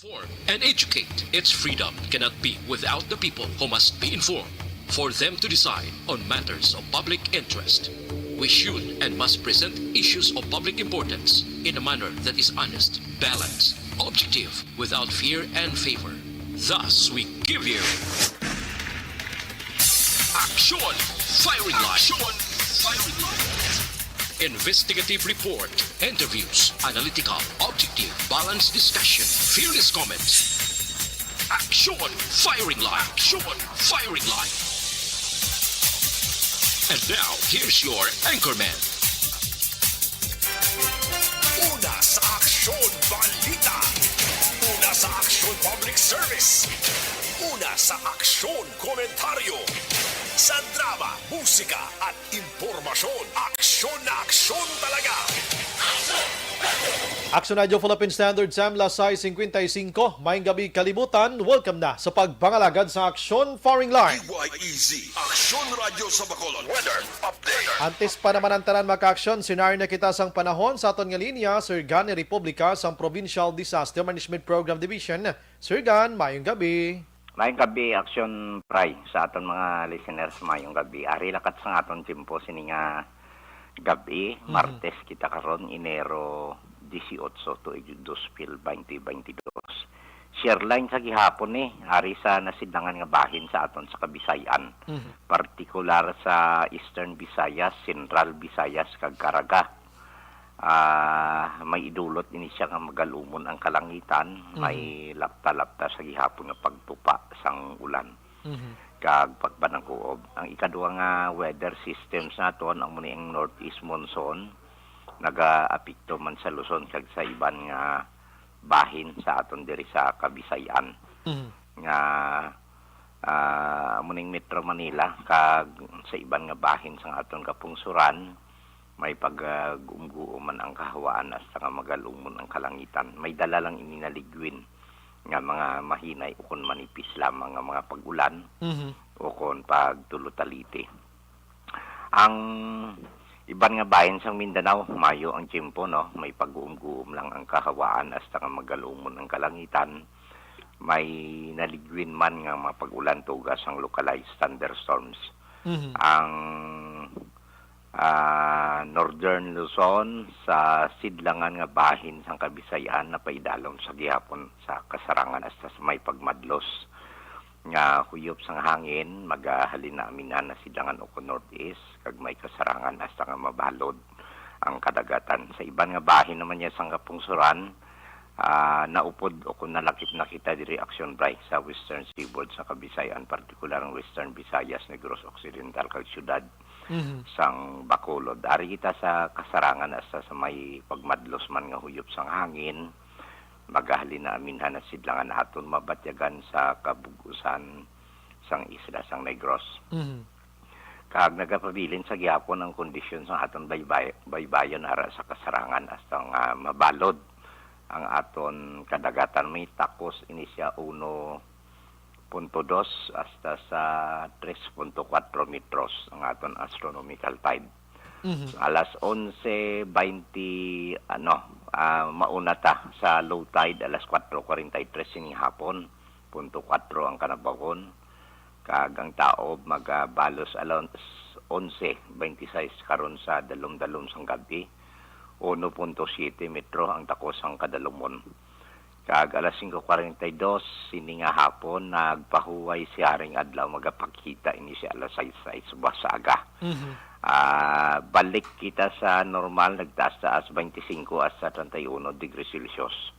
Inform and educate. Its freedom cannot be without the people who must be informed for them to decide on matters of public interest. We should and must present issues of public importance in a manner that is honest, balanced, objective, without fear and favor. Thus, we give you Action Firing Line. Investigative report, interviews, analytical, objective, balanced discussion, fearless comments. Action Firing Line. And now, here's your anchorman. Una sa Aksyon Balita. Una sa Aksyon Public Service. Una sa Aksyon Komentaryo. Sa drama, musika at impormasyon. Aksyon na aksyon talaga. Action Radio Philippine Standard Time, Lasay 55. Maayong gabi kalibutan. Welcome na sa pagpangalagad sa Action Firing Line. DYEZ, Aksyon Radio sa Bacolod. Weather Update. Antes pa naman ang tanan maka-action, sinari na kita sang panahon sa aton nga linya, Sir Gan ni Republika sang Provincial Disaster Management Program Division. Sir Gan, maayong gabi. Maayong gabi, Action Pry sa aton mga listeners, maayong gabi. Ari lakat sa aton timpo sini nga gabi, Martes kita karon, Enero 18 to 2022. Share line sa gihapon ari sa nasidangan nga bahin sa aton sa Kabisayan. Partikular sa Eastern Visayas, Central Visayas, kag Caraga. May idulot ini siya nga magalumon ang kalangitan, may lapta-lapta sa gihapon nga pagtupa sang ulan. Kag pagbanang kuob. Ang ikaduha nga weather systems naton ang muni ang northeast monsoon naga-apekto man sa Luzon kag sa iban nga bahin sa aton diri sa Kabisayan. Nga muning Metro Manila kag sa iban nga bahin sa aton kapungsuran may pag-gumguman ang kahawaan hasta nga magalumon ang kalangitan. May dala lang iminaligwin nga mga mahinay o kon manipis lamang nga mga pag-ulan o kon pagtulutaliti. Ang iban nga bahin sa Mindanao, mayo ang tiyempo, no? May pag-gumguom lang ang kahawaan hasta nga magalumon ang kalangitan. May naligwin man nga mga pag-ulan tugas ang localized thunderstorms. Ang Northern Luzon sa sidlangan nga bahin sang Kabisayan na paidalom sa gihapon sa kasarangan hasta sa may pagmadlos nga huyop sang hangin magahalin na aminan na sidlangan o northeast kag may kasarangan hasta nga mabalod ang kadagatan. Sa iban nga bahin naman niya sang kapungsuran naupod o kung nalakip na kita diri Action Bright sa Western Seaboard sa Kabisayan, partikular ang Western Visayas, Negros Occidental kag syudad sang Bacolod. Ari kita sa kasarangan hasta sa may pagmadlos man nga huyop sang hangin magahalin na aminhan na sidlangan naton mabatyagan sa kabugusan sang isla sang Negros. Kag nagapabilin sa gihapon ang kondisyon sa aton baybayon ara sa kasarangan hasta nga mabalod ang aton kadagatan. May takos inisya 1.2 hasta sa 3.4 metros ang aton astronomical tide. Alas 11:20 mauna ta sa low tide, alas 4:43 ini hapon, 0.4 ang kanabagon. Kag ang taob magabalos alas 11:26 karon sa dalom-dalom sang gabi, 1.7 metro ang takos ang kadalumon. Kag alas 5:42 sini nga hapon nagpahuway si Haring Adlaw magapakita ini si alas 6 subah sa aga. Balik kita sa normal, nagtaas taas 25 hasta 31 degrees Celsius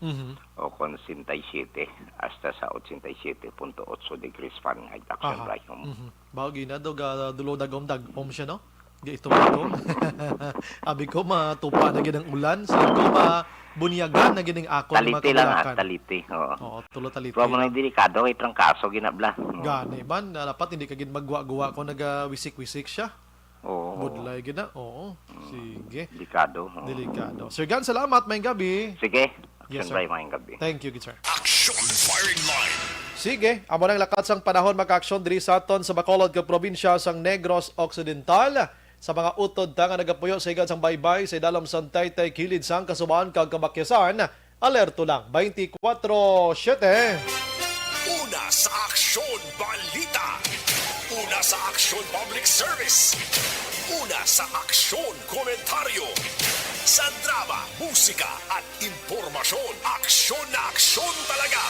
o kon 67 hasta sa 87.8 degrees Fahrenheit. Action Bright. Bagi na daw dulo dagom siya, no? Ito ito. Abi ko matupa na gid ang ulan, sa ko bunyagan na gid ang akon taliti lang taliti. Oo, tulo taliti. Pero mo nang delikado itong kaso ginabla. Gani man dapat hindi ka gid magwa-guwa ko naga-wisik-wisik siya. Oo. Budlay gid na. Oo. Sige. Delikado. Delikado. Sir Gan, salamat, maayong gabi. Sige. Yes, Action sir. Bright maayong gabi. Thank you, good sir. Action Firing Line. Sige, amo nang lakat sang panahon maka-action diri sa aton sa Bacolod nga probinsya sang Negros Occidental. Sa mga utod ta nga nagapuyo sa igan sang baybay sa dalam sang Taytay kilid sang kasubaan kag kabakyasan alerto lang 24/7. Una sa Aksyon Balita. Una sa Aksyon Public Service. Una sa Aksyon Komentaryo. Sa drama, musika at impormasyon, aksyon na aksyon talaga.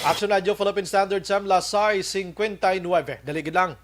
Action Radio Philippine Standard Time, Lasay 59. Daligid lang.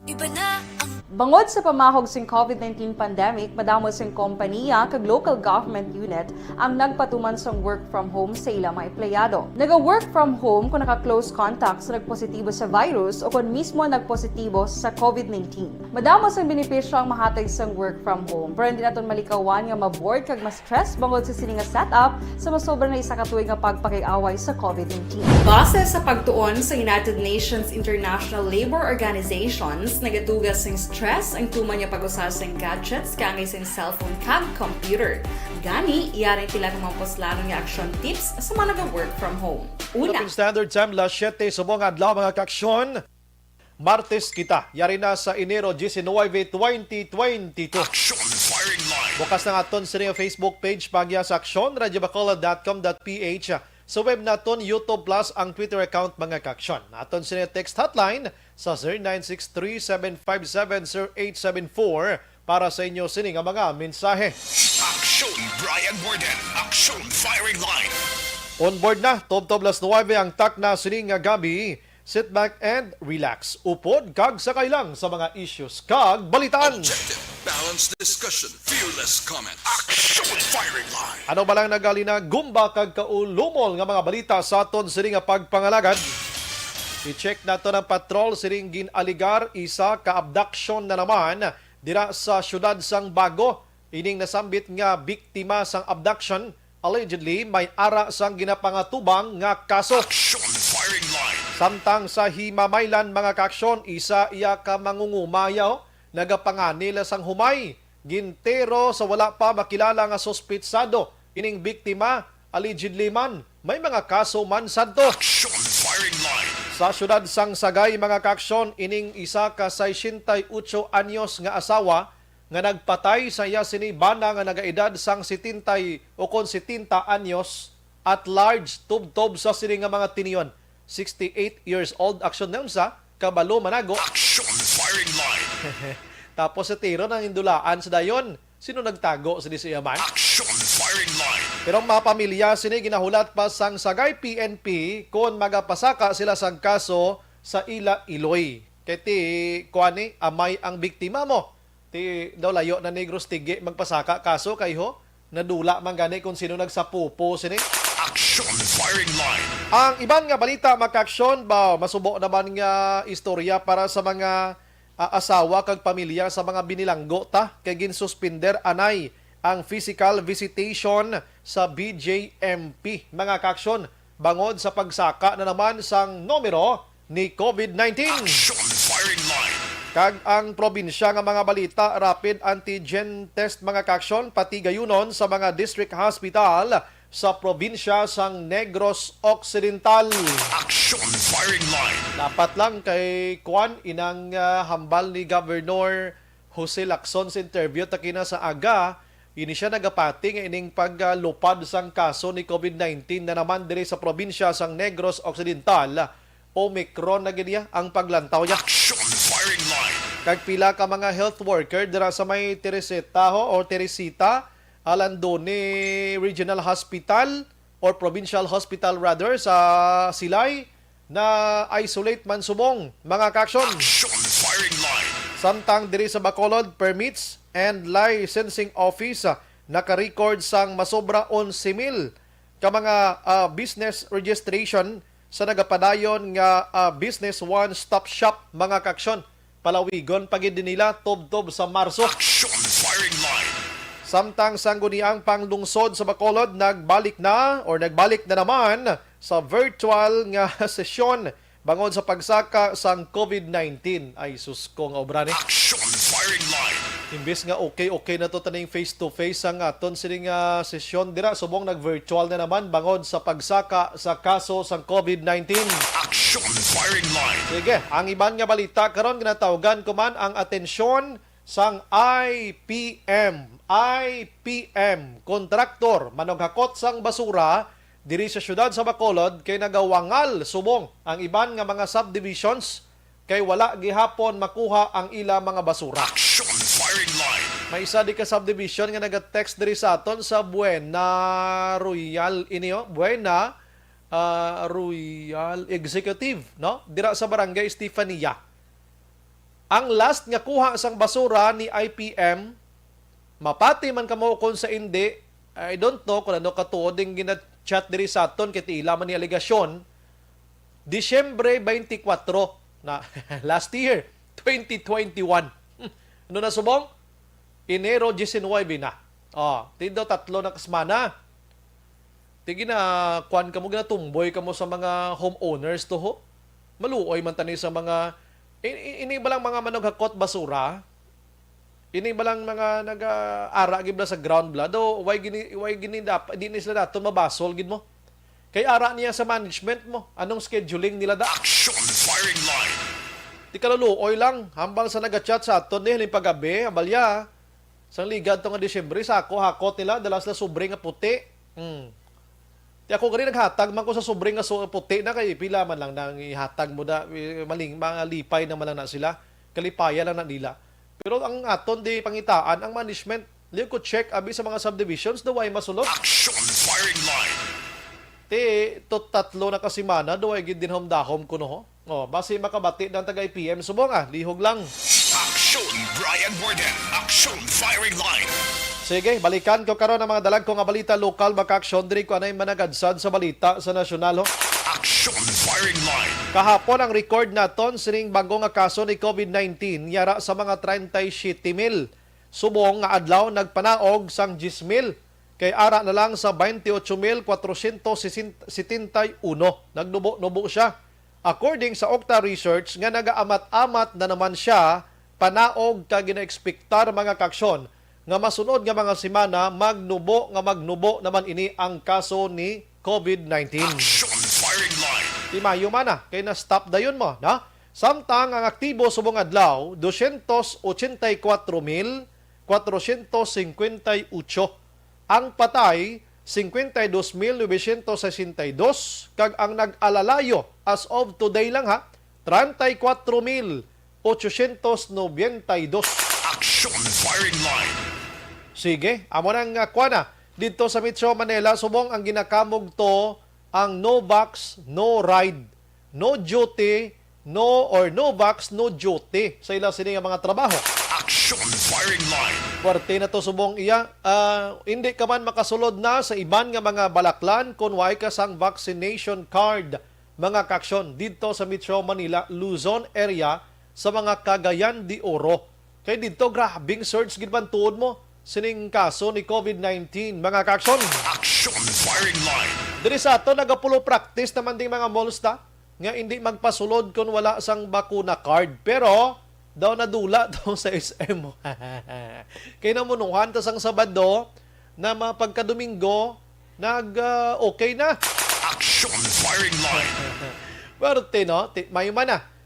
Iba na ang Bangod sa pamahog sing COVID-19 pandemic, madamo sing kompanya kag local government unit ang nagpatuman sang work from home sa ilang mga empleyado. Naga-work from home kung naka-close contact sa nagpositibo sa virus o kung mismo nagpositibo sa COVID-19. Madamo sang benepisyo ang mahatag sang work from home, pero hindi naton malikawan nga ma-bored kag ma-stress bangod sa sini nga setup sa masobra na isa ka tuig nga pagpakiaway sa COVID-19. Base sa pagtuon sa United Nations International Labor Organizations, nagatugas sing stress ang tuman niya pag-usar sa gadgets kangay sa cellphone kag computer. Gani, iyarin tila ng mga poslanong nga action tips sa mga nag-work from home. Una, Philippine Standard Time, Las 7 subong adlaw mga kaaksyon. Martes kita, yari na sa Enero 19, 2022. Aksyon Firing Line. Bukas na aton sa iyong Facebook page pagya sa aksyon, radiobacolod.com.ph. Sa web naton, YouTube Plus ang Twitter account mga kaaksyon. Aton sa iyong text hotline sa 0963-757-0874 para sa inyo sining ang mga mensahe. Aksyon Brian Borden. Aksyon Firing Line. On board na, Top 9 ang tak na sining nga gabi. Sit back and relax. Upod kag sakay lang sa mga issues kag balitaan. Objective, balanced discussion, fearless comments. Aksyon Firing Line. Ano ba lang nagali na gumba kag kaulumol nga mga balita sa aton sining nga pagpangalagad? I-check nato ng patrol sining ginaligar isa ka abduction na naman dira sa syudad sang Bago. Ining nasambit nga biktima sang abduction allegedly may ara sang ginapangatubang nga kaso. Aksyon Firing Line. Samtang sa Himamaylan mga kaaksyon, isa iya ka mangungumayaw, nagapanganila sang humay, gintero sa wala pa makilala nga sospitsado, ining biktima, allegedly man, may mga kaso man sadto. Aksyon Firing Line. Sa syudad sang Sagay mga kaaksyon, ining isa ka 68 anyos nga asawa, nga nagpatay sa iya sinibana nga nagaedad sang 70 o kon 70 anyos, at large tubtob sa sini nga mga tiniyon. 68 years old, aksyon na sa kabalo manago. Aksyon Firing Line. Tapos sa tiro ng indulaan sa dayon, sino nagtago sa di siya man? Aksyon Firing Line. Pero ang mga pamilya sini ginahulat pa sang Sagay PNP kung magapasaka sila sang kaso sa ila Iloy. Kaya ti kuani amay ang biktima mo. Ti daw layo na Negros Tige magpasaka kaso kay ho nadula man gani kung sino nagsapupo sini. Aksyon Firing Line. Ang iban nga balita makaaksyon ba masubo naman nga istorya para sa mga asawa kag pamilya sa mga binilanggo ta kay ginsuspender anay ang physical visitation sa BJMP mga kaaksyon bangod sa pagsaka na naman sang numero ni COVID-19. Aksyon Firing Line. Kag ang probinsya nga mga balita, rapid antigen test mga kaaksyon pati gayunon sa mga district hospital sa probinsya sang Negros Occidental. Aksyon Firing Line. Dapat lang kay Kwan inang hambal ni Governor Jose Lacson sa interview takina sa aga, ini siya nagapati nga ining paglupad sang kaso ni COVID-19 na naman diri sa probinsya sang Negros Occidental. Omicron na giniya ang paglantaw niya. Aksyon Firing Line. Kag pila ka mga health worker dira sa may Teresita o Teresita Alandone Regional Hospital or Provincial Hospital rather sa Silay na isolate man subong mga kaaksyon. Aksyon Firing Line. Samtang diri sa Bacolod Permits and Licensing Office naka-record sang masobra 11,000 ka mga business registration sa nagapadayon nga business one-stop shop mga kaaksyon. Palawigon pagid nila tob-tob sa Marso. Aksyon Firing Line. Samtang sangguniang panglungsod sa Bacolod nagbalik na naman sa virtual nga sesyon bangod sa pagsaka sang COVID-19. Ay sus ko nga obra ni. Aksyon Firing Line. Imbes nga okay na to taning face-to-face ang aton sining sesyon dira subong nag-virtual na naman bangod sa pagsaka sa kaso sang COVID-19. Aksyon Firing Line. Sige, ang iban nga balita karon ginatawgan ko man ang atensyon sang IPM kontraktor manughakot sang basura diri sa syudad sa Bacolod kay nagawangal subong ang iban nga mga subdivisions kay wala gihapon makuha ang ila mga basura. Action firing line. May isa di ka subdivision nga nag-text diri sa aton sa Buena Royal Buena Royal Executive, no? Dira sa barangay Estefania. Ang last nga kuha sang basura ni IPM, mapati man kamo kung sa hindi, I don't know kung ano katuod ding gina-chat diri sa aton kay tila man ni aligasyon, Disyembre 24 na last year, 2021. Ano na subong? Enero 19 na. Tindo 3 na kasmana. Tigi na kuan kamo tumboy kamo sa mga homeowners to ho. Maluoy man tani sa mga ini ba lang mga manughakot basura? Ini ba lang mga nag-ara gid sa ground blood o why gini dapat di ni sila daton mabasol gid mo? Kay ara niya sa management mo. Anong scheduling nila da? Action firing line. Di kaluloy lang. Hambang sa nag-chat sa aton ni paggabi, abalya. Sang ligad to nga Disyembre, sa ako hakot nila, dalas na sobre nga puti. Di ako gani naghatag man ko sa sobre nga puti na kay pila man lang nang ihatag mo da. Maling, mga lipay naman lang na sila. Kalipaya lang na nila. Pero ang aton di pangitaan, ang management, liyo ko check abi sa mga subdivisions, daway masulod. Action firing line. Tatlo na kasimana, duway gid din homdahom kuno ho. Base makabati ng taga IPM subong lihog lang. Action Brian Borden. Action firing line. Sige, balikan ko karon ang mga dalag ko nga balita lokal maka-action diri ko anay managadsad sa balita sa nasyonal ho. Action firing line. Kahapon ang record naton sining bago nga kaso ni COVID-19 yara sa mga 37,000. Subong nga adlaw nagpanaog sang 10,000. Kay ara na lang sa 28,471. Nagnubo-nubo siya. According sa Okta Research, nga nagaamat-amat na naman siya panaog ka gina-ekspektar mga kaksyon nga masunod nga mga semana magnubo naman ini ang kaso ni COVID-19. Action firing line. Di mayo man kay na-stop dayon mo. Na? Samtang ang aktibo subong adlaw, 284,458. Ang patay, 52,962 kag ang nag-alalayo as of today lang 34,892. Action firing line. Sige, amo nang kuana dito sa Metro Manila subong ang ginakamog to ang no vax, no ride, no duty, no vax, no duty sa ila sini nga mga trabaho. Action firing line. Kwarte na to subong iya, hindi ka man makasulod na sa iban nga mga balaklan kung way ka sang vaccination card, mga kaksyon dito sa Metro Manila, Luzon area sa mga Cagayan de Oro. Kay dito grabing surge gid man tuod mo sining kaso ni COVID-19, mga kaksyon. Action firing line. Diri sa ato nagapulo practice naman ding mga malls ta nga hindi magpasulod kung wala sang bakuna card. Pero daw nadula daw sa SM. Kaya namunuhan tas ang Sabado na mapagkadomingo okay na. Action firing line. Pero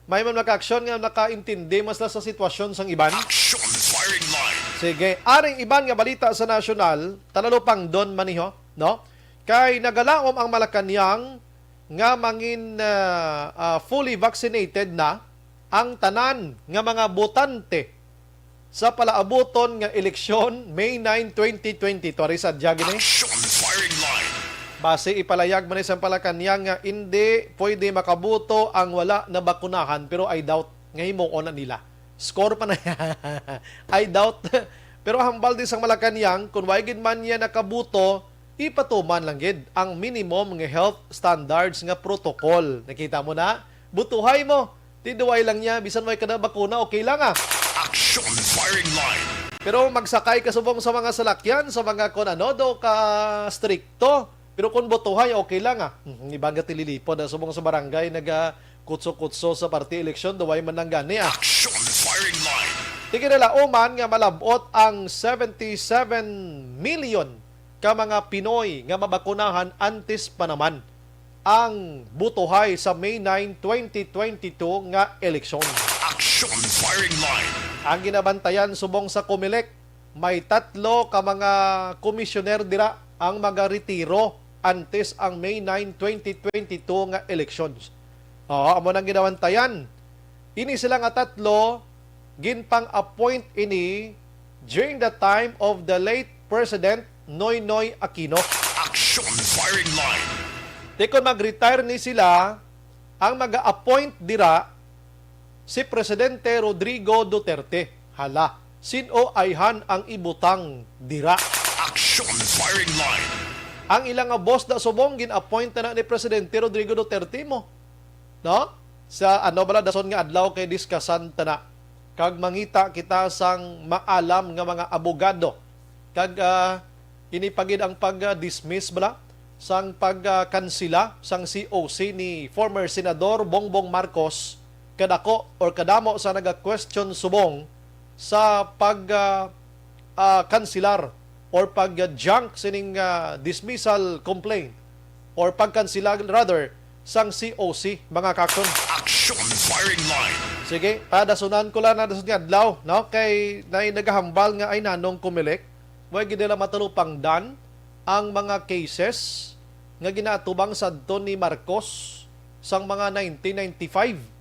may man maka-aksyon nga nakaintindi mas la sa sitwasyon sang iban. Action firing line. Sige, aring iban nga balita sa nasyonal, talalupang don maniho, no? Kay nagalaom ang Malacañang nga mangin fully vaccinated na ang tanan nga mga botante sa palaabuton nga eleksyon May 9, 2020. Tori sa Diagine. Action firing line. Base ipalayag man sa Malacañang nga hindi pwede makabuto ang wala na bakunahan pero I doubt nga himuon na nila. Score pa na I doubt. Pero hambal din sa Malacañang kung why gid man niya nakabuto ipatuman lang gid ang minimum nga health standards nga protocol. Nakita mo na? Butuhay mo. Tiduway lang niya, bisan may kada bakuna, okay lang Action firing line. Pero magsakay ka subong sa mga salakyan, sa mga konanodo ka strikto. Pero kung butuhay, okay lang Ibang gatililipod subong sa barangay, kutso-kutso sa party election, duway man lang gani Action firing line. Tingin nila uman nga malabot ang 77 million ka mga Pinoy nga mabakunahan antes pa naman ang butuhay sa May 9, 2022 nga eleksyon. Action firing line. Ang ginabantayan subong sa Comelec, may 3 ka mga komisyoner dira ang magaretiro antes ang May 9, 2022 nga elections. Amo nang ginabantayan. Ini sila nga 3 ginpang-appoint ini during the time of the late President Noynoy Aquino. Action firing line. Tekon mag-retire ni sila, ang mag-appoint dira si Presidente Rodrigo Duterte. Hala, sino ayhan ang ibutang dira? Action firing line. Ang ilang nga boss na subong gin-appoint na ni Presidente Rodrigo Duterte mo. No? Sa dason nga adlaw kay diskasan na. Kag mangita kita sang maalam nga mga abogado. Kag inipagid ang pag-dismiss bala sang pagkansila sang COC ni former Senador Bongbong Marcos kadako or kadamo sa naga-question subong sa kansilar or pag-junk sining dismissal complaint or pagkansila rather sang COC mga kakson. Action firing line. Sige, padasunan ko lang na dasun nga adlaw, no? Kay nagahambal nga ay nanong Comelec, way gid nila matulupang dan ang mga cases nga ginatubang sadto ni Marcos sang mga 1995.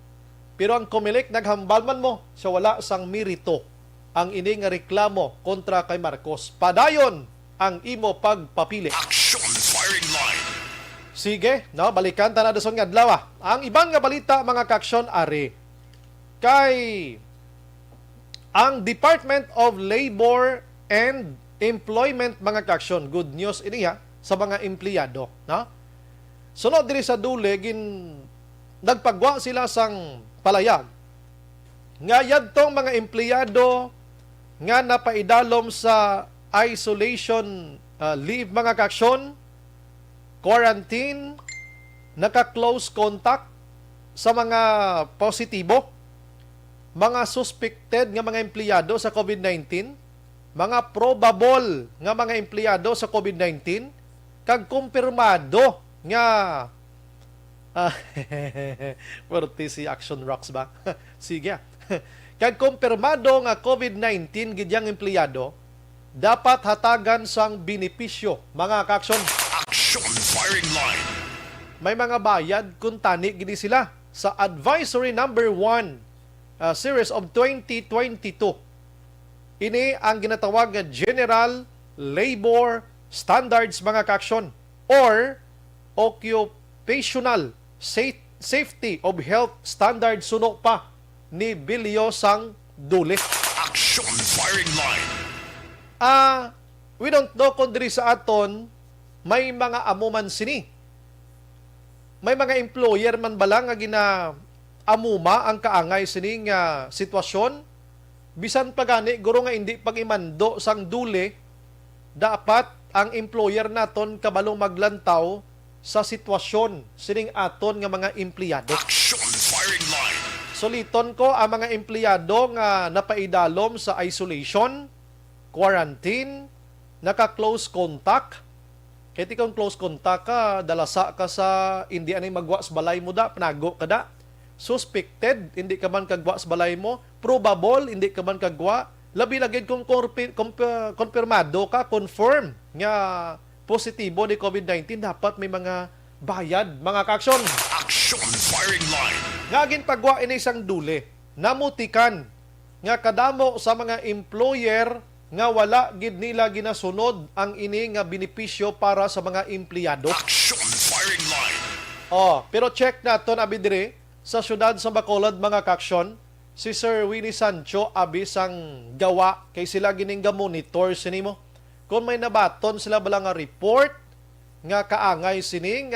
Pero ang Comelec naghambal man mo sa wala sang mirito ang ini nga reklamo kontra kay Marcos. Padayon ang imo pagpapili. Action firing line. Sige, no, balikan ta na dason nga adlaw. Ang ibang nga balita mga kaksyon ari kay ang Department of Labor and Employment mga kaksyon. Good news ini sa mga empleyado, no? Sunod diri sa dule nagpagwa sila sang palayag nga yadtong mga empleyado nga napaidalom sa isolation leave mga kaksyon, quarantine, naka-close contact sa mga positibo, mga suspected nga mga empleyado sa COVID-19, mga probable nga mga empleyado sa COVID-19, kag kumpirmado nga Pwerte si Action Rocks ba? Sige. Kag kumpirmado nga COVID-19 gidyang empleyado, dapat hatagan sang benepisyo mga kaksyon. Action firing line. May mga bayad kung tani gini sila sa Advisory Number 1 Series of 2022. Ini ang ginatawag nga General Labor Standards mga kaksyon or Occupational Safety of Health Standards suno pa ni Bilyo sang duli. Action firing line. We don't know kung diri sa aton may mga amuman sini. May mga employer man bala nga amuma ang kaangay sining sitwasyon. Bisan pa gani guro nga hindi pag-imando sang duli, dapat ang employer naton kabalong maglantaw sa sitwasyon sining aton nga mga empleyado. Action firing line. Suliton ko ang mga empleyado nga napaidalom sa isolation, quarantine, naka-close contact. Kaya kung close contact ka, dalasa ka sa hindi anay magwa sa balay mo da, panago ka da. Suspected, hindi ka man kagwa sa balay mo. Probable, hindi ka man kagwa. Labi lagid kung konfirmado ka, confirm nga positibo ni COVID-19, dapat may mga bayad, mga kaksyon. Action firing line. Ngagin pagwa ini isang duli, namutikan nga kadamo sa mga employer nga wala gid nila ginasunod ang ini nga benepisyo para sa mga empleyado. Action firing line. Pero check naton abi dire sa syudad sa Bacolod mga kaksyon, si Sir Winnie Sancho abi sang gawa kay sila gining monitor sini mo. Kung may nabaton sila bala nga report nga kaangay sining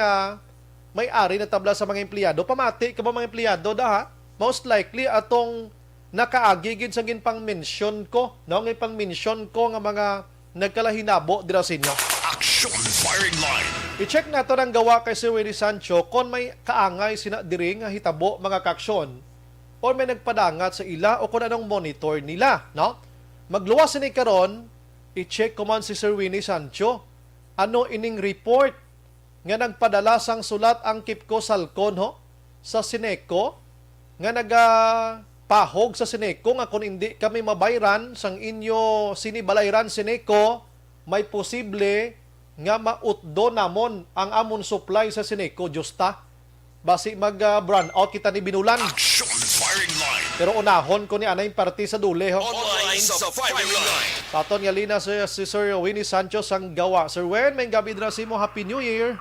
may-ari na tabla sa mga empleyado, pamati ka ba mga empleyado da ha? Most likely atong nakaagigid sa ginpang-mention ko, no? Ginpang-mention ko nga mga nagkalahinabo dira sa inyo. Action firing line. I-check nato ang gawa kay Sir Winnie Sancho kung may kaangay sina diri nga hitabo mga kaksyon o may nagpadangat sa ila o kung anong monitor nila, no? Magluwas ni karon, i-check ko man si Sir Winnie Sancho. Ano ining report nga nagpadala sang sulat ang Kipko Salcon sa Sineco nga pahog sa Sineco nga kung hindi kami mabayran sang inyo sinibalayran Sineco, may posible nga mautdo namon ang amon supply sa Sineco, Justa. Basi mag-brand out kita ni Binulan. Action Firing Line. Pero unahon ko ni anay party sa duli. Ho. Online sa Firing Line. Sa aton nga lina si Sir Winnie Sanchez ang gawa. Sir Wen, may gabi dra si mo. Happy New Year.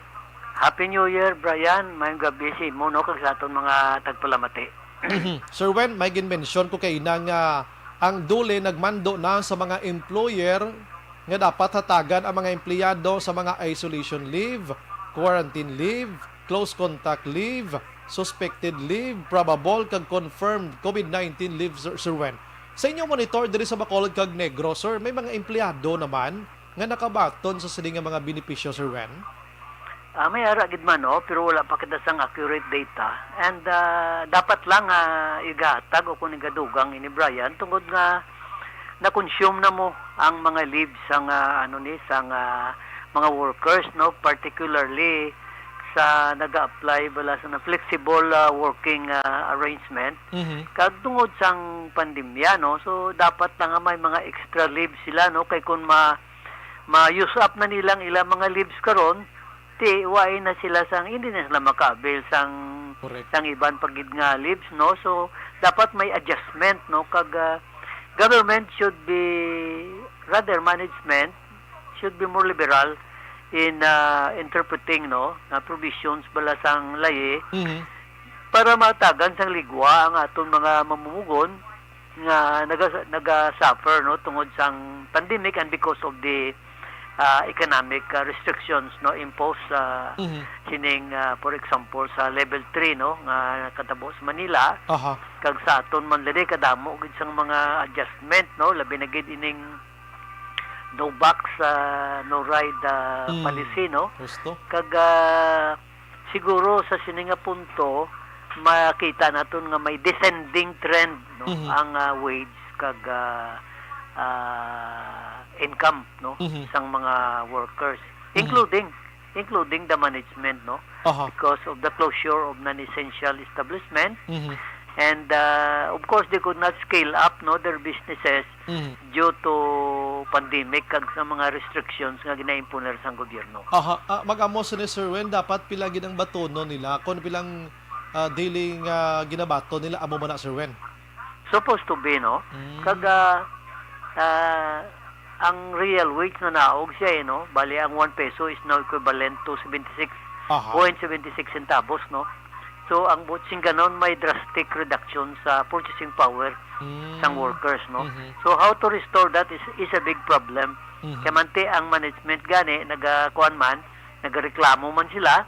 Happy New Year, Brian. Mayong gabi si mo no kag sa aton mga tagpalamati. Sir Wen, may gin-mention ko kay nang ang duli nagmando na sa mga employer nga dapat hatagan ang mga empleyado sa mga isolation leave, quarantine leave, close contact leave, suspected leave, probable kag confirmed COVID-19 leave, Sir Wen. Sa inyong monitor diri sa Bacolod kag Negros, sir, may mga empleyado naman nga nakabaton sa sini nga mga benepisyo, Sir Wen. May ara gid man no, pero wala pa kita sang accurate data. And dapat lang igatag o kung igadugang ini Brian tungod nga na-consume na mo ang mga leaves sang sang mga workers no, particularly sa naga-apply bala sa flexible working arrangement. Kag tungod sang pandemya no, so dapat lang nga may mga extra leaves sila no, kay kun ma-use up na nilang ilang mga leaves karon wai na sila sang hindi na sila maka-avail sang iban pagid nga leaves no, so dapat may adjustment no, kag government should be rather management should be more liberal in interpreting no na provisions bala sang laye para matagan sang ligwa ang aton mga mamumugon nga naga-suffer no tungod sang pandemic and because of the economic restrictions no imposed sining for example sa level 3 no nga katabo sa Manila. Kag sa aton man lede kadamo gid sang mga adjustment no, labi na gid ining no box no ride policy no. Kag siguro sa sining nga punto makita naton nga may descending trend no ang wage kag income no sang mga workers including the management no, because of the closure of non-essential establishment and of course they could not scale up no their businesses due to pandemic kag sa mga restrictions nga ginaimponer sang gobyerno. Mag-amo ni Sir Wen, dapat pila gid ang batono nila kun pilang daily nga ginabato nila amo man na, Sir Wen. Supposed to be no, kag ang real wage na naog siya no, bali ang 1 peso is now equivalent to 76.76 centavos no. So ang butsing ganon may drastic reduction sa purchasing power sang workers no. So how to restore that is a big problem. Kaya mante ang management gani nagakuan man, nagareklamo man sila,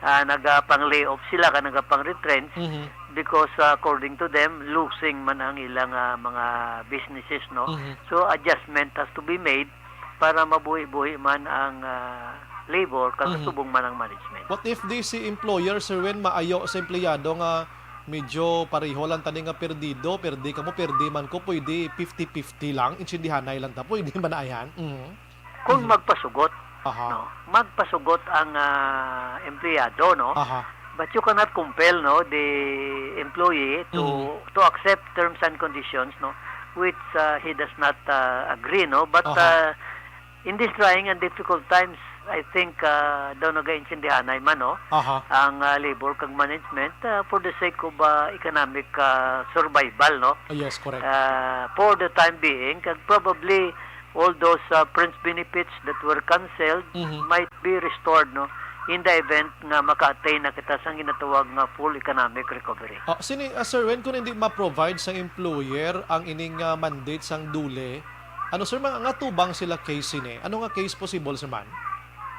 nagapang-layoff sila ka nagapang-retrench because according to them losing man ang ilang mga businesses no. So adjustment has to be made para mabuhi-buhi man ang labor kasubong man ang management. What if si employer, Sir Wen, maayo sa empleyado nga medyo pareho lang tani nga perdi ka mo, perdi man ko, pwede 50-50 lang, insindihanay lang ta, pwede man ayan. Kung magpasugot no, magpasugot ang empleyado no, but you cannot compel no the employee to accept terms and conditions no which he does not agree no, but in these trying and difficult times I think daw nagaintindihanay man no ang labor kag management for the sake of economic survival no. Yes, correct. For the time being kag probably all those fringe benefits that were cancelled might be restored no in the event nga maka-attain na kita sang ginatawag nga full economic recovery. Sir Wen, kung hindi ma-provide sa employer ang ining mandate sang dule, ano sir, nga tubang sila case ini? Ano nga case possible sir man?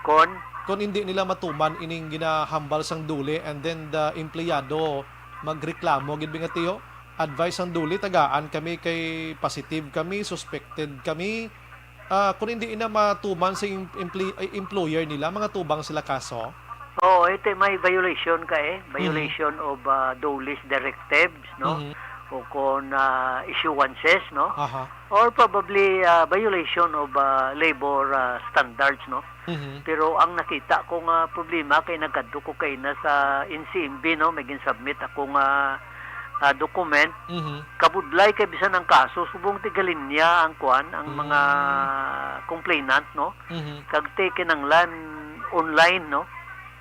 Kung hindi nila matuman ining ginahambal sang dule and then the empleyado magreklamo gid nga tiyo, advice ang duli tagaan kami kay positive kami, suspected kami. Kung hindi na matuman sa employer nila, mga tubang sila kaso? Oo, ito may violation ka violation of DOLE's directives no, o kung issuances no, or probably violation of labor standards no. Pero ang nakita kong problema kay nagkadto ko kay na sa NCMB no, may gin-submit akong document, Mhm. kabudlay kay bisan ang kaso, subong tigalin niya ang mga complainant, no? Mhm. Kag take ng land online, no?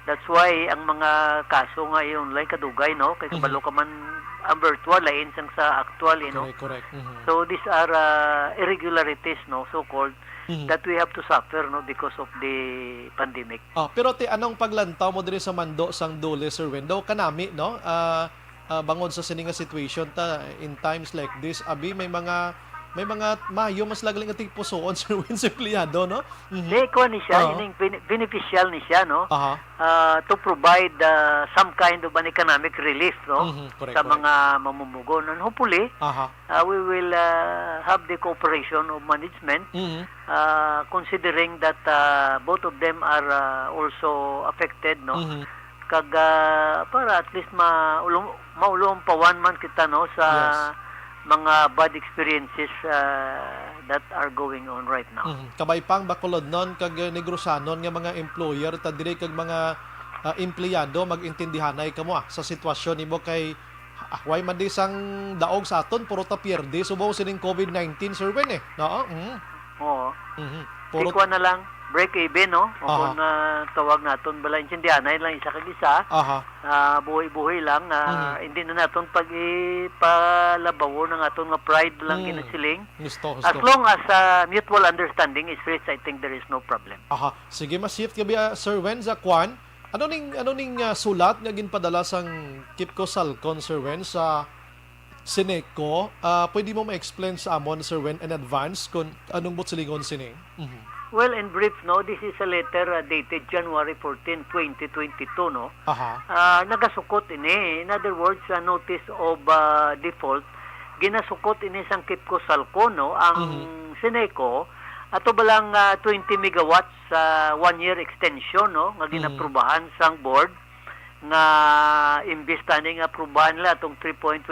That's why ang mga kaso nga ay online kadugay, no? Kay kabalo ka man ang virtual lain sang sa actual, no? Correct. Mhm. So these are irregularities, no, so-called, Mhm. that we have to suffer, no, because of the pandemic. Pero anong paglantaw mo diri sa mando sang dole, Sir Wen? Daw kanami, no? Bangod sa sininga situation ta in times like this, abi may mga mayo mas lagaling ating pusoon, Sir Wen, sa empleyado, no? Mhm. Di ko ni siya, Oo. ining beneficial ni siya, no? Aha. To provide some kind of an economic relief, no? Mhm, correct, sa correct. mga mamumugon. And hopefully, Aha. we will have the cooperation of management, Mhm. considering that both of them are also affected, no? Mhm. Kag para at least maulong pawan man kita, no, sa Yes. mga bad experiences that are going on right now. Kabay pang bakulod non kag negrosanon nga mga employer ta diri kag mga empleyado magintindihanay kamo sa sitwasyon nimo kay akway man di sang daog sa aton puro ta pierde subong sining COVID-19, Sir Wen, eh. No? Mhm. Oo. Mhm. Puro Puro na lang break even, no? O Aha. kung tawag naton bala intindihanay lang isa kag isa, aha. buhay-buhay lang, Mhm. hindi na naton palabawo ng aton nga pride lang ginasiling. Gusto. As long as mutual understanding is reached, I think there is no problem. Aha. Sige, ma-shift gabi, Sir Wen, sa kwan. Ano ning sulat nga ginpadala sang Kipco Salcon, Sir Wen, sa Sineco? Pwede mo ma-explain sa amon, Sir Wen, in advance kung anong butsilingon sining? Mhm. Well, in brief, no, this is a letter dated January 14, 2022, no? Aha. Nagasukot ini. In other words, a notice of default. Ginasukot ini sang Kipco Salcon, no? Ang Sineco, ato balang 20 megawatts 1-year extension, no? Nga ginaprubahan sang board nga imbis tani nga aprubahan nila atong 3.29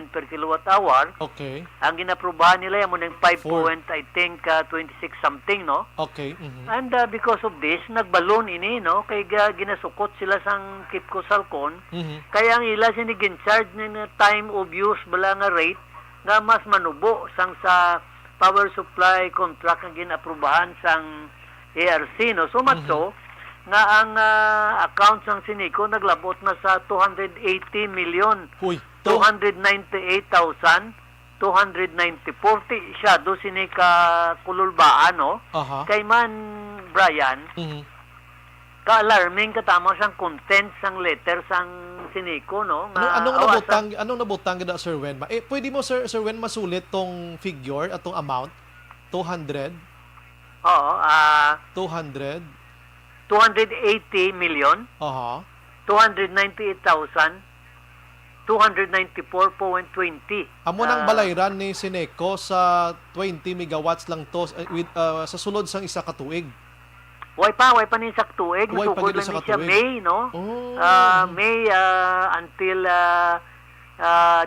per kilowatt hour. Okay. Ang ginaprubahan nila mo ng 5 Four. point, I think 26 something, no? Okay. Mhm. And because of this, nagbalon ini, no? Kay ginasukot sila sang Kipco Salcon. Mhm. Kaya ang ila sinigin-charge na time of use bala nga rate nga mas manubo sang sa power supply contract nga ginaprubahan sang ARC, no? So much so nga ang account sang Sineco naglabot na sa 280 million Huy. 298,290 siya do sini ka kululbaan, no? Aha. Kay man Brian, Mhm. ka-alarming katama sang content sang letter sang Sineco, no? Anong nabutang gid, Sir Wen? Pwede mo, Sir Wen, masulit tong figure at tong amount? 200? Oo, 200? 280 million, Aha. 298,294.20. Amo nang balayran ni Sineco sa 20 megawatts lang to sa sulod sang isa ka tuig. Way pa ni sa tuig, Way pa nasukod gid lang sa ni siya katuig. May, no? Oh. May until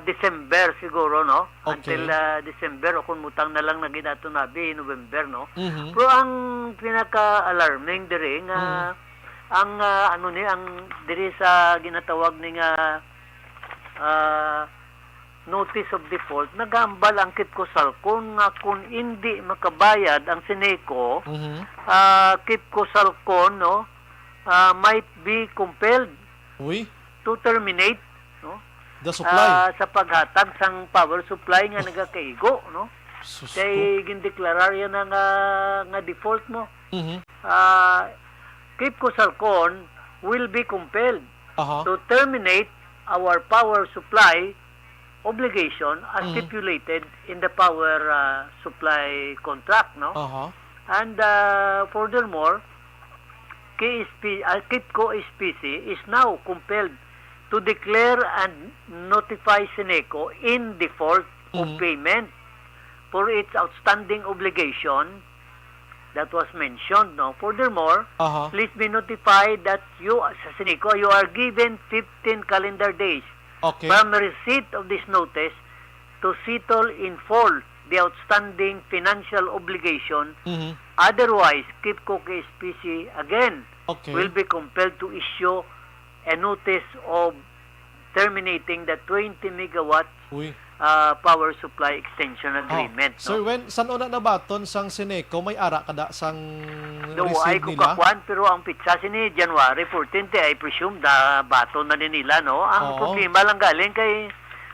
December siguro, no? Okay. Until December o kung mutang na lang na ginato nabi November, no? Mhm. Pero ang pinaka-alarming diri nga ang diri sa ginatawag ni nga notice of default, nagambal ang Kipco Salcon nga kung hindi makabayad ang Sineco, Mhm. Kipco Salcon, no, might be compelled Uy, to terminate, no, the supply. sa paghatag sang power supply nga nagakaigo, no? Sus ko. Kay gindeklarar yan nga default mo. Mhm. Kipco Salcon will be compelled Aha. to terminate our power supply obligation as stipulated in the power supply contract, no? Aha. And furthermore, Kipco SPC is now compelled to declare and notify Sineco in default of payment for its outstanding obligation that was mentioned, no? Furthermore, Aha. please be notified that you, sa Sineco, you are given 15 calendar days Okay. from receipt of this notice to settle in full the outstanding financial obligation. Mhm. Otherwise, Kipco KSPC again Okay. will be compelled to issue a notice of terminating the 20 megawatt Uy. power supply extension agreement. Sir, when san una na baton sang Sineco may ara kada sang Do ay receive nila? kukakwan, pero ang pitsa sini January 14, I presume da baton na din nila, no? Ang Oo. problema lang galing kay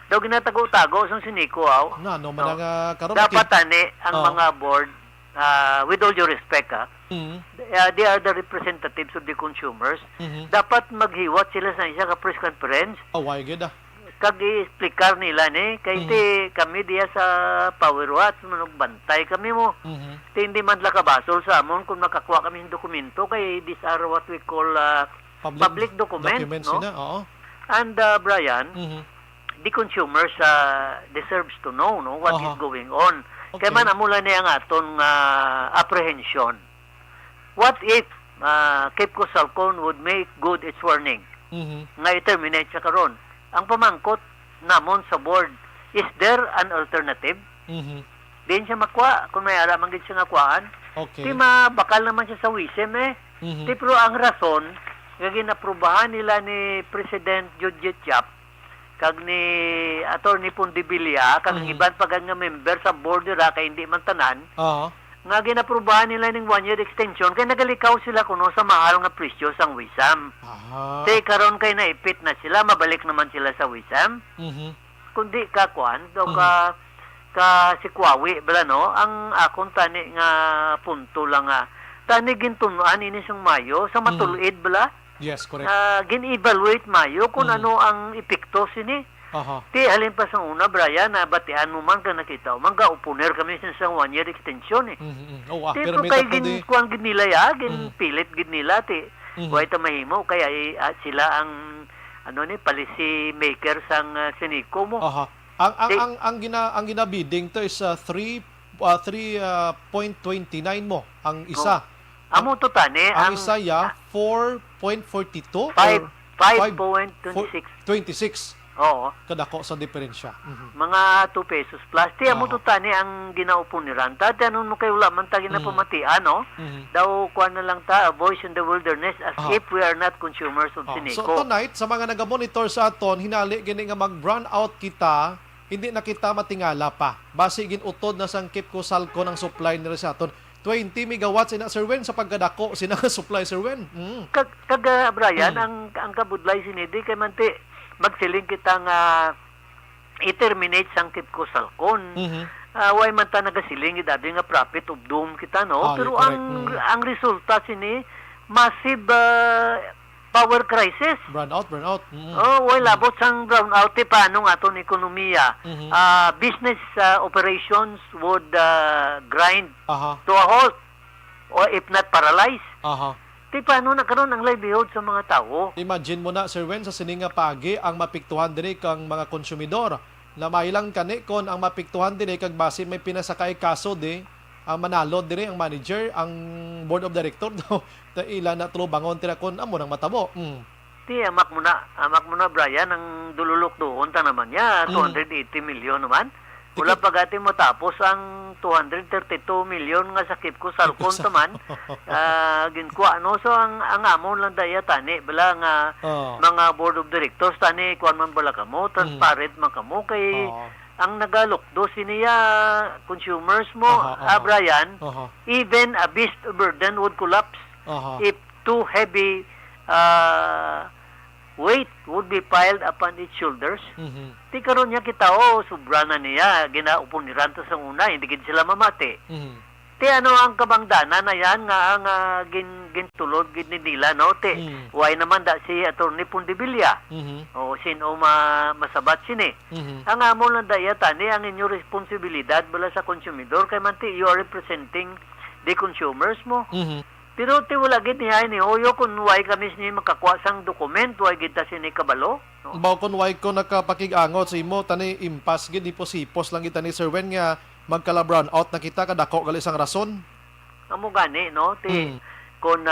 daw ginatago-tago sang Sinico, Na no man No. nga karon Dapat tani ang Oo. mga board, with all due respect, Mhm. they are the representatives of the consumers. Mhm. Dapat maghiwat sila sa isa ka press conference Oh, why good ah. kag i-explicar nila ni kay ti kami diya sa Power Watch manugbantay kami mo. Mhm. Ti hindi man la kabasol sa amon kung makakuha kami ng dokumento kay these are what we call public documents, no? sina, oo. And Brian, Mhm. the consumers deserves to know, no, what is Aha. going on. Okay. Kaya man amula niya ang aton apprehension. What if Cape Cosalcon would make good its warning Mhm. nga i-terminate sa karon? Ang pamangkot namon sa board, is there an alternative? Mhm. Din siya makwa kung may ara man gid siya nga kuhaan. Okay. Di mabakal naman siya sa wisem Mhm. Di pero ang rason nga ginaprubahan nila ni President Judge Chap kag ni Attorney Pondibilia kag iban pa nga member sa board nila kay hindi man tanan Oo. nga ginaprubahan nila ning 1-year extension kay nagalikaw sila kuno sa mahal nga presyo sang wisam. Ah. Kay karon kay naipit na sila, mabalik naman sila sa wisam. Mhm. Kundi ka kuan daw ka si Kwawi bala no, ang akong tani nga punto lang nga tani gintunuan ini sang Mayo sa matuluid bala. Yes, correct. Gin-evaluate Mayo kung ano ang epekto sini. Aha. Ti halin pa sa una, Brian, na batian mo man ka nakita, man ka upuner kami sa 1-year extension Mhm. Oh, Ti pero pero may kay tapos di. kuang gid nila ya, pilit gid nila ti. Mhm. Way ta mahimo kaya sila ang policy maker sang Sinico mo. Aha. Ang ginabidding to is 3.29 mo ang isa. Amo to tani Ang ang isa ya 4.42 5.26. 26 Oo. kadako sa diferensya. Mhm. Mga 2 pesos plus. Ti amo to tani ang ginaupo ni Ranta. Tanon mo kay wala man ta ginapamatian, no? Mhm. Daw kuan na lang ta, a voice in the wilderness as Aha. if we are not consumers of So Sinico. tonight sa mga naga-monitor sa aton hinali gini nga mag-brown out kita, hindi na kita matingala pa. Base gin utod na sang Cape Cosalco ng supply nila sa aton. 20 megawatts ina Sir Wen sa pagkadako sina supply Sir Wen. Kag Brian, ang kabudlay sinidi kay man ti magsiling kita nga i-terminate sang Cape Cosalcon. Mhm. Way man ta nagasiling idadi nga profit of doom kita, no? Pero correct. ang resulta sini massive power crisis. Brown out. Way labot sang brownout ti paano nga aton ekonomiya. Mhm. Business operations would grind Aha. to a halt or if not paralyzed. Aha. Ti paano nagkaroon ang livelihood sa mga tao? Imagine mo na Sir Wen sa sininga pagi ang mapiktuhan diri kang mga konsumidor. Na mailang kani kon ang mapiktuhan diri kag base may pinasakay kaso di ang manalo diri ang manager, ang board of director do ta ila na tulo bangon tira kon amo nang matabo. Ti amak mo na Brian ang dululok doon ta naman ya 280 million naman. Wala pagati mo tapos ang 232 million nga sa Cape Cosalcon taman. Ginkuha so ang amon lang daya tani bala nga mga board of directors tani kuan man bala kamo transparent man kamo kay ang nagalukdo siniya consumers mo Brian. Even a beast burden would collapse if too heavy weight would be piled upon its shoulders. Mhm. Ti karon niya kita sobra na niya ginaupo ni Ranta sa una hindi gid sila mamati. Mhm. Ti ano ang kabangdana na yan nga ang gintulod gid ni nila no ti why naman da si Attorney Pondibilia. Mhm. O sino masabat sini. Mhm. Ang amo lang daya tani ang inyo responsibilidad bala sa konsumidor kay man ti you are representing the consumers mo. Mhm. Pero ti wala gid niya ni Hoyo kung why kami ni makakuha sang dokumento why gid ta sini kabalo. No? Baw kon why ko nakapakig-angot sa imo tani impas gid iposipos lang kita ni Sir Wen nga magkala brown out na kita kadako gali sang rason. Amo gani no ti kung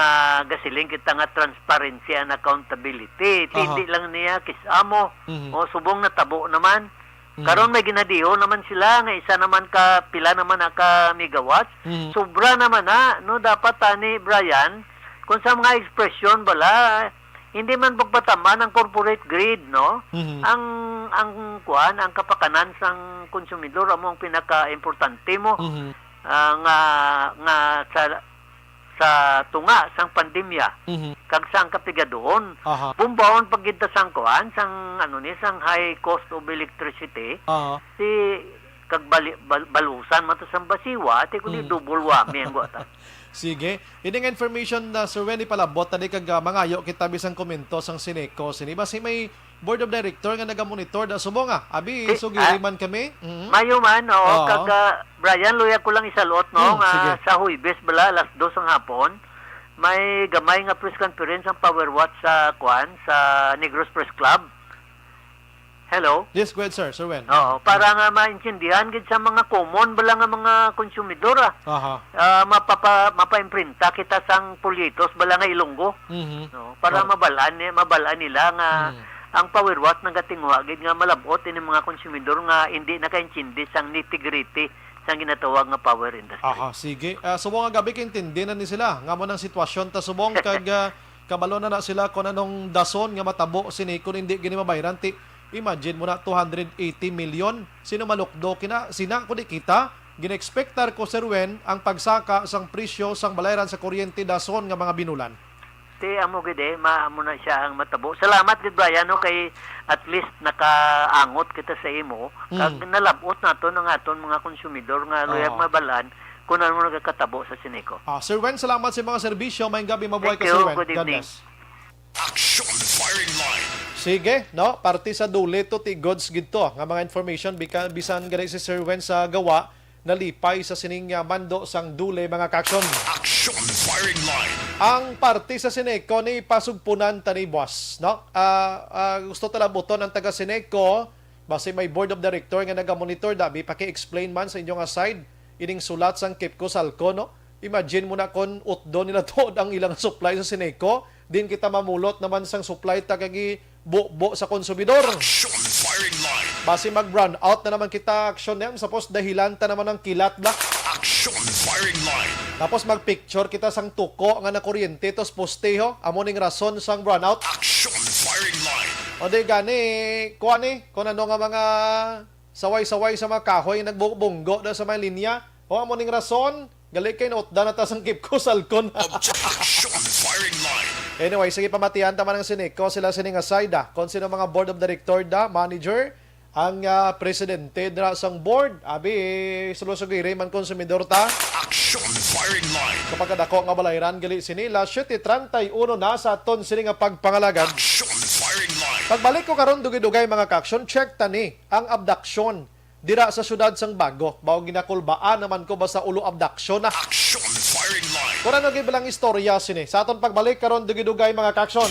gasiling kita nga transparency and accountability. Ti hindi lang niya kisamo o subong na tabo naman. Karon may ginadiho naman sila nga isa naman ka pila naman ka megawatts. Sobra naman no dapat tani Brian kung sa mga ekspresyon bala hindi man pagpataman ang corporate greed, no? Mhm. Ang kapakanan sang konsumidor amo ang pinaka-importante mo. Mhm. Nga sa tunga sang pandemya Mhm. kag sang kapigadoon. Aha. Bumbawon pagita sang kuan sang sang high cost of electricity Aha. si kag balusan man to sang basiwa ti kundi double wami ang guata. Sige. Ini nga information na Sir Wendy palabot tadi kag mangayo kita bisang komento sang Sineco. Sini ba si may board of director nga naga-monitor da sumo nga. Abi sugiri man kami. Mhm. Mayo man Oo. kag Brian luya ko lang isalot no sige. nga sa Huwebes bala alas 2 ng hapon may gamay nga press conference ang Power Watch sa kuan sa Negros Press Club. Hello. Yes, go ahead, sir. Sir Wen. Oo, para nga maintindihan gid sa mga common bala nga mga konsumidor Aha. mapa-imprinta kita sang polyitos bala nga Ilonggo. Mhm. No, para mabalaan nila nga ang Power Watt nagatingwa gid nga malabot ini mga konsumidor nga hindi nakaintindi sang nitty-gritty sang ginatawag nga power industry. Aha, sige. Subong nga gabi kaintindi na ni sila. Nga mo ng sitwasyon ta subong kag kabalo na sila kung anong dason nga matabo Sineco hindi gini mabayaran ti. Imagine mo na 280 million. Sino malukdo kina sina ko di kita ginexpectar ko Sir Wen ang pagsaka sang presyo sang bayaran sa kuryente dason nga mga binulan. Ti amo gid maamo na siya ang matabo. Salamat gid Brian no kay at least nakaangot kita sa imo kag nalabot nato ng aton mga konsumidor nga luyag mabalaan kung ano nagakatabo sa Sineco. Sir Wen, salamat sa mga serbisyo. Mayong gabi mabuhay ka Thank Sir you. Wen. Good God evening. bless. Action Firing Line. Sige, no? Parti sa duli to ti goods gito nga mga information bisan gani si Sir Wen sa gawa nalipay sa sining mando sang duli mga kaksyon. Action Firing Line. Ang parti sa Sineco ni pasugpunan tani boss, no? Gusto talabuton ang taga Sineco base may board of director nga naga-monitor dabi paki-explain man sa inyong side ining sulat sang Kipco Salco, no? Imagine mo na kung utdo nila to ang ilang supply sa Sineco, din kita mamulot naman sang supply tagagi buo sa konsumidor. Action Firing Line. Base mag-run out na naman kita action niyan. Tapos dahilan ta naman ng kilat black. Action Firing Line. Tapos mag-picture kita sang tuko nga na kuryente. Tapos posteho. Amo ning rason sang run out. Action Firing Line. O di gani, kuha ni. Kung ano nga mga saway-saway sa mga kahoy nagbubunggo na sa mga linya. O amo ning rason. Gali kay nautda na ta sang Kipco Salcon. Action Firing Line. Anyway, sige pamatihan taman ng Sineco sila sining aside kung sino mga board of director manager, ang presidente dra sang board, abi sulusugiri man konsumidor ta. Action Firing Line. Kapag dako nga balayran gali sinila 7:31 na sa aton sini nga pagpangalagad. Action Firing Line. Pagbalik ko karon dugay-dugay mga kaksyon, check tani ang abduction dira sa syudad sang Bago. Bawo ginakulbaan naman ko basta ulo abduction na. Action Firing Line. Kung ano gibilang istorya sini. Sa aton pagbalik karon dugay-dugay mga kaksyon.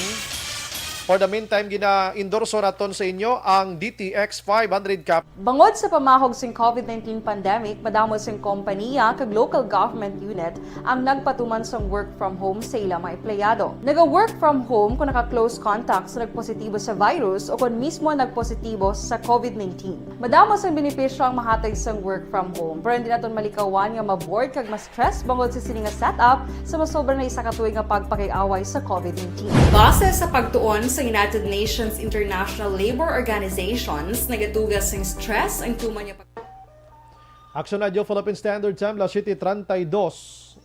For the meantime, gina-endorso naton sa inyo ang DTX 500 Cap. Bangod sa pamahog sing COVID-19 pandemic, madamo sing kompanya kag local government unit ang nagpatuman sang work from home sa ilang mga empleyado. Naga-work from home kung naka-close contacts na nagpositibo sa virus o kung mismo nagpositibo sa COVID-19. Madamo sang benepisyo ang mahatag sang work from home, pero hindi naton malikawan nga ma-bored kag ma-stress bangod sa sini nga setup sa masobra na isa ka tuig nga pagpakiaway sa COVID-19. Base sa pagtuon sa United Nations International Labor Organizations, nagatugas ng stress ang tuman niya. Action Radio Philippine Standard Time, las 7:32.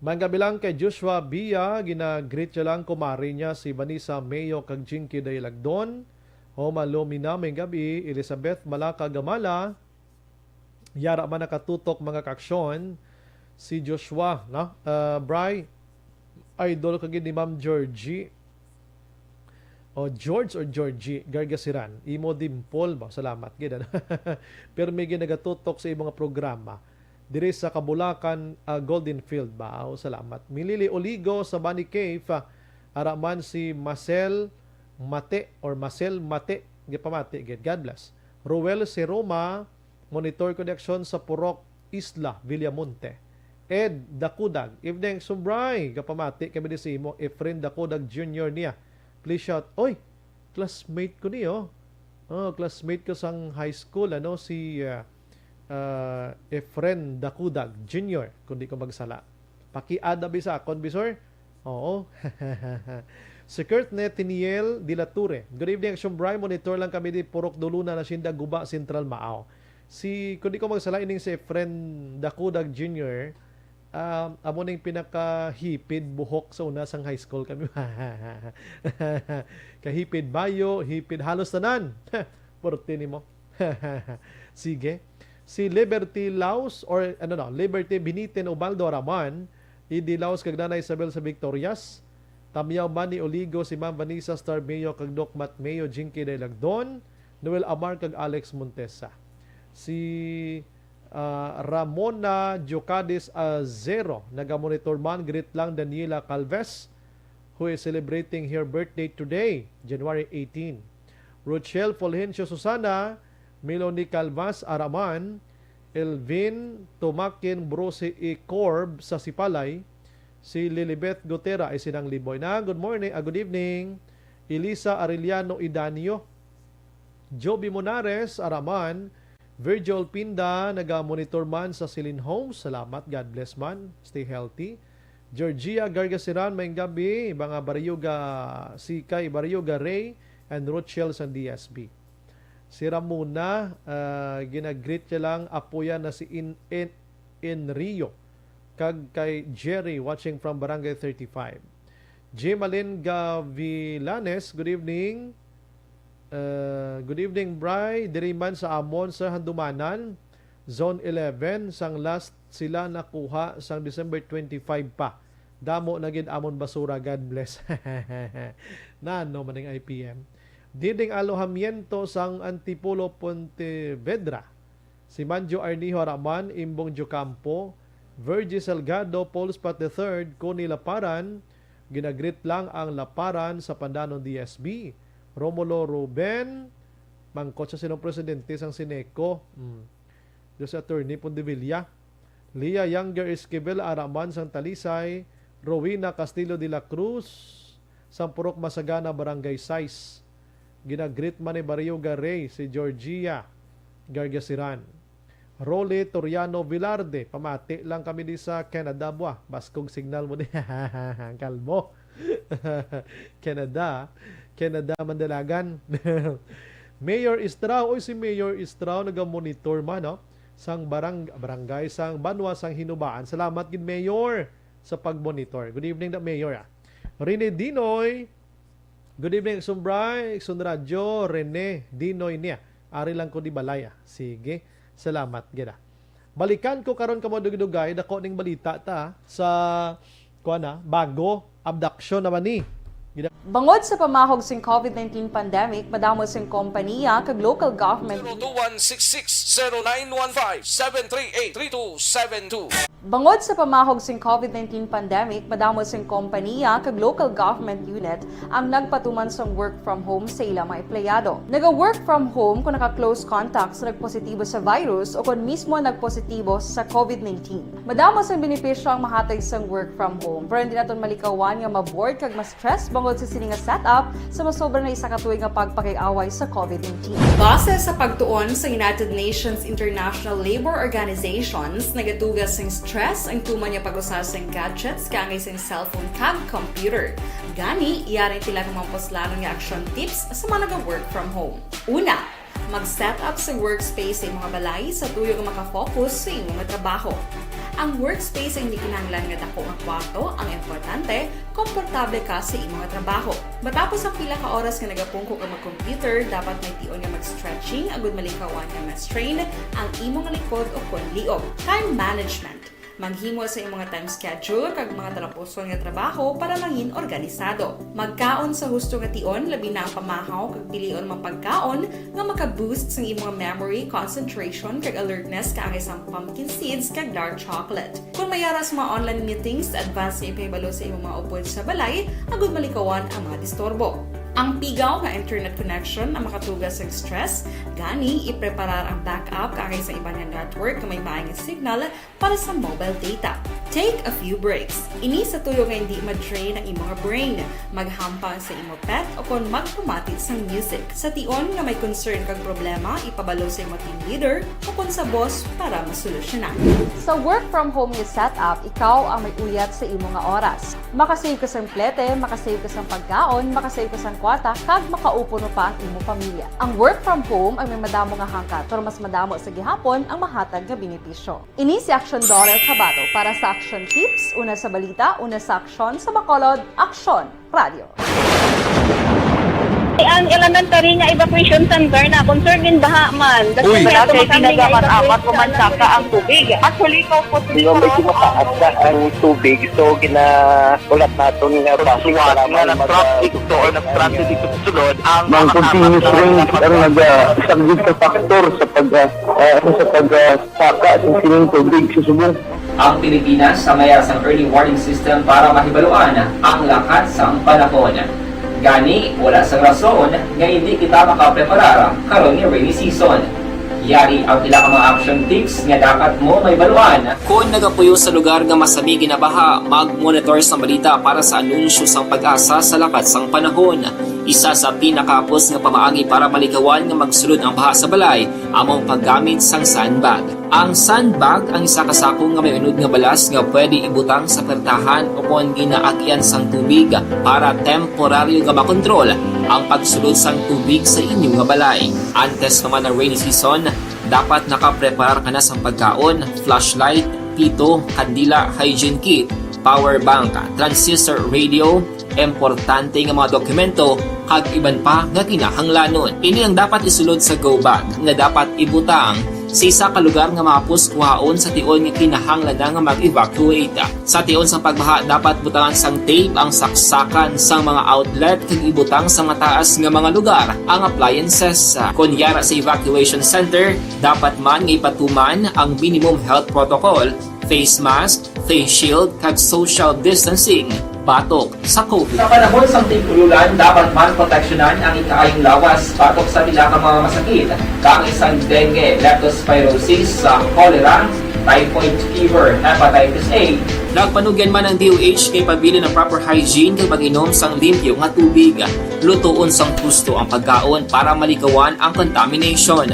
Manggabilang kay Joshua Bia, ginagreet siya lang kumari niya si Vanessa Mayo kag Jinky Daylagdon. Homa Lumina, may gabi, Elizabeth Malaka Gamala, yara man nakatutok mga kaksyon si Joshua, no? Bry, idol kagid ni Ma'am Georgie. O George or Georgie Gargasiran. Imo Dimple ba? Salamat gid. Pero may ginagatutok sa imong programa. Diri sa Kabulakan, Golden Field ba? O, salamat. Milili Oligo sa Bunny Cave. Araman si Marcel Mate or Marcel Mate. Gipamati gid. God bless. Ruel Seroma, Monitor Connection sa Purok Isla, Villamonte. Ed Dakudag, evening Sumbray, kapamati kami di mo, Efren Dakudag Jr. niya. Please shout, oy, classmate ko niyo. Oh, classmate ko sang high school, si Efren Dacudag Jr. kung di ko magsala. Pakiada bisa konbisor. Oo. Si Kurt Netiniel Dilature. Good evening, Action Brian. Monitor lang kami di Purok Duluna na Sinda Guba Central Maaw. Kung di ko magsala ining si Efren Dacudag Jr. Amo ning pinaka-hipid buhok sa una sang high school kami. Kahipid bayo, hipid halos tanan. Porte nimo. Sige. Si Liberty Laos or Liberty Biniten Ubaldo Raman, idi Laos kag Nanay Isabel sa Victorias. Tamyaw Manny Oligo, si Ma'am Vanessa Star Mayo kag Doc Matt Mayo, Jinky Dailagdon, Noel Amar kag Alex Montesa. Si Ramona Jocades Azero, nagamonitor man, greet lang Daniela Calves, who is celebrating her birthday today, January 18. Rochelle Fulgencio Susana, Melanie Calvas Araman, Elvin Tumakin Brose E. Corb sa Sipalay, si Lilibeth Gotera ay sinang Liboy na. Good morning, good evening. Elisa Arellano Idanio, Joby Monares Araman, Virgil Pinda, naga-monitor man sa Silin Homes. Salamat, God bless man. Stay healthy. Georgia Gargasiran, mayang gabi. Mga Barayuga Sikay, Barayuga Ray, and Rochelle sa DSB. Si Ramona, ginagreet niya lang apoya na si Enrio. Kag kay Jerry, watching from Barangay 35. Jemalyn Gavilanes, good evening. Good evening, Bri. Diriman sa Amon sa Handumanan, Zone 11, sang last sila nakuha sang December 25 pa. Damo na gid amon basura, God bless. Nano maning IPM. Dinding alohamiento sang Antipolo Pontevedra. Si Manjo Arnijo Raman, Imbong Jocampo, Virgie Salgado, Paul Spat III, Connie Laparan, ginagrit lang ang Laparan sa Pandanon DSB. Romulo Ruben, mangkot sa sinong presidente sang Sineco. Diyos Attorney Pondevilla. Lia Younger Esquivel Araman sang Talisay. Rowena Castillo de la Cruz, sang Purok Masagana, Barangay 6. Ginagrit man ni Barayuga Ray, si Georgia Gargasiran. Role Toriano Villarde, pamati lang kami di sa Canada buwa. Baskog signal mo di. Kalmo. Canada Mandalagan. Mayor Istrao, si Mayor Istrao naga-monitor man sang barangay sang Banwa sang Hinubaan. Salamat gid Mayor sa pag-monitor. Good evening da Mayor. Rene Dinoy. Good evening Sumbray, Sun Radio, Rene Dinoy niya. Ari lang ko di balaya. Sige. Salamat gida. Balikan ko karon kamo dugay dako ning balita ta sa bago abduction naman ni. Bangod sa pamahog sing COVID-19 pandemic, madamo sing kompanya kag local government 02166-0915-738-3272. Bangod sa pamahog sing COVID-19 pandemic, madamo sing kompanya kag local government unit ang nagpatuman sang work from home sa ilang mga empleyado. Naga-work from home kung naka-close contacts na nagpositibo sa virus o kung mismo nagpositibo sa COVID-19. Madamo sang benepisyo ang mahatag sang work from home, pero hindi naton malikawan nga ma-bored kag ma-stress bangod sa sini nga setup sa masobra na isa ka tuig nga pagpakiaway sa COVID-19. Base sa pagtuon sa United Nations International Labour Organizations, nagatugas sing stress ang tuman niya pag-usar sa gadgets kangay sa cellphone kag computer. Gani, iyaring tila ng mga poslanong nga action tips sa mga nag-work from home. Una, mag-set up sa workspace sa mga balay sa tuyo nga makafocus sa imong trabaho. Ang workspace ay hindi kinahanglan nga dako ang kwarto, ang importante, komportable ka sa imong trabaho. Matapos ang pila ka oras nga nagapungko ka mag-computer, dapat may tion nga mag-stretching agud malikawan nga ma-strain ang imong likod o konliog. Time management. Maghimo sa imong time schedule kag mga talapuson nga trabaho para langin organisado. Magkaon sa husto nga tion, labi na ang pamahaw kag pilion mang pagkaon nga maka-boost sa imong memory, concentration kag alertness kaangay sang pumpkin seeds kag dark chocolate. Kung mayaras mga online meetings, advance na ipahibalo sa imong mga upod sa balay, agud malikawan ang mga disturbo. Ang pigaw nga internet connection ang makatugas sa stress, gani ipreparar ang backup kaangay sa iba nga network nga may maayong signal para sa mobile data. Take a few breaks. Ini sa tuyo nga hindi ma-drain ang imong brain. Maghampang sa imong pet o kung magpumatit sa music. Sa tion nga may concern kag problema, ipabalo sa imong team leader o kung sa boss para masolusyonan. Sa work from home nga setup, ikaw ang may uyat sa imong nga oras. Makasave ka sa plete, makasave ka sa pagkaon, makasave ka sa kwarta, kag makaupo no pa ang imong pamilya. Ang work from home ay may madamo nga hangkat, pero mas madamo sa gihapon ang mahatag nga benepisyo. Ini si Action Dollar Cabato para sa Action Tips, una sa balita, una sa aksyon, sa Bacolod, Action Radio. Ang elementary nga evacuation center na concern din baha man. Uy, kay ginagamat-amat kumansaka ang tubig. Actually, ko po Di ba may kumakaat na ang tubig, so ginaulat natin nga basi para traffic to or nag-traffic dito sa sulod ang Mang continuous rain ang isang good factor sa pagsaka at sining tubig sa subong. Ang Pilipinas sa mayas ang early warning system para mahibaluan ang lakas sa panahon. Gani, wala sa rason nga hindi kita makapreparar karon ni rainy season. Yari ang pila ka mga action tips nga dapat mo may baluan. Kung nagapuyo sa lugar nga masabi ginabaha, mag-monitor sa balita para sa anunsyo sang pag-asa sa lakas sang panahon. Isa sa pinakapos nga pamaagi para malikawan nga magsulod ang baha sa balay, among paggamit sang sandbag. Ang sandbag ang isa kasakong nga may unod nga balas nga pwede ibutang sa pertahan o kung ginaagyan sang tubig para temporaryo nga makontrol ang pagsulod sang tubig sa inyong nga balay. Antes naman ng rainy season, dapat nakapreparar ka na sang pagkaon, flashlight, pito, kandila, hygiene kit, power bank, transistor radio, importante nga mga dokumento kag iban pa nga kinahanglanon. Ini ang dapat isulod sa go bag nga dapat ibutang sa isa ka lugar nga mapus kuhaon sa tion nga kinahanglan nga mag-evacuate. Sa tion sa pagbaha dapat butangan sang tape ang saksakan sang mga outlet kag ibutang sa mataas nga mga lugar ang appliances. Kunyara sa evacuation center, dapat man nga ipatuman ang minimum health protocol, face mask, face shield kag social distancing batok sa COVID. Sa panahon sa tig-ululan, dapat man proteksyonan ang ikaayong lawas batok sa pila ka mga masakit, kang isang dengue, leptospirosis, cholera, typhoid fever, hepatitis A. Nagpanugyan man ang DOH kay pabili ng proper hygiene kay pag-inom sang limpyo nga tubig. Lutuon sang gusto ang pagkaon para malikawan ang contamination.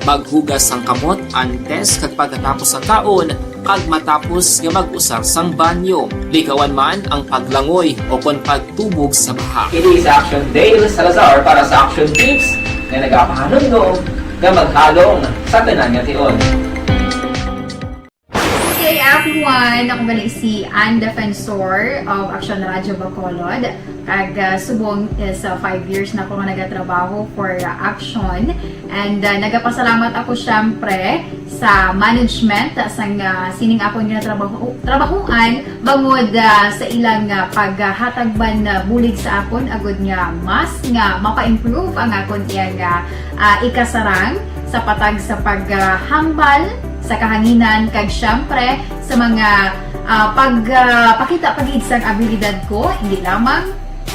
Maghugas sang kamot antes kag pagkatapos ang kaon kag matapos nga mag-usar sang banyo. Likawan man ang paglangoy o kon pagtubog sa baha. It is Action Dale Salazar para sa Action Tips na nagapahanundong nga maghalong sa tanan nga tion. Hey everyone! Ako gali si Ann Defensor of Action Radio Bacolod. Kag subong is 5 years na ako nga nagatrabaho for Action. And nagapasalamat ako syempre sa management sang sining ako nga trabahuan bangod sa ilang paghatagban na bulig sa akon agud nga mas nga mapa-improve ang akon iyang ikasarang sa patag sa paghambal sa kahanginan kag syempre sa mga pakita pagid sang abilidad ko hindi lamang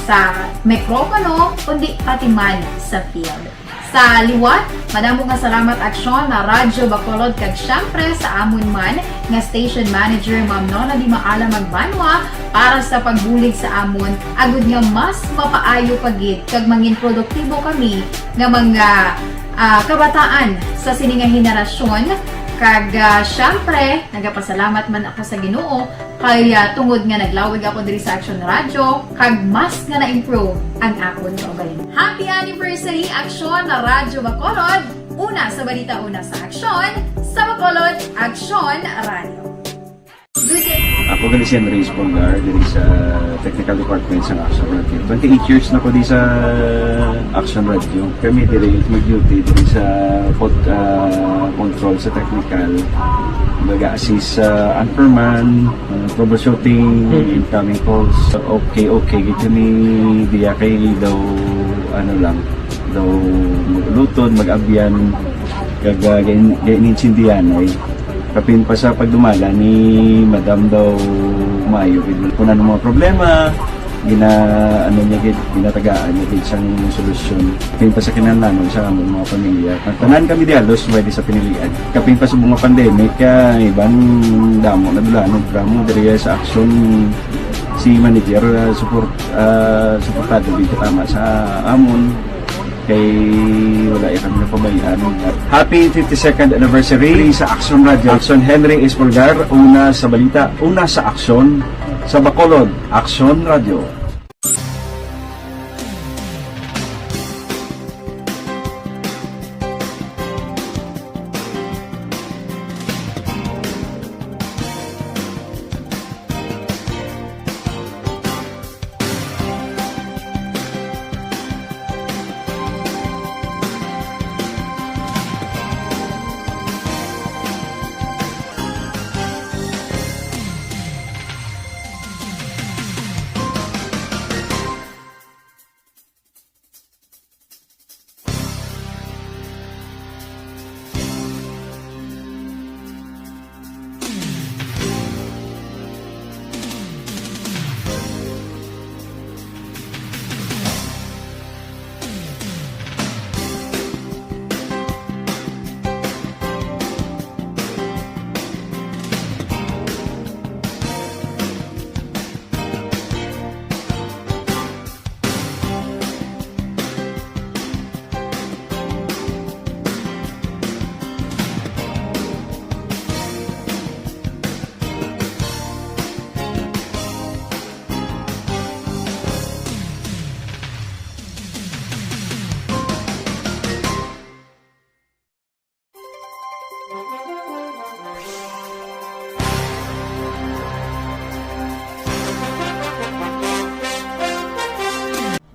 sa mikropono kundi pati man sa field. Sa liwat, madamo nga salamat Aksyon na Radyo Bacolod kag syempre sa amon man nga station manager Ma'am Nona Di Maala Magbanwa para sa pagbulig sa amon agud nga mas mapaayo pagid kag mangin produktibo kami nga mga kabataan sa sining nga henerasyon. Kag syempre, nagapasalamat man ako sa Ginoo kay tungod nga naglawig ako diri sa Action Radio kag mas nga na-improve ang akon kaugalingon. Happy anniversary Action na Radyo Bacolod! Una sa balita, una sa aksyon, sa Bacolod, Action Radio. Good day! Ako gali si Andres Polgar diri sa Technical Department sa Action Radio. 28 years na ko di sa Action Radio. Kami diri mag-duty diri sa control sa technical. Mag-assist sa anchorman, troubleshooting, incoming calls. Okay, gitu ni diya kay daw daw maglutod, mag-abyan, ganinsindihan ay kapin pa sa pagdumala ni Madam daw Mayo. Kung ano mga problema, ano niya gid, ginatagaan niya gid sang solusyon. Kapin pa sa kinahanglan sa among mga pamilya. Tanan kami dialos pwede sa pinilian. Kapin pa sa mga pandemic ibang damo na dulanog dramo diri sa action si manager suportado dito tama sa amon kay wala kami napabayaan. Happy 52nd anniversary sa Action Radio. Action Henry Espolgar, una sa balita, una sa aksyon sa Bacolod. Action Radio.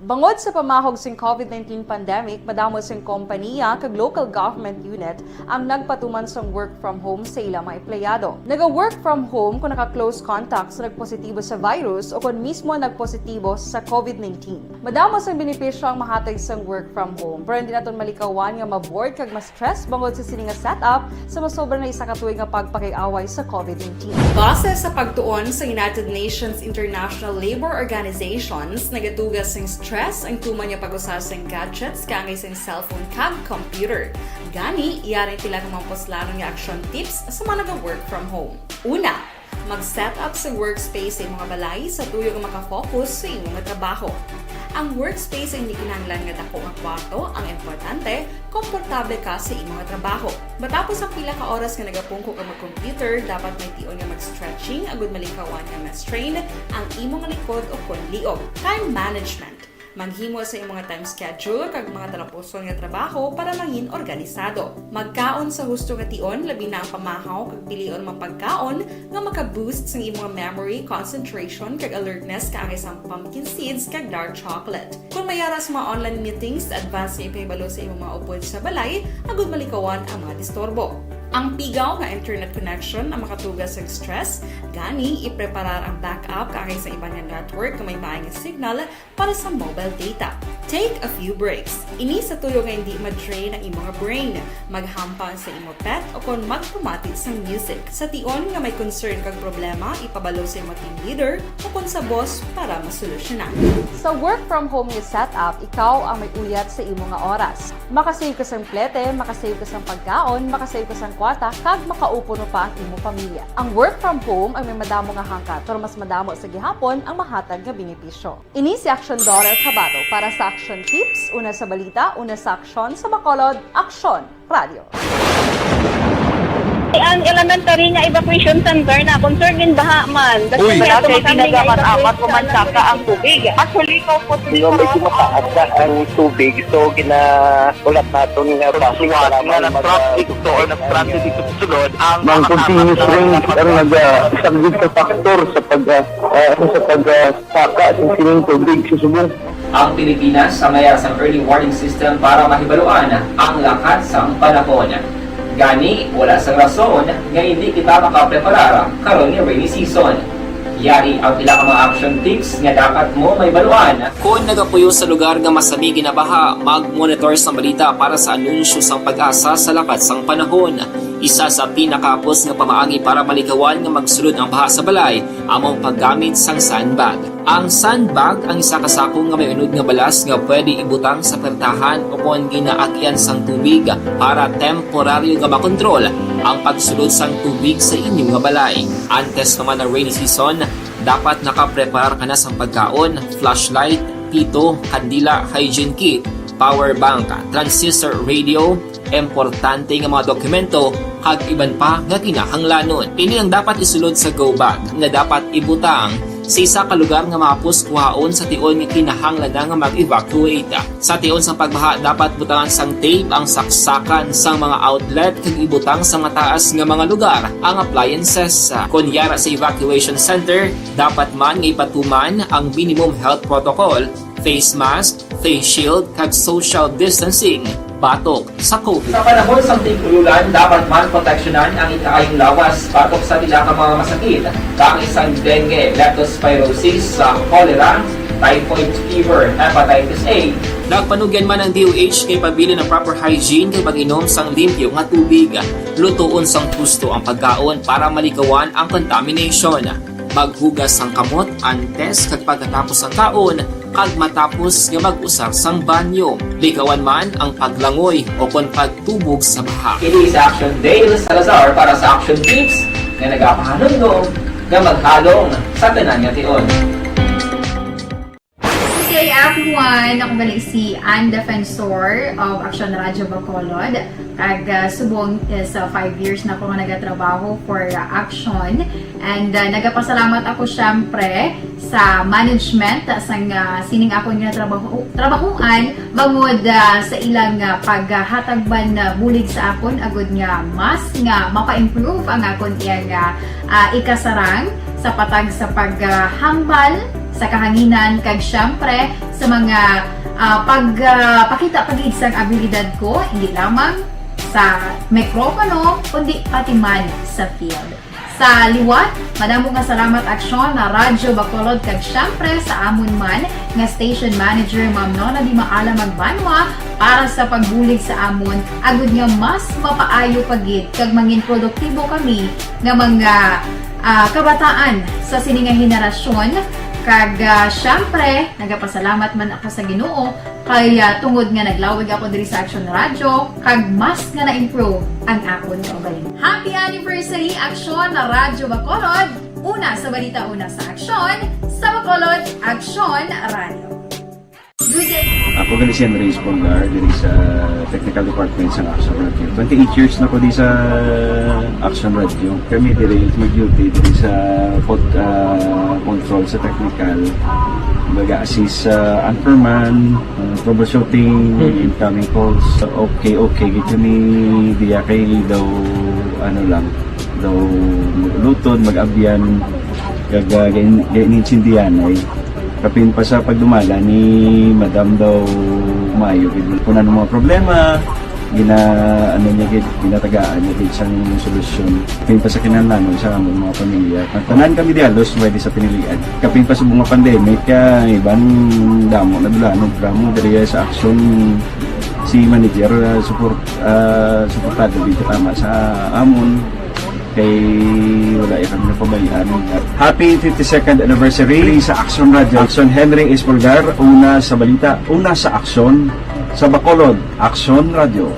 Bangod sa pamahog sing COVID-19 pandemic, madamo sing kompanya kag local government unit ang nagpatuman sang work from home sa ilang mga empleyado. Naga-work from home kung naka-close contacts na nagpositibo sa virus o kung mismo nagpositibo sa COVID-19. Madamo sang benepisyo ang mahatag sang work from home, pero hindi naton malikawan nga ma-bored kag ma-stress bangod sa sini nga setup sa masobra na isa ka tuig nga pagpakiaway sa COVID-19. Base sa pagtuon sa United Nations International Labour Organizations, nagatugas sing stress ang tuman niya pag-usar sa gadgets kangay sa cellphone kag computer. Gani, iyaring tila ng mga poslanong nga action tips sa mga nag-work from home. Una, mag-set up sa workspace sa mga balay sa tuyo nga makafocus sa inyong trabaho. Ang workspace ay hindi kinahanglan nga dako nga kwarto, ang importante, komportable ka sa imong trabaho. Matapos ang pila ka oras nga nagapungko ka mag-computer, dapat may tion nga mag-stretching agud malikawan nga ma-strain ang imong likod o konliog. Time management. Maghimo sa imong time schedule kag mga talapuson nga trabaho para maging organisado. Magkaon sa husto nga tion, labi na ang pamahaw kag pilion mang pagkaon nga maka-boost sa imong memory, concentration kag alertness kaangay sa pumpkin seeds kag dark chocolate. Kung mayaras mga online meetings, advance nga ipahibalo sa imong mga upod sa balay, agud malikawan ang mga disturbo. Ang pigaw nga internet connection ang makatugas sa stress, gani ipreparar ang backup kaangay sa ibang network nga may maayong signal para sa mobile data. Take a few breaks. Ini sa tuyo nga hindi ma-drain ang imong brain, maghampang sa imong pet o kung magpumati sa music. Sa tion nga may concern kag problema, ipabalo sa imong team leader o kung sa boss para masolusyonan. Sa work from home nga setup, ikaw ang may uyat sa imong nga oras. Makasave ka sa plete, makasave ka sa pagkaon, makasave ka sa kwarta, kag makaupo no pa ang imong pamilya. Ang work from home ay may madamo nga hangkat, pero mas madamo sa gihapon ang mahatag nga benepisyo. Ini si Action Daughter Cabato para sa Action Tips, una sa balita, una sa aksyon sa Bacolod, Action Radio. Ang elementary nga evacuation center na concerned din baha man. Uy, kasi pinagamat-amat kumansaka ang tubig. Actually, ikaw po medyo mataas na ang tubig. So, ginaulat natin nga pasiwala nga ng traffic to or ng traffic dito sa sulod. Ang continuous rain ang isang good factor sa pagsaka at sining tubig sa subong. Ang Pilipinas sa mayas ang early warning system para mahibaluan ang lakas ng panahon. Gani, wala sang rason nga hindi kita makapreparar karon ni rainy season. Yari ang pila ka mga action tips nga dapat mo may baluan. Kung nagapuyo sa lugar nga masabi ginabaha, mag-monitor sa balita para sa anunsyo sang pag-asa sa lakas sang panahon. Isa sa pinakapos nga pamaagi para malikawan nga magsulod ang baha sa balay among paggamit sang sandbag. Ang sandbag ang isa ka sako nga may unod nga balas nga pwede ibutang sa pertahan o kung ginaagyan sang tubig para temporaryo nga makontrol ang pagsulod sang tubig sa inyong nga balay. Antes naman ng rainy season, dapat nakapreparar ka na sang pagkaon, flashlight, pito, kandila, hygiene kit, power bank, transistor radio, importante nga mga dokumento kag iban pa nga kinahanglanon. Ini ang dapat isulod sa go bag nga dapat ibutang sa isa ka lugar nga mapos kuhaon sa tion nga kinahanglan nga mag-evacuate. Sa tion sa pagbaha dapat butangan sang tape ang saksakan sang mga outlet kag ibutang sa mataas nga mga lugar ang appliances. Kunyara sa evacuation center, dapat man nga ipatuman ang minimum health protocol, face mask, face shield kag social distancing batok sa COVID. Sa panahon sa tig-ululan, dapat man proteksyonan ang ikaayong lawas batok sa tila ka mga masakit, kang isang dengue, leptospirosis, cholera, typhoid fever, hepatitis A. Nagpanugyan man ang DOH kay pabili ng proper hygiene kay pag-inom sang limpyo nga tubig. Lutuon sang gusto ang pagkaon para malikawan ang contamination. Maghugas sang kamot antes kag pagkatapos ang kaon kag matapos nga mag-usar sang banyo. Likawan man ang paglangoy o kon pagtubog sa baha. Kini sa Action Dale Salazar para sa Action Tips nga nagapahanundong nga maghalong sa tanan nga tion. Good day everyone! Ako gali si Ann Defensor of Action Radio Bacolod. Kag subong is 5 years na ako nga nagatrabaho for Action. And nagapasalamat ako syempre sa management sang sining ako nga trabahuan bangod sa ilang paghatagban na bulig sa akon agud nga mas nga mapa-improve ang akon iyang ikasarang sa patag sa paghambal sa kahanginan kag syempre sa mga pagpakita pagid sang abilidad ko hindi lamang sa mikropono kundi pati man sa field. Sa liwat, madamo nga salamat Aksyon na Radyo Bacolod kag syempre sa amon man nga station manager Ma'am Nona Di Maala Magbanwa para sa pagbulig sa amon agud nga mas mapaayo pagid kag mangin produktibo kami nga mga kabataan sa sininga henerasyon. Kag syempre, nagapasalamat man ako sa Ginoo kay tungod nga naglawig ako diri sa Action Radio kag mas nga na-improve ang akon kaugalingon. Happy anniversary Action na Radyo Bacolod! Una sa balita, una sa Action, sa Bacolod, Action Radio. Good day! Ako gali si Andres Polgar diri sa Technical Department sa Action Radio. 28 years na ko di sa Action Radio. Kami diri mag-duty diri sa control sa technical. Mag-assist sa anchorman, troubleshooting, incoming calls. Okay. Gito ni diya kay daw daw lutod, mag-abyan, ganinsindihan ay kapin pa sa pagdumala ni Madam daw Mayo kung ano mga problema ginatagaan niya isang solusyon kapin pa sa kinahanglan sa among mga pamilya tanan kami dialos pwede sa pinilian kapin pa sa mga pandemic ibang damo na dulanog dramo diri sa Action si manager suportado dito tama sa amon kay wala kami napabayaan. Happy 52nd anniversary sa Action Radio. Action Henry Espolgar, una sa balita, una sa Action, sa Bacolod, Action Radio.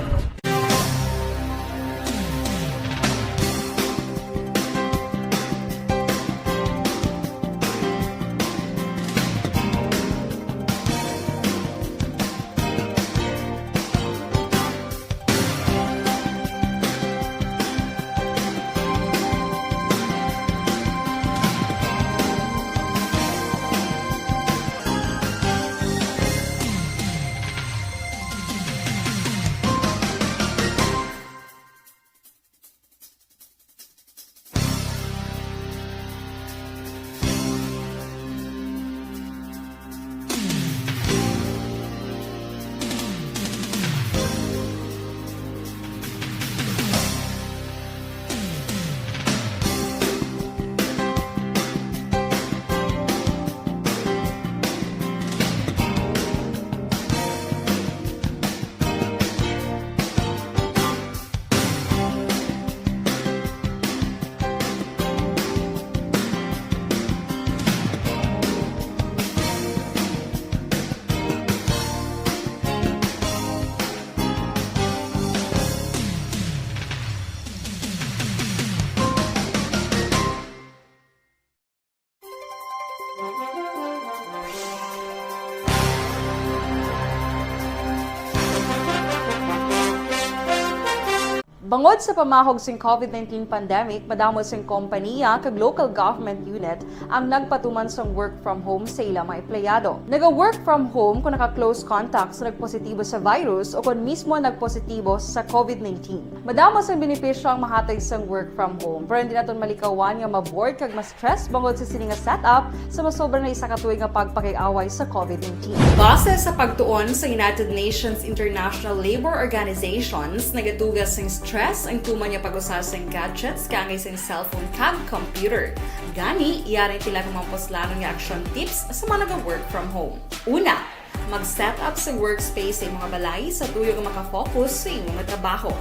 Bangod sa pamahog sing COVID-19 pandemic, madamo sing kompanya kag local government unit ang nagpatuman sang work from home sa ilang mga empleyado. Naga-work from home kung naka-close contacts na nagpositibo sa virus o kung mismo nagpositibo sa COVID-19. Madamo sang benepisyo ang mahatag sang work from home, pero hindi naton malikawan nga ma-bored kag ma-stress bangod sa sini nga setup sa masobra na isa ka tuig nga pagpakiaway sa COVID-19. Base sa pagtuon sa United Nations International Labour Organizations, nagatugas sing stress ang tuman niya pag-usas ng gadgets kangay sa cellphone kag computer. Gani, iyaring tila ng mga poslanong nga action tips sa mga nag-work from home. Una, mag-set up sa workspace sa mga balay sa tuyo nga makafocus sa inyong trabaho.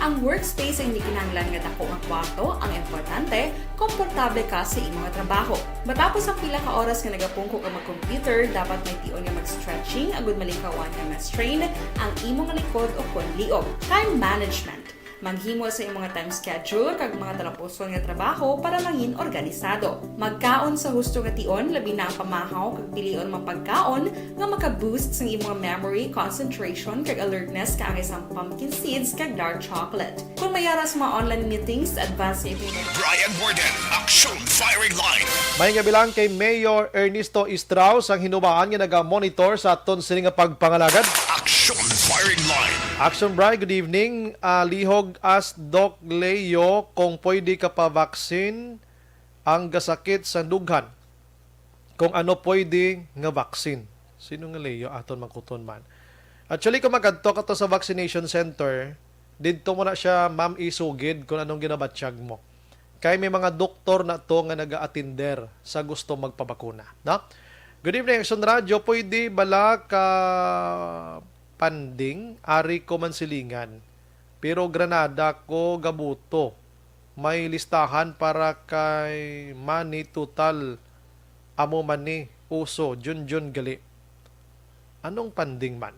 Ang workspace ay hindi kinahanglan nga dako ang kwarto, ang importante, komportable ka sa imong trabaho. Matapos ang pila ka oras nga nagapungko ka mag-computer, dapat may tion nga mag-stretching agud malikawan nga ma-strain ang imong likod o kon liog. Time management. Maghimo sa imong time schedule kag mga talapuson nga trabaho para mangin organisado. Magkaon sa husto nga tion, labi na ang pamahaw kag pilion mapagkaon nga maka-boost sa imong memory, concentration kag alertness kaangay sang pumpkin seeds kag dark chocolate. Kung mayaras mga online meetings, advance sa imong Brian Borden, Action Firing Line. May nga bilang kay Mayor Ernesto Istraus ang hinubaan nga naga-monitor sa aton sini nga pagpangalagad. Action Firing Line. Action Bri, good evening. Lihog as Doc Leo kung pwede ka pa vaccine ang gasakit sa dughan. Kung ano pwede nga vaccine. Sino nga Leo? Aton magkuton man. Actually, kung magadto ka to sa vaccination center, dito mo na siya, ma'am, isugid kung anong ginabatsyag mo. Kaya may mga doktor na to nga naga-attender sa gusto magpabakuna. No? Good evening, Action Radio. Pwede bala ka panding, ari ko mansilingan. Pero Granada ko gabuto. May listahan para kay Mani Total amo mani uso Junjun gali. Anong panding man?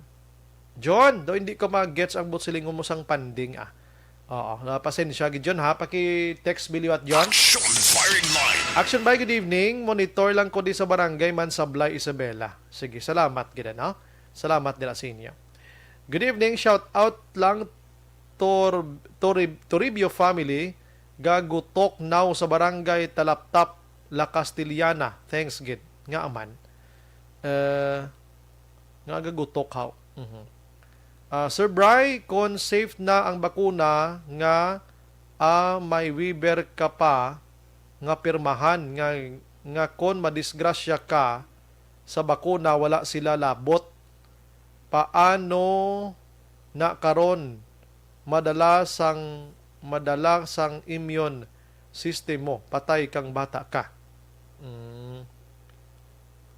John, do hindi ko mag-gets ang butsilingon mo sang panding ah. Oo, napasensya gid John ha, paki-text biliwat John. Action Firing Line. Action by good evening. Monitor lang ko di sa barangay Mansablay, Isabela. Sige, salamat gid no. Salamat nila sa inyo. Good evening, shout out lang Toribio family, gagutok now sa barangay Talaptap, La Castillana. Thanks, gid. Nga aman. Nga gagutok how. Sir Bry, kung safe na ang bakuna nga may Weber ka pa nga pirmahan nga kung madisgrasya ka sa bakuna wala sila labot. Paano na karon madala sang immune system mo, patay kang bata ka.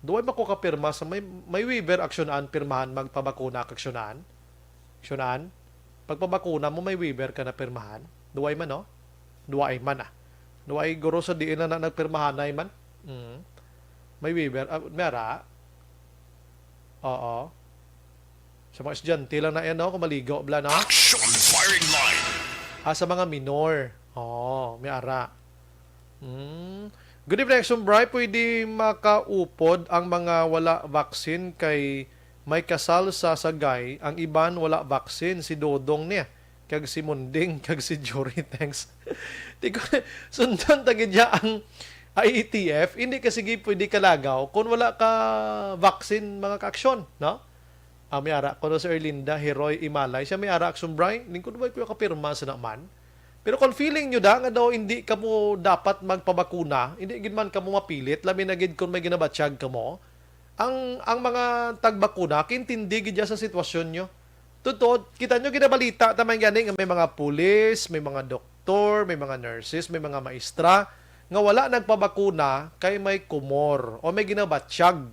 Duway ba ko kapirma sa may Weber aksyonan pirmahan magpabakuna aksyonan? Aksyonan? Pagpabakuna mo may Weber ka na pirmahan? Duway man no? Duway man ah. Duway guro sa diin na nagpirmahan na man? May Weber mera. Oo. Sa mga estudyante lang na yan, no? Kung maligo, bla, no? Action Firing Line. Sa mga minor. May ara. Good evening, Action Bri. Pwede makaupod ang mga wala vaccine kay may kasal sa Sagay. Ang iban wala vaccine. Si Dodong niya. Kag si Munding. Kag si Jory. Thanks. Sundon tagid niya ang IETF. Hindi kasi pwede kalagaw kung wala ka vaccine mga kaaksyon, no? May ara ko si Erlinda Heroy Imalay siya may ara Action Bri lingkod ba ko kapirma sa naman pero kung feeling nyo nga daw hindi ka mo dapat magpabakuna hindi gid man ka mo mapilit labi na gid kung may ginabatsyag ka mo ang mga tagbakuna kintindi gid sa sitwasyon nyo totoo kita nyo ginabalita tamang gani may mga pulis may mga doktor may mga nurses may mga maestra nga wala nagpabakuna kay may kumor o may ginabatsyag.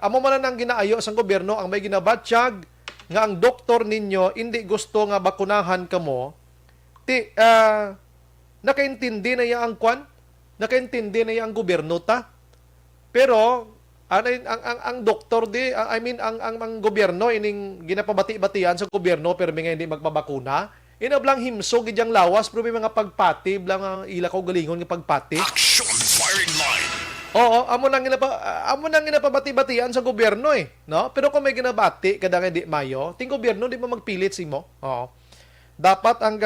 Amo man nang ginaayo sa gobyerno ang may ginabatsyag nga ang doktor ninyo hindi gusto nga bakunahan kamo. Nakaintindi na yang kwan, nakaintindi na yang gobyerno ta. Pero ang doktor ang gobyerno ining ginapabati-batian sa gobyerno pero may hindi magpabakuna. Inablang himso gidyang lawas pero may mga pagpati blang ila ko galingon nga pagpati. Action Firing Line. Oo, amo nang ginapabati-batian sa gobyerno no? Pero kung may ginabati kada nga di mayo, ting gobyerno di mo magpilit simo. Oo. dapat ang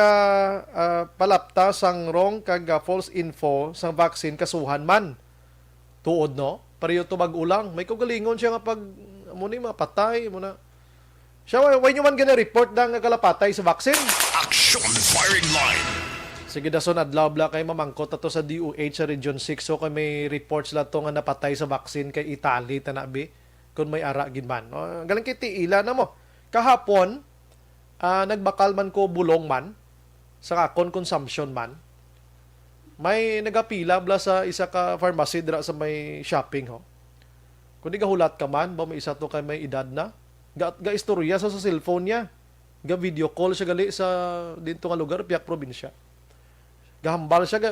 palapta sang wrong kag false info sang vaccine kasuhan man. Tuod no? Pareho to mag-ulang. May kagalingon siya nga pag muna mapatay muna. Siya, why nyo man report na nga kalapatay sa vaccine? Action Firing Line. Sige dason adlaw bla kay mamangkot ato sa DOH sa Region 6 so kay may reports la to nga napatay sa vaccine kay Italy tanabi kun may ara gid man. Galing kay tiila na mo. Kahapon nagbakal man ko bulong man sa akon consumption man. May nagapila bla sa isa ka pharmacy dira sa may shopping ho. Kung di gahulat ka man, ba may isa to kay may edad na? Ga istorya sa cellphone niya. Ga video call siya gali sa dito nga lugar, piyak probinsya. Gahambal siya,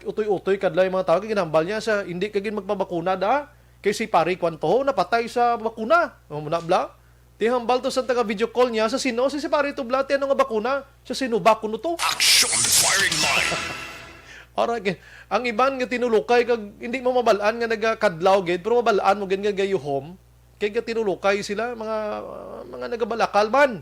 utoy-utoy kadlay mga tao, ginahambal niya sa hindi kagin magpabakuna da. Kay si pari kwanto ho, napatay sa bakuna. Muna bla. Tihambal to sa taga video call niya sa sino, si pari to bla, tiyan nga bakuna. Sa sino bakuno to? Action Firing Line. Alright, ang iban nga tinulukay kag hindi mo mabalaan nga nagakadlaw gid pero mabalaan mo gid nga gayuhom kay nga tinulukay sila mga nagabalakal man.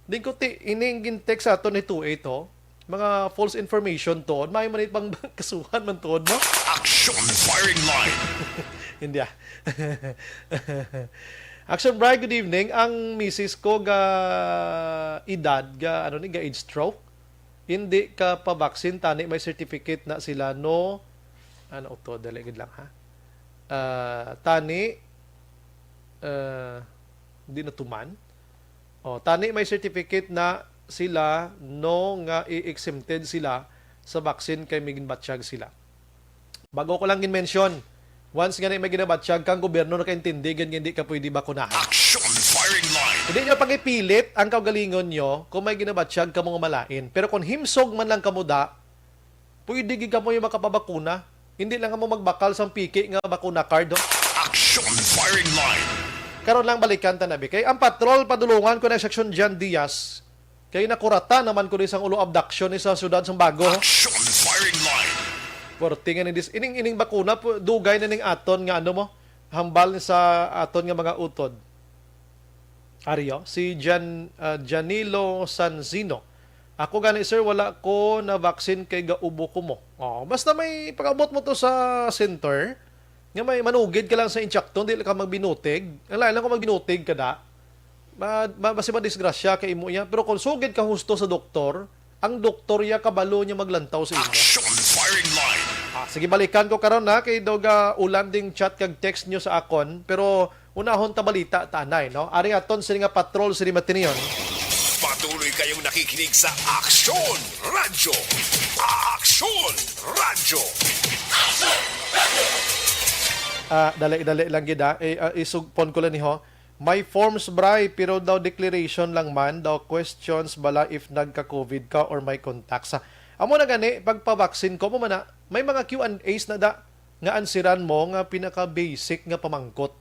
Din ko ining gintext sa ato ni 28 to, mga false information to, may manit pang kasuhan man to, no? Action Firing Line. Hindi Action Bright, good evening. Ang misis ko ga edad ga ga age stroke. Hindi ka pa vaccine tani may certificate na sila no to daligid lang ha. Tani hindi na tuman. Tani may certificate na sila no nga i-exempted sila sa vaccine kay may ginbatsyag sila. Bago ko lang gin-mention, once nga may ginabatsyag kang gobyerno nakaintindi ganyan hindi ka pwede bakunahan. Action Firing Line. Hindi nyo pagipilit ang kaugalingon nyo kung may ginabatsyag ka mga malain. Pero kung himsog man lang kamuda, pwede ka mo yung makapabakuna. Hindi lang ka mo magbakal sa piki nga bakuna card. Action Firing Line. Karon lang balikan tanabi. Kay ang patrol padulungan ko ng seksyon Jan Diaz. Kay nakurata naman ko rin isang ulo abduction sa syudad ng Bago. Action Firing Line. Portingan ining bakuna dugay na ning aton nga ano mo hambal sa aton nga mga utod. Aryo, si Janilo Sanzino. Ako gani sir, wala ko na vaccine kay gaubo ko mo. Basta may pag-abot mo to sa center, nga may manugid ka lang sa insyakton, dili ka magbinutig. Ang lain lang kung magbinutig ka da, basi madisgrasya kay imo niya. Pero kung sugid ka husto sa doktor, ang doktor ya kabalo niya maglantaw sa imo. Action Firing Line. Sige, balikan ko karon na kay doga ulan ding chat kag text nyo sa akon, pero unahon ta balita tanay, no? Ari aton sini nga patrol sini matiniyon. Patuloy kayong nakikinig sa Action Radyo. Action Radyo. Dali lang gida. Isugpon ko lang ni ho. May forms bray pero daw declaration lang man daw questions bala if nagka-COVID ka or may contacts. Amo na gani pagpa-vaccine ko mo man may mga Q&As na da nga ansiran mo nga pinaka-basic nga pamangkot.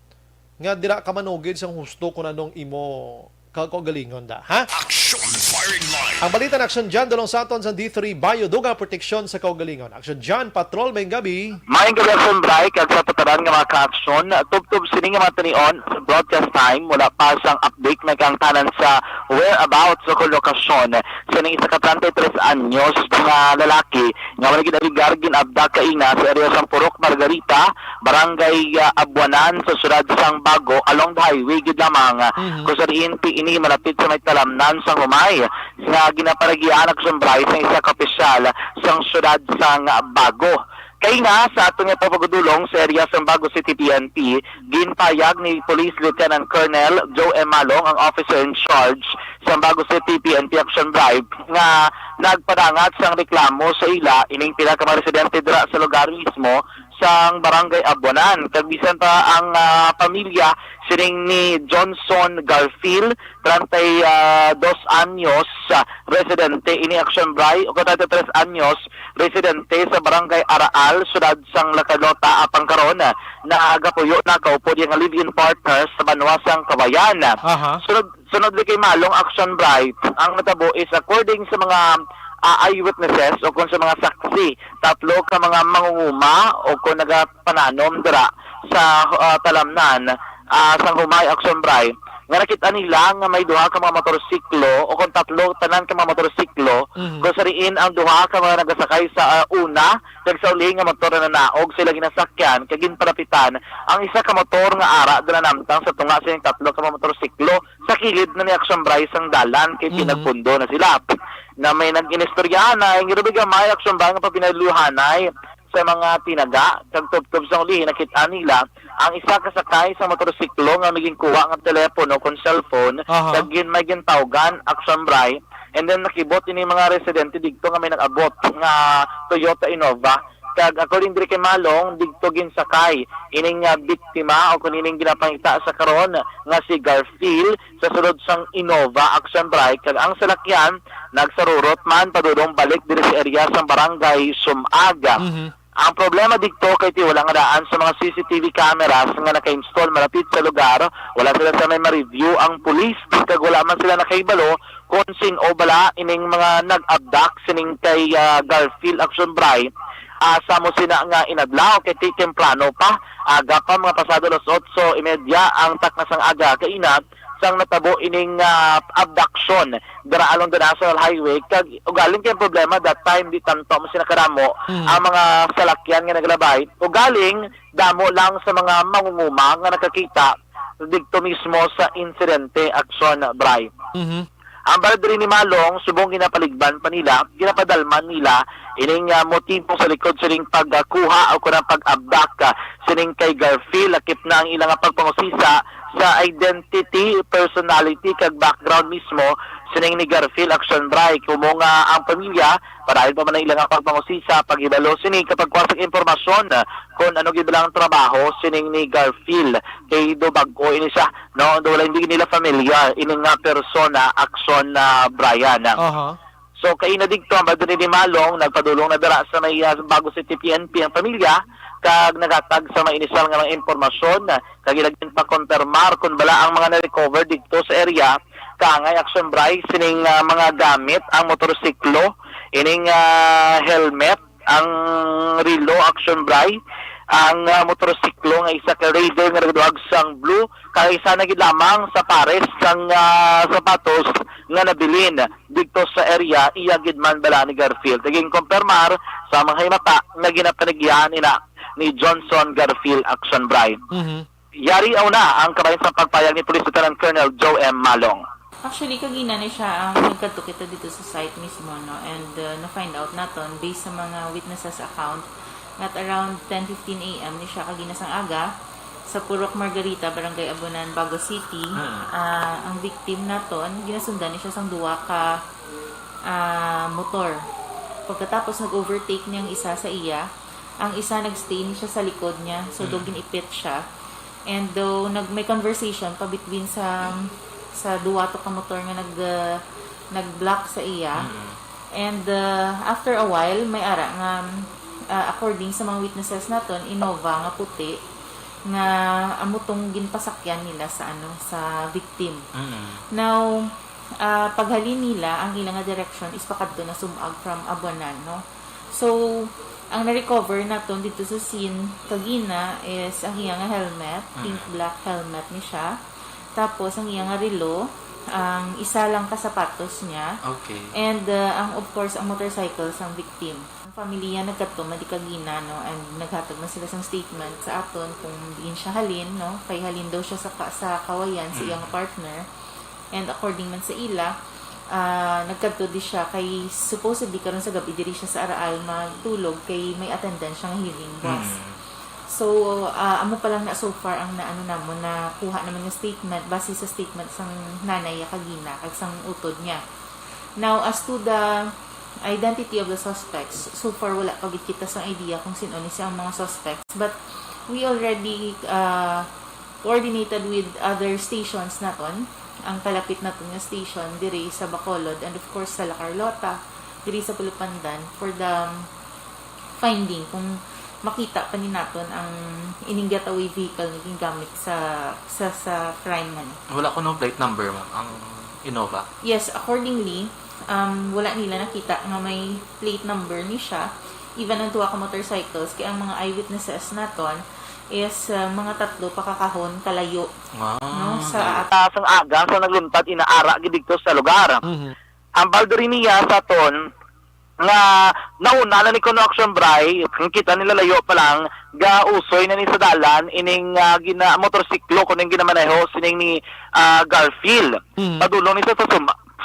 Nga dira ka manugid sang husto kung anong imo kagalingon da, ha? Action Firing Line. Ang balita ng Action Jan dalong sa aton sa D3 Bio Duga Protection sa kaugalingon. Action Jan Patrol may gabi. Maayong gabi Action Bray kag sa pataran nga mga ka-action tubtub sini nga matanion sa broadcast time wala pa sang update may kang tanan sa whereabouts sa lokasyon sa ning isa ka 33 anyos nga lalaki nga wala gid aligar ginabda kaina sa area sang Purok Margarita, Barangay Abuanan sa siyudad sang Bago along the highway gid lamang kung sa ini malapit sa may talamnan sang Humay nga ginaparagian Action Bray sa isa ka opisyal sang siyudad sang Bago. Kay nga sa ato nga papagudulong sa area sa Bago City PNP, ginpayag ni Police Lieutenant Colonel Joe M. Malong, ang officer in charge sa Bago City PNP Action Drive, nga nagpadangat sang reklamo sa ila ining pila ka mga residente dira sa lugar mismo sang Barangay Abuanan. Kagbisan pa ang pamilya sining ni Johnson Garfield, 32 anyos, residente ini Action Bray, o 33 anyos, residente sa Barangay Araal, siyudad sang Lacanota, apang karon na agapuyo na kaupo yung live-in partners sa Banwasang Kabayan. Sunod kay Malong Action Bray, ang natabo is according sa mga eyewitnesses o kung sa mga saksi, tatlo ka mga mangunguma o kung nagapananom dira sa talamnan sang Humay Action Bray nga nakita nila nga may duha ka mga motorsiklo o kung tatlo tanan ka mga motorsiklo kung sariin ang duha ka mga nagasakay sa una kag sa uli nga motor na naog sila ginasakyan kag ginpalapitan ang isa ka motor nga ara dala namtang sa tunga sa tatlo ka mga motorsiklo sa kilid na ni Action Bryce ang dalan kay pinagpundo na sila na may nag-inistoryahan na ang irubiga may Action Bryce nga papinaluhanay sa mga tinaga kag tubtob sa uli nakita nila ang isa kasakay sa motorsiklo nga naging kuha ng telepono kung cellphone kag may gintawgan Action Bryce and then nakibot ini mga residente dito nga may nag-abot nga Toyota Innova kag according diri kay Malong dito ginsakay ining biktima o kuning ginapangita sa karon nga si Garfield sa sulod sang Innova Action Bryce kag ang salakyan nagsarurot man padudong balik diri sa area sang barangay Sumaga. Ang problema dito kay wala nga daan sa mga CCTV cameras nga naka-install malapit sa lugar, wala sila sa may ma-review ang police kag wala man sila nakaibalo kung sin o bala ining mga nag-abduct sining kay Garfield Action Bryce. Asa mo sina nga inadlaw kay temprano pa aga pa mga pasado los 8:30 ang taknasang aga kainat sang natabo ining abduction dara along the National Highway kag ugaling kay problema that time di tanto mo sinakaramo ang mga salakyan nga naglabay ugaling damo lang sa mga mangunguma nga nakakita dito mismo sa insidente Action Bryce. Ang balad rin ni Malong, subong ginapaligban pa nila, ginapadalman nila, ining motibo sa likod sining pagkuha o kunang pag-abduct sining kay Garfield, lakip na ang ilang pagpangusisa sa identity, personality, kag background mismo sining ni Garfield Action Bryce. Kung ang pamilya, parahil pa man ang ilang pagpangusisa, pag-ibalo sining kapag kwasag impormasyon kung ano gibilang trabaho sining ni Garfield kay do bago ini siya no do wala hindi nila familiar ining nga persona Action Brian. So kay na dikto ang badto ni Malong nagpadulong na dira sa may Bago City PNP ang pamilya kag nagatag sa mga inisyal nga mga impormasyon kag ilagin pa konfirmar kung bala ang mga na-recover dito sa area kangay Action Bryce sining mga gamit ang motorsiklo ining helmet ang relo Action Bryce ang motorsiklo nga isa ka Raider nga nagduag sang blue kay isa na gid lamang sa pares sang sapatos nga nabilin dito sa area iya gid man bala ni Garfield naging konfirmar sa mga himata nga ginapanigyan ina ni Johnson Garfield Action Bryce. Yari na ang kabayan sa pagpayag ni Police Lieutenant Colonel Joe M. Malong. Actually, kagina na siya ang nagkatukita dito sa site mismo, no? And na-find out naton based sa mga witnesses account at around 10:15 a.m. ni siya kaginasang aga sa Purok Margarita, Barangay Abunan, Bago City. Ang victim naton, ginasundan ni siya sang duwa ka motor. Pagkatapos nag-overtake niyang isa sa iya, ang isa nagstay ni siya sa likod niya, so do ginipit siya. And though may conversation pa between sa duwa to ka motor nga nag-block sa iya. And after a while, may ara nga according sa mga witnesses naton, Innova nga puti nga amutong ginpasakyan nila sa sa victim. Now, paghalin nila ang ilang direction is pakadto na sumag from Abunan, no? So, ang na-recover naton dito sa scene kagina is ang iyang helmet, pink black helmet ni siya. Tapos ang iyang relo, ang isa lang kasapatos niya. Okay. And ang of course ang motorcycle sa victim. Ang pamilya nagkadto madikagina, no, and naghatag na sila sang statement sa aton kung diin siya halin, no, kay halin daw siya sa kawayan sa iyang partner. And according man sa ila, nagkadto di siya kay supposedly karon sa gabi diri siya sa araal magtulog kay may attendance siyang hearing boss. So amo pa lang na so far ang namon na kuha naman ng statement base sa statement sang nanay kagina kag sang utod niya. Now as to the identity of the suspects, so far wala pa gid kita sang idea kung sino ni siya ang mga suspects, but we already coordinated with other stations naton. Ang kalapit natin nga station diri sa Bacolod and of course sa La Carlota diri sa Pulupandan for the finding kung makita pa ni naton ang ining getaway vehicle nga gingamit sa crime man. Wala ko no plate number, ma'am, ang Innova. Yes, accordingly, wala nila nakita nga may plate number ni siya. Even ang tuwa ka motorcycles kaya ang mga eyewitnesses naton is mga 3 pakakahon kalayo no sa Sang aga sa nagluntad inaara gid dito sa lugar. Ang Baldoriniya sa ton nga nauna na ni kuno action bray kung kita nila layo pa lang ga usoy na ni sa dalan ining gina motorsiklo kuning ginamaneho sining ni Garfield. Padulong ni sa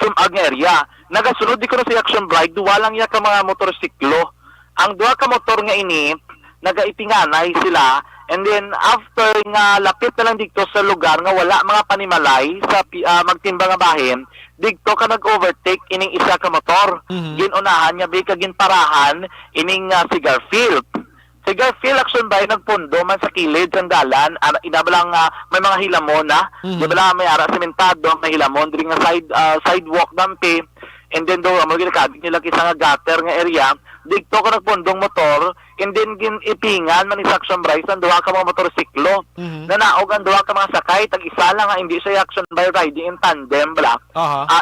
sumag nga area. Nagasunod di kuno sa action bray duwa lang ya ka mga motorsiklo. Ang duha ka motor nga ini nagaitinganay sila. And then, after nga lapit na lang dito sa lugar nga wala mga panimalay sa magtimba nga bahin, dito ka nag-overtake ining isa ka motor. Ginunahan nga bika ginparahan ining si Garfield. Si Garfield action by nagpundo man sa kilid ng dalan, inabalang may mga hilamon na, inabalang may ara sementado, may hilamon, diri nga sidewalk dampi, and then do mo ginakabit nila kisa nga gutter nga area, dito ka nagpundong motor, and then ipingan man ni action bray sa duha ka mga motorsiklo. Nanaog ang duha ka mga sakay, tag isa lang nga hindi siya action by riding in tandem bla.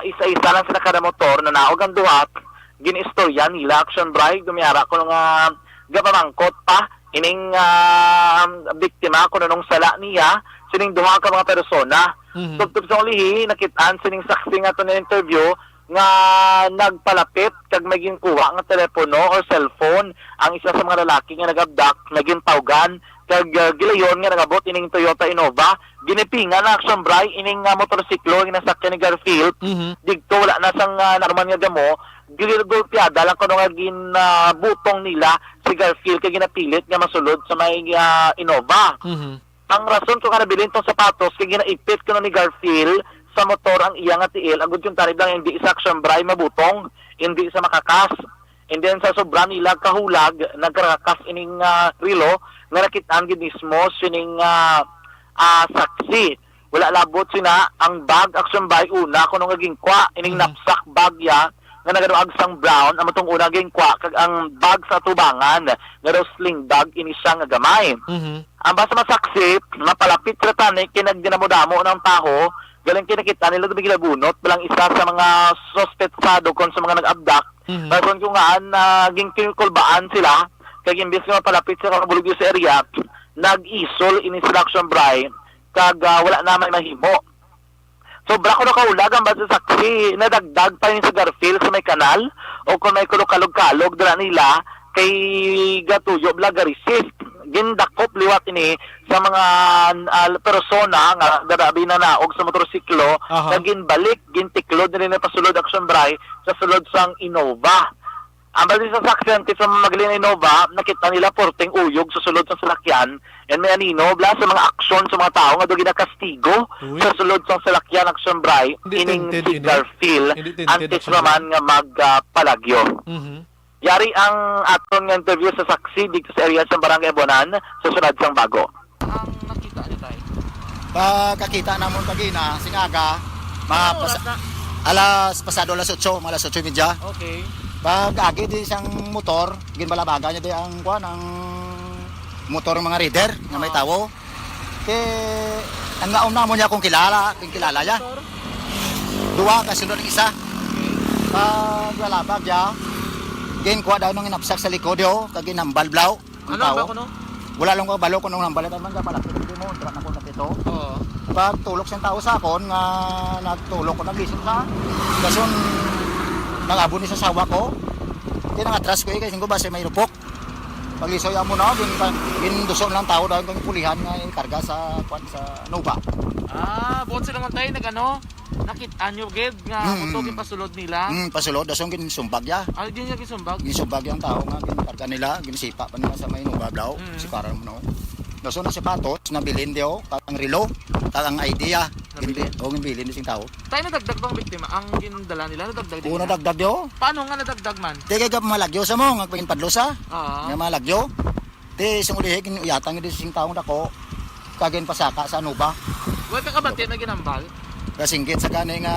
Isa-isa lang sila kada motor, nanaog ang duha, ginistorya nila action bray, dumiyara ko nga gapamangkot pa ining biktima kuno nung sala niya sining duha ka mga persona. Tugtog sa ulihi nakitaan sining saksi nga to na interview nga nagpalapit kag maging kuha nga telepono or cellphone ang isa sa mga lalaki nga nagabdak naging tawgan kag gilayon nga nagabot ining Toyota Innova ginipingan na action bray ining motorsiklo nga nasakyan ni Garfield. Digto wala na sang normal nga damo gilgolpiada lang kuno nga butong nila si Garfield kay ginapilit nga masulod sa may Innova. Ang rason kung nabilin tong sapatos kay ginaipit kuno ni Garfield sa motor ang iya nga tiil agud yung tarib lang hindi sa action bray mabutong hindi sa makakas. And then sa sobrang nila kahulag nagkarakas ining rilo nga nakitaan gid mismo sining saksi. Wala labot sina ang bag action bray una kuno nga gingkwa ining knapsack bag ya nga nagaduag sang brown ang matong una gingkwa kag ang bag sa tubangan nga daw sling bag ini siya nga gamay. Ang basta masaksi mapalapit sa tani kinagdinamo-damo ng taho galing kinakita nila bigla bunot bilang isa sa mga suspetsado kon sa mga nag-abduct. Bason kung nga ging kinukulbaan sila kag imbes nga palapit sa kabulog sa area nag-isol in instruction bray kag wala na may mahimo. Sobra ko na kaulag ang basta saksi nadagdag pa yun sa Garfield sa may kanal o kung may kulog-kalog dala nila kay gatuyo blaga resist gindakop liwat ini sa mga persona nga darabi na naog sa motorsiklo na ginbalik gintiklod na rin na pasulod action bray sa sulod sang Innova. Ang bali sa saksyan sa maglin Innova nakita nila porteng uyog sa sulod sa salakyan and may anino bla sa mga aksyon sa mga tao nga do ginakastigo sa sulod sa salakyan action bray ining si Garfield antes naman nga magpalagyo. Yari ang aton nga interview sa saksi dito sa area sa Barangay Bonan sa Sunad sang Bago. Ang nakita niyo tayo? Pagkakita namon kagina singaga alas pasado alas 8 media. Okay. Pag agi di isang motor ginbalabaga niya di ang kuan ang motor ng mga rider nga may tawo. Ang nauna mo niya kung kilala niya. Duwa kasunod ng isa. Pag lalabag niya gain ko daw nang inapsak sa likod yo kag ginambal blaw ang tao. Wala lang ko balo ko nang nambal man ka malapit di mo dra na ko napito. Pag tulok siyang tao sa akon nga nagtulok ko nagising sa dason nangabon ni sa sawa ko. Di nang atras ko kay singgo base may rupok. Paglisoy amo na gin duson lang tao daw kang pulihan nga karga sa kwan sa Nova. Buot sila man tayo nagano nakit-an nyo gid nga uto pasulod nila. Pasulod dason gin sumbag ya. Di niya gisumbag. Gisumbag yang tao nga ginkarga nila, ginisipa pa nila sa may Nova blaw. Sikaran mo no. Dason na sapatos nabilin dio ang relo, ang idea. Ginbilin ni sing tao. Tayo nadagdag bang biktima ang gindala nila nadagdag din. Una dagdag dio. Paano nga nadagdag man? Di kay malagyo sa mo nga pagin padlosa. Nga malagyo. Di sing ulihig iyatang di sing taong dako. Kagin pasaka sa Nova. Wa ka kabati na ginambal. Kasinggit sa gani nga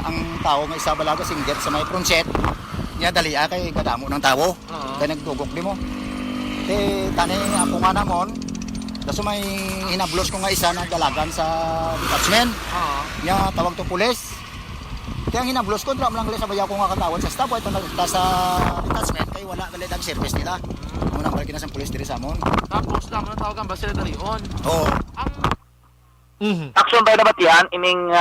ang tao nga isa balaga singgit sa may pronset niya dali kay kadamo ng tao kay nagtugok di mo tani nga ako nga namon daso may hinablos ko nga isa na dalagan sa detachment niya tawag to pulis kaya ang hinablos ko dra lang sa bayaw ko nga katawad sa staff ito nagta sa detachment kay wala gali dag service nila mo nang kinasang pulis diri sa amon. Tapos naman ang tawagan ba sila dalion? Oo. Action by nabatian ining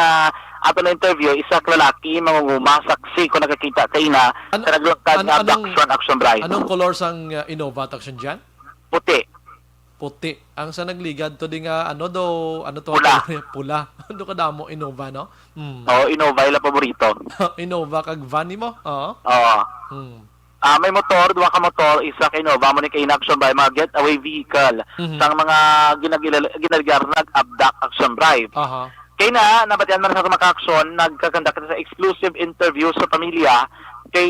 ato na interview isa ka lalaki mangunguma saksi ko nakakita kay na sa naglungkad nga action by. Anong color sang Innova taksyon dyan? Puti. Puti. Ang sa nagligad to di nga ano to? Pula. Pula. Ano ka damo Innova no? Oo, Innova ila paborito. Innova kag van mo? Oo. Oo. May motor, duwa ka motor, isa kay Innova mo ni kay action by mga getaway vehicle sang mga ginaligar nag-abduct action drive. Kaya na, nabatian man sa maka-action, nagkakandak sa exclusive interview sa pamilya, kay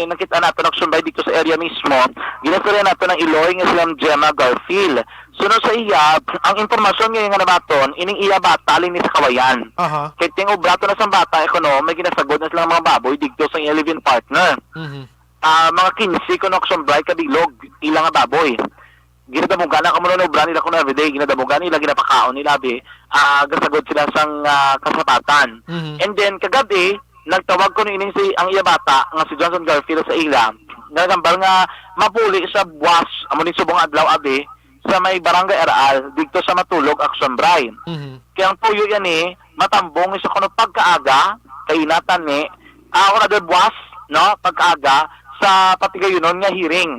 nakita nato action by dito sa area mismo, ginastorya nato ng Iloy nga silang Gemma Garfield. Sunod sa iya, ang informasyon ngayon nga nabaton, ining iya bata, alin ni sa kawayan. Kaya ting obrato na sa bata, may ginasagod na silang mga baboy dito sa iya living partner. Mga 15 connection bright kabilog ilang nga baboy ginadamugan na kamo no brand nila kuno everyday ginadamugan nila ginapakaon nila bi gasagod sila sang kasapatan. And then kagabi nagtawag ko ni ining si ang iya bata nga si Johnson Garfield sa ila nagambal nga mapuli sa buwas amo ni subong adlaw abi sa may barangay Aral dito sa Matulog Action Bray. Kaya ang tuyo yan matambong isa kuno pagkaaga kay inatan ni ako na buwas no pagkaaga sa patigayonon nga hearing.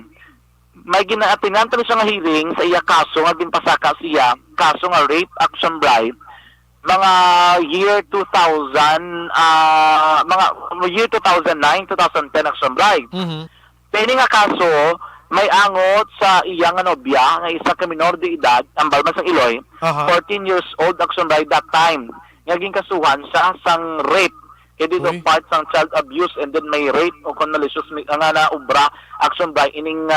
May ginaatinan tani siya nga hearing sa iya kaso nga ginpasaka siya, kaso nga rape action bribe mga year 2000 mga year 2009, 2010 action bribe. Pwede nga kaso may angot sa iya nga nobya nga isa ka minor de edad ang balman sa Iloy, 14 years old action bribe that time. Nga ginkasuhan sa sang rape kaya dito part sang child abuse and then may rape o kung malicious nga na ubra action by ining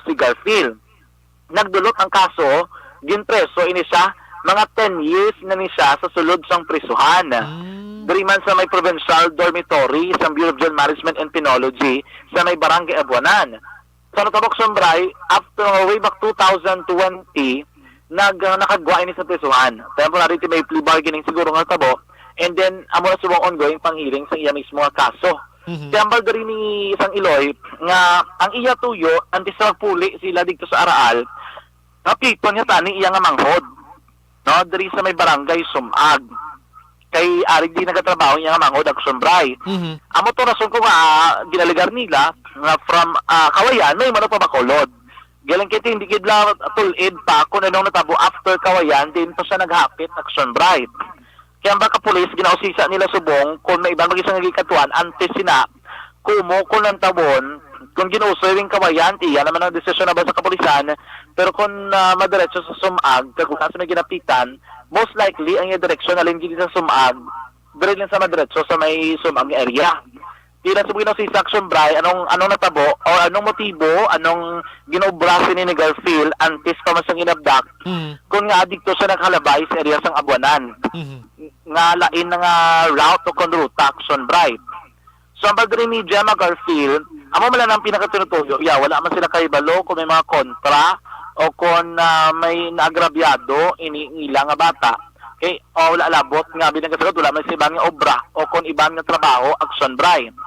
si Garfield. Nagdulot ang kaso, ginpreso ini siya, mga 10 years na ni siya sa sulod sang prisuhan. 3 months sa may provincial dormitory sa Bureau of Jail Management and Penology sa may Barangay Abuanan. Sa natabok Sombray, after way back 2020, nakagwa ini sa prisuhan. Temporary may plea bargaining siguro nga tabo. And then, amo na subong ongoing pang-hearing sa iya mismo nga kaso. Kambal dari ni isang Iloy, nga ang iya tuyo, antes sa magpuli sila dito sa Aral, napipon niya tani iya nga manghod. No, dari sa may barangay Sumag. Kay arig di nagatrabaho iya nga manghod ag Sombray. Amo to rason ko nga ginaligar nila nga from Kawayan, may mano pa Bacolod. Galing kiti hindi kidla tulid pa kung anong natabo after Kawayan, din pa siya naghapit ag Sombray. Kaya ang baka pulis, ginausisa nila subong kung may ibang mag-isang nagikatuan, antes sina, kumo kung ng tabon, kung ginusoy rin kawayan, iya naman ang desisyon na ba sa kapulisan, pero kung madiretso sa Sumag, kung nasa may ginapitan, most likely, ang yung direksyon na linggi sa Sumag, dire lang sa madiretso sa may Sumag area. Tila subong ginausisa action bray, anong natabo, o anong motibo, anong ginobrasin ni Garfield, antes pa masang inabdak, kung nga dito siya naghalabay sa area sang Abuanan. Nga lain na nga route o konruta action bribe. So ang bagay ni Gemma Garfield, amo mala nang pinakatinutuyo, wala man sila kaibalo kung may mga kontra o kung may naagrabyado iniila nga bata. Okay, o wala labot nga binagasagot, wala man sa ibang nga obra o kung ibang nga trabaho, action bribe.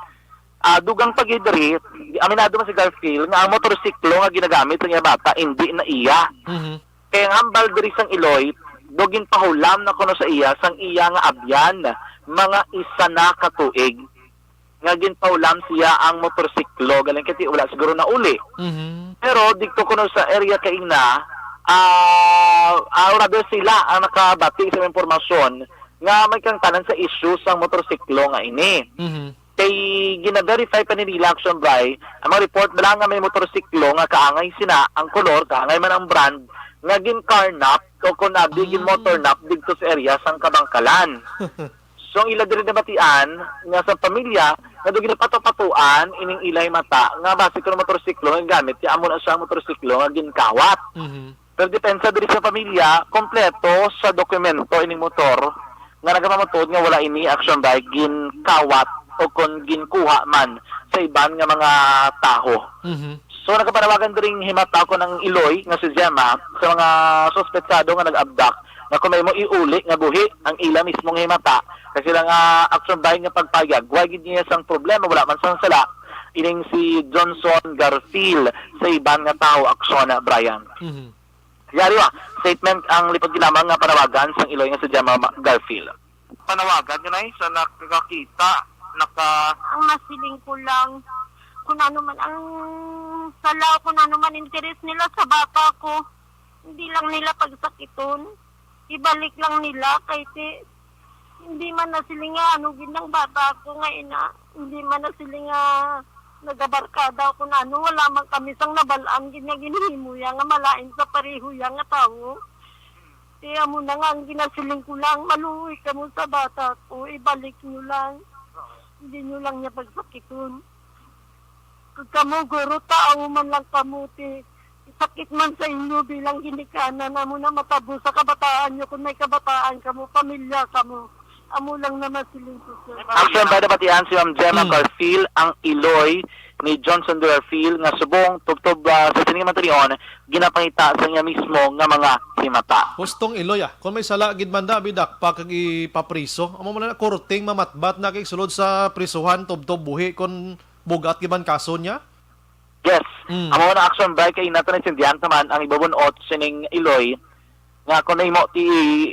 Dugang pagidiri, aminado man si Garfield nga ang motorsiklo nga ginagamit ng bata, hindi na iya. Kaya ang hambal diri sang Iloy, dogin pahulam na kuno sa iya sang iya nga abyan mga isa na katuig nga ginpahulam siya ang motorsiklo galing kiti wala siguro na uli. Pero dito kuno sa area kay na rabi sila ang nakabati sa impormasyon nga may kang tanan sa issue sang motorsiklo nga ini. Kay gina-verify pa ni Action Bray ang mga report na lang nga may motorsiklo nga kaangay sina ang kolor kaangay man ang brand nga gin-carnap o kung nabigin motor nap dito sa area sang Kabangkalan. So ang ila diri nabatian nga sa pamilya nga do ginapatupatuan ining ilay mata nga base ko motorsiklo nga gamit ya amo na siya motorsiklo nga ginkawat. Pero depensa diri sa pamilya kompleto sa dokumento ining motor nga nagamamatod nga wala ini action by ginkawat o kung ginkuha man sa iban nga mga taho. So nakapanawagan din himata ko ng Iloy nga si Gemma sa mga suspetsado nga nag-abduct na kung may mo iuli nga buhi ang ila mismong himata kasi lang action by nga pagpayag wag gid niya sang problema wala man sang sala ining si Johnson Garfield sa iban nga tao aksyon Brian. Yari wa, statement ang lipod ginamang nga panawagan sa Iloy nga si Gemma Garfield. Panawagan yun ay sa nakakita, Ang masiling ko lang, kung ano man ang sala, kung ano man interes nila sa bata ko, hindi lang nila pagsakiton. Ibalik lang nila kasi hindi man na sila nga anugin ng bata ko nga ina. Hindi man na sila nga nagabarkada kung ano. Wala man kami sang nabalaan, ginhimuya nga malain sa pareho yang nga tao. Kaya mo na nga ang ginasiling ko lang, maluwi ka mo sa bata ko, ibalik nyo lang. Hindi nyo lang niya pagsakiton. Kung kamo, guro, tao man lang kamuti. Sakit man sa inyo bilang ginikanan na mo na matabo sa kabataan nyo. Kung may kabataan ka mo, pamilya ka mo. Amo lang naman siling ko, sir. Action ba napatian si Ma'am Gemma Garfield ang Iloy ni Johnson Garfield nga subong tubtob sa sining materion ginapangita sa niya mismo nga mga himata. Hustong Iloy kung may sala gid man da bidak pa kag ipapriso, amo man na korting mamatbat na kay sulod sa prisuhan tubtob buhi kon bugat gid man kaso niya. Yes. Amo na action ba kay nato ni Sindian taman ang ibabunot sining Iloy nga kung mo ti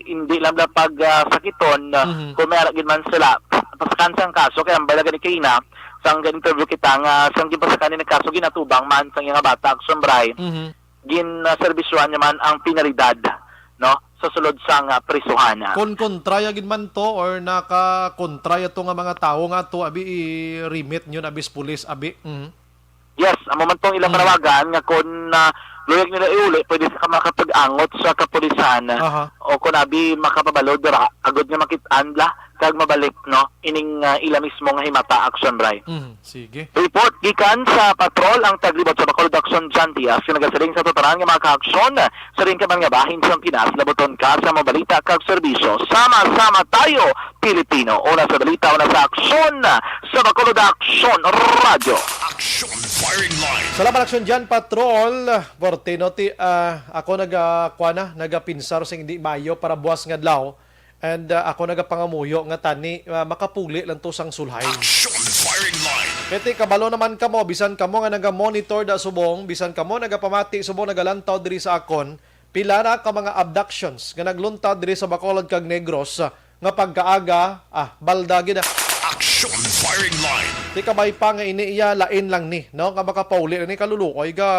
hindi lang pag sakiton kung may gid man sila pasakan sang kaso kay ang balaga ni Kaina sang interview kita nga sang gipasakan ni kaso ginatubang man sang nga bata action bray gin serbisyuhan naman ang penalidad no sa sulod sang prisuhan. Kon kontraya gid man to or naka kontraya to nga mga tawo nga to abi i-remit nyo abis pulis abi. Yes, amo man tong ilang panawagan nga kon luyag nila iuli, pwede sa makapag-angot sa kapulisan o kung abi makapabalod dira, agad nga makitaan la kag mabalik no ining ila mismo nga himata action bray. Sige. Report gikan sa patrol ang taglibot sa Bacolod Action Jantia sinagasaling sa tutaran nga mga ka-aksyon sa rin ka man nga bahin sa Pinas laboton ka sa mga balita kag serbisyo. Sama-sama tayo Pilipino. Una sa balita, una sa aksyon sa Bacolod Action Radio. Action Firing Line. Salamat aksyon dyan, Patrol. Portino, ako nagapinsar sa hindi mayo para buwas nga adlaw. And ako nagapangamuyo nga tani makapuli lang to sang sulhay. Action Firing Line. Keti kabalo naman kamo, bisan kamo nga naga-monitor da subong, bisan kamo nagapamati subong nagalantaw diri sa akon, pila na ka mga abductions nga nagluntad diri sa Bacolod kag Negros nga pagkaaga, baldagi na. Action Firing Line. Di ka may pa nga iniiya lain lang ni, no? Nga makapauli ni kalulukoy ga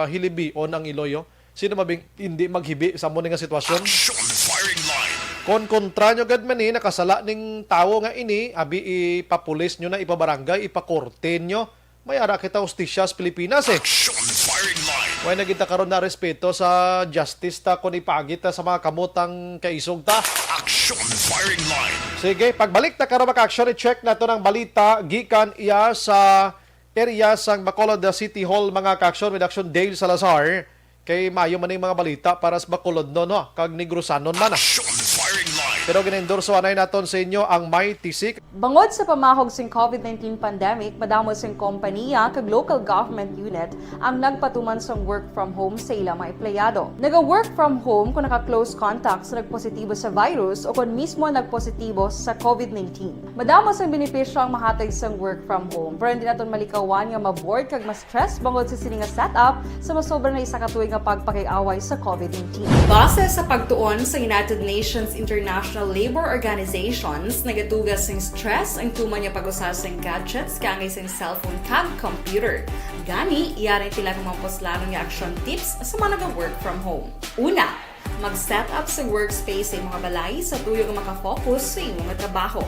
hilibion ang Iloyo. Sino mabing hindi maghibi sa mo nga sitwasyon? Action Firing Line. Kon kontra nyo gad man ni nakasala ning tawo nga ini, abi ipapulis nyo na ipabarangay, ipakorte nyo. May ara kita ustisya sa Pilipinas Action Firing Line. Way nagita karon na respeto sa justice ta kon ipagit ta sa mga kamutang kaisog ta. Action Firing Line. Sige, pagbalik ta karon maka-action i-check nato ng balita gikan iya sa area sang Bacolod City Hall mga ka-action with Action Dale Salazar. Kay mayo man yung mga balita para sa Bacolod no, kag Negrosanon man. Action Firing Line. Pero ginendorso anay naton sa inyo ang may tisik. Bangod sa pamahog sing COVID-19 pandemic, madamo sing kompanya kag local government unit ang nagpatuman sang work from home sa ilang mga empleyado. Naga-work from home kung naka-close contacts na nagpositibo sa virus o kung mismo nagpositibo sa COVID-19. Madamo sang benepisyo ang mahatag sang work from home, pero hindi naton malikawan nga ma-bored kag ma-stress bangod sa sini nga setup sa masobra na isa ka tuig nga pagpakiaway sa COVID-19. Base sa pagtuon sa United Nations International Labor Organizations, nagatugas sing stress ang tuman niya pag-usas sing gadgets kangay sing cellphone kag computer. Gani, iyaray tila kumampos lalong nga action tips sa mga nag-work from home. Una, mag-set up sa workspace sa mga balay sa tuyo nga makafocus sa imong trabaho.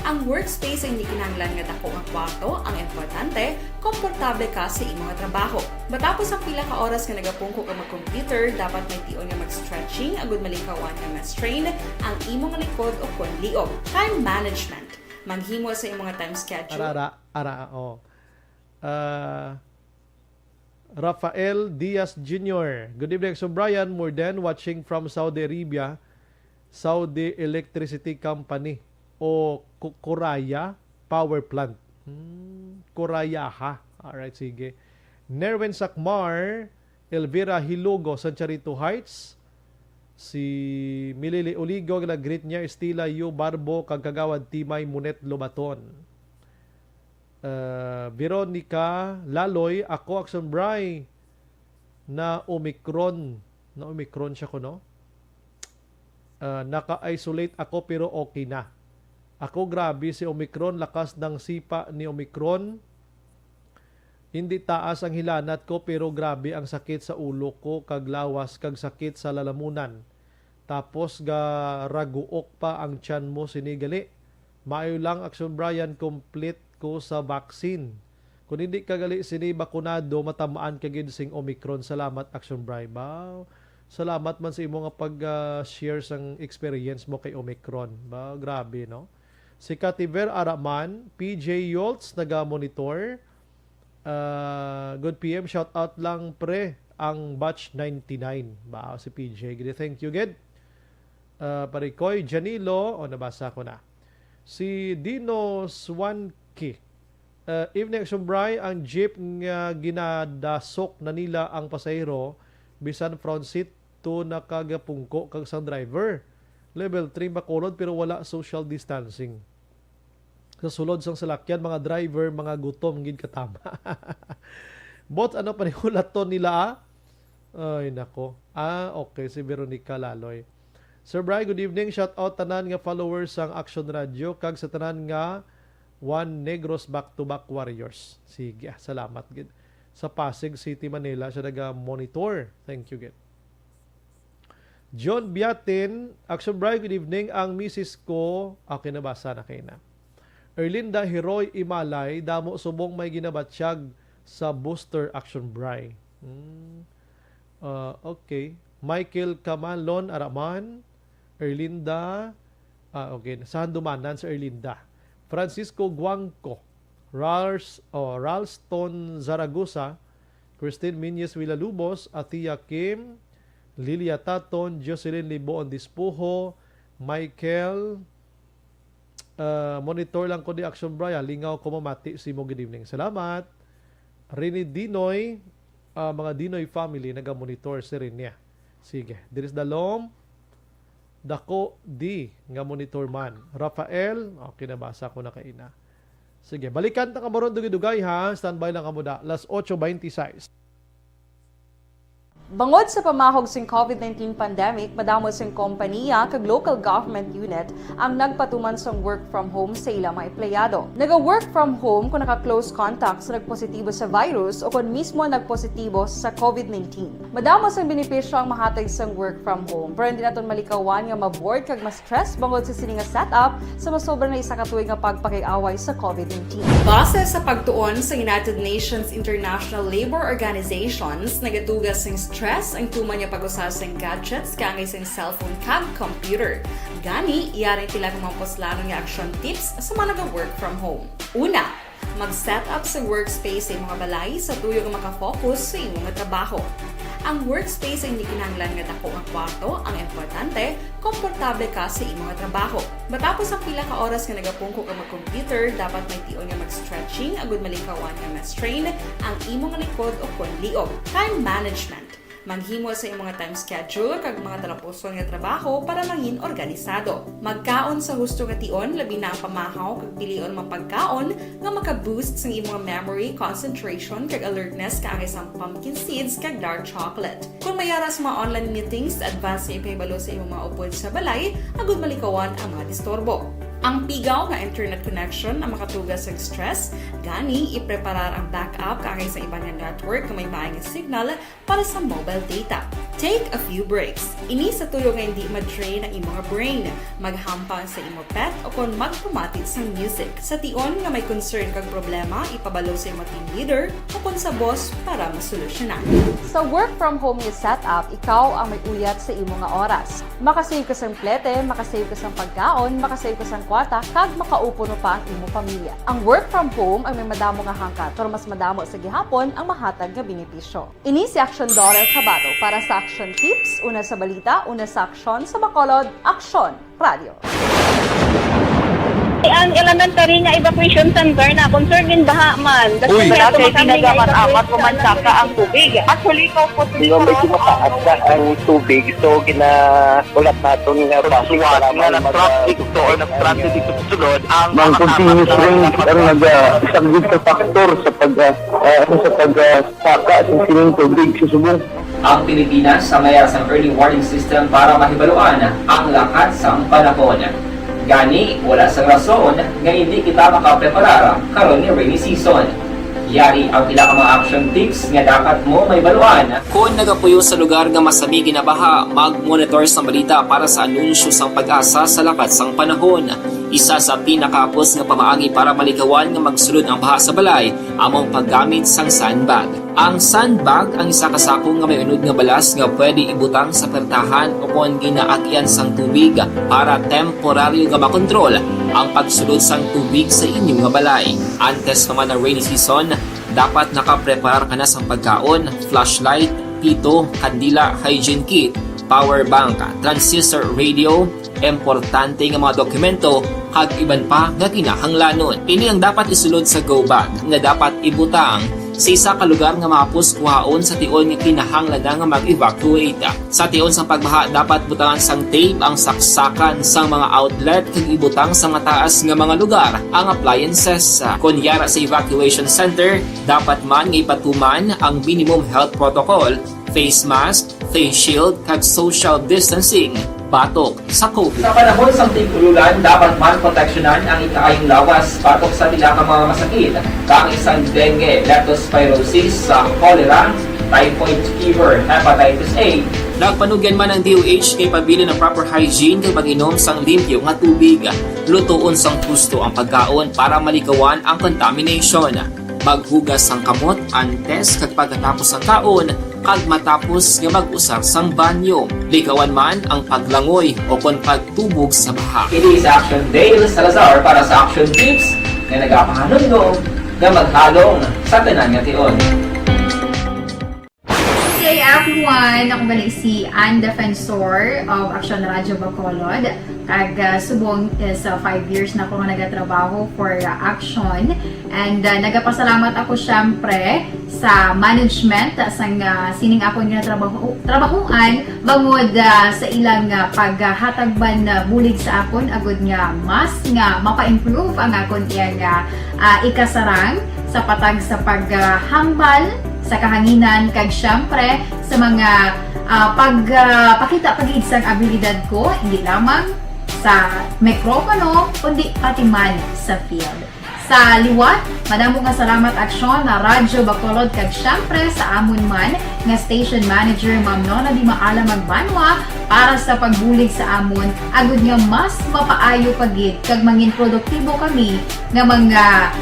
Ang workspace ay hindi kinahanglan nga dako nga kwarto, ang importante, komportable ka sa imong trabaho. Matapos ang pila ka oras nga nagapungko ka mag-computer, dapat may tion nga mag-stretching agud malikawan nga ma-strain ang imong likod o kon liog. Time management. Manghimo sa imong time schedule. Rafael Diaz Jr. Good evening, so Brian Morden watching from Saudi Arabia, Saudi Electricity Company o Coraya Power Plant. Coraya ha. Alright, sige. Nerwin Sakmar, Elvira Hilogo, Sancharito Heights. Si Milili Oligo, nag-greet niya, Estila Yu Barbo, Kagagawad Timay Munet Lobaton. Veronica Laloy, ako Action Bray na Omicron. Na Omicron siya ko, no? Naka-isolate ako pero okay na. Ako grabe si Omicron, lakas ng sipa ni Omicron. Hindi taas ang hilanat ko pero grabe ang sakit sa ulo ko, kag lawas, kag sakit sa lalamunan. Tapos ga raguok pa ang tiyan mo sinigali. Maayo lang Action Brian, complete ko sa vaccine. Kung hindi ka gali sini bakunado, matamaan ka gid sing Omicron. Salamat Action Brian. Wow. Salamat man sa imo nga pag-share sang experience mo kay Omicron. Ba, grabe, no? Si Kativer Araman, PJ Yoltz, naga-monitor. Good PM, shout out lang pre, ang batch 99. Ba, si PJ. Thank you, good. Parikoy, Janilo, nabasa ko na. Si Dino Swanki. Evening Action Bray, ang jeep nga ginadasok na nila ang pasahero bisan front seat to nakagapungko kag sang driver. Level 3 Bacolod pero wala social distancing. Sa sulod sang salakyan, mga driver, mga gutom gid katama. Bot ano pa ni hulaton nila? Ay nako. Okay, si Veronica Laloy. Sir Bray, good evening. Shout out tanan nga followers sang Action Radio kag sa tanan nga One Negros back-to-back Warriors. Sige, salamat gid. Sa Pasig City, Manila siya naga-monitor. Thank you gid. John Biatin, Action Bray, good evening. Ang misis ko, okay, nabasa na kayo na. Erlinda Heroy Imalay, damo subong may ginabatsyag sa booster Action Bray. Okay. Michael Camalon Araman, Erlinda, okay, saan dumanan sa Erlinda? Francisco Guangco, Ralston Zaragoza, Christine Minyes Villalubos, Atia Kim, Lilia Taton, Jocelyn Liboon Dispuho, Michael, monitor lang ko di Action Brian, lingaw ko mamati si mo, good evening. Salamat. Rini Dinoy, mga Dinoy family, naga-monitor si Rinia. Sige, Diris Dalom, Dako di, nga monitor man. Rafael, okay, nabasa ko na kaina. Sige, balikan na kamaron dugay-dugay ha, standby lang kamo da, las 8:26. Bangod sa pamahog sing COVID-19 pandemic, madamo sing kompanya kag local government unit ang nagpatuman sang work from home sa ilang mga empleyado. Naga-work from home kung naka-close contacts na nagpositibo sa virus o kung mismo nagpositibo sa COVID-19. Madamo sang benepisyo ang mahatag sang work from home, pero hindi naton malikawan nga ma-bored kag ma-stress bangod sa sini nga setup sa masobra na isa ka tuig nga pagpakiaway sa COVID-19. Base sa pagtuon sa United Nations International Labour Organizations, nagatugas sing stress ang tuman niya pag-usasang gadgets kangay sa cellphone kag computer. Gani, iyaring tila kumampos nga action tips sa mga nag-work from home. Una, mag-set up sa workspace sa mga balay sa tuyo nga makafocus sa imong trabaho. Ang workspace ay hindi kinahanglan nga dako nga kwarto, ang importante, komportable ka sa imong trabaho. Matapos ang pila ka oras nga nagapungko ka mag-computer, dapat may tion nga mag-stretching agud malikawan nga ma-strain ang imong likod o konliog. Time management. Maghimo sa imong time schedule kag mga talapuson nga trabaho para mangin organisado. Magkaon sa husto nga tion, labi na ang pamahaw kag pilion mapagkaon nga maka-boost sa imong memory, concentration kag alertness kaangay sa pumpkin seeds kag dark chocolate. Kung mayara sa mga online meetings, advance sa ipahibalo sa imong mga upod sa balay, agud malikawan ang mga disturbo. Ang pigaw nga internet connection ang makatugas sa stress, gani ipreparar ang backup kaangay sa ibang network na may maayong signal para sa mobile data. Take a few breaks. Ini sa tuyo nga hindi ma-drain ang imong brain, maghampang sa imong pet o kung magpumati sa music. Sa tion nga may concern kag problema, ipabalo sa imong team leader o kung sa boss para masolusyonan. Sa work from home nga setup, ikaw ang may uyat sa imong nga oras. Makasave ka sa plete, makasave ka sa pagkaon, makasave ka sa kwarta, kag makaupo no pa ang imong pamilya. Ang work from home ay may madamo nga hangkat, pero mas madamo sa gihapon ang mahatag nga benepisyo. Ini si Action Dorel Cabato para sa Action Tips, una sa balita, una sa aksyon sa Bacolod, Action Radio. ang elementary nga evacuation center na concern din baha man. Uy, kaya pinagamat-amat kumansaka ang tubig. Actually, ikaw po medyo mataas na ang tubig. So, ginaulat natin nga pasiwag nga nag-traffic to or nag-transit dito sa sulod. Ang continuous rain ang isang good factor sa pagsaka at sining tubig sa subong. Ang Pilipinas sa mayroon ng early warning system para mahibaluan ang lakas ng panahon. Gani, wala sa rason nga hindi kita makapreparara karon ni rainy season. Yari ang pila ka mga action tips nga dapat mo may baluan. Kung nagapuyo sa lugar nga masabi ginabaha, mag-monitor sa balita para sa anunsyo sang pag-asa sa lakas ng panahon. Isa sa pinakapos nga pamaagi para malikawan nga magsulod ang baha sa balay, among paggamit sang sandbag. Ang sandbag ang isa kasakong nga may unod nga balas nga pwede ibutang sa pertahan o kung ginaagyan sang tubig para temporaryo nga makontrol ang pagsulod sang tubig sa inyong nga balay. Antes naman ng rainy season, dapat nakaprepare ka na sang pagkaon, flashlight, pito, kandila, hygiene kit, power bank, transistor radio, importante nga mga dokumento kag iban pa nga kinahanglanon. Ini ang dapat isulod sa go bag nga dapat ibutang sa isa ka lugar nga mapus kuhaon sa tion nga kinahanglan nga mag-evacuate. Sa tion sang pagbaha dapat butangan sang tape ang saksakan sang mga outlet kag ibutang sa mataas nga mga lugar ang appliances. Kunyara sa evacuation center, dapat man nga ipatuman ang minimum health protocol, face mask, face shield kag social distancing batok sa COVID. Sa panahon sa tig-ululan, dapat man proteksyonan ang ikaayong lawas batok sa pila ka mga masakit, kang isang dengue, leptospirosis, cholera, typhoid fever, hepatitis A. Nagpanugyan man ang DOH kay pabili ng proper hygiene kay pag-inom sang limpyo nga tubig. Lutuon sang gusto ang pagkaon para malikawan ang contamination. Maghugas sang kamot antes kag pagkatapos ang kaon kag matapos nga mag-usar sang banyo. Likawan man ang paglangoy o kon pagtubog sa baha. It is Action Dale Salazar para sa Action Tips nga nagapahanundong nga maghalong sa tanan nga tion. Hey everyone! Ako gali si Ann Defensor of Action Radio Bacolod. Kag subong is 5 years na ako nga nagatrabaho for Action. And nagapasalamat ako syempre sa management sang sining ako nga trabahuan bangod sa ilang paghatagban bulig sa akon agud nga mas nga mapa-improve ang akon iyang ikasarang sa patag sa paghambal sa kahanginan kag syempre sa mga pagpakita pagid sang abilidad ko hindi lamang sa mikropono kundi pati man sa field. Sa liwat, madamo nga salamat Aksyon na Radyo Bacolod kag syempre sa amon man nga station manager Ma'am Nona Di Maala Magbanwa para sa pagbulig sa amon agud nga mas mapaayo pagid kag mangin produktibo kami nga mga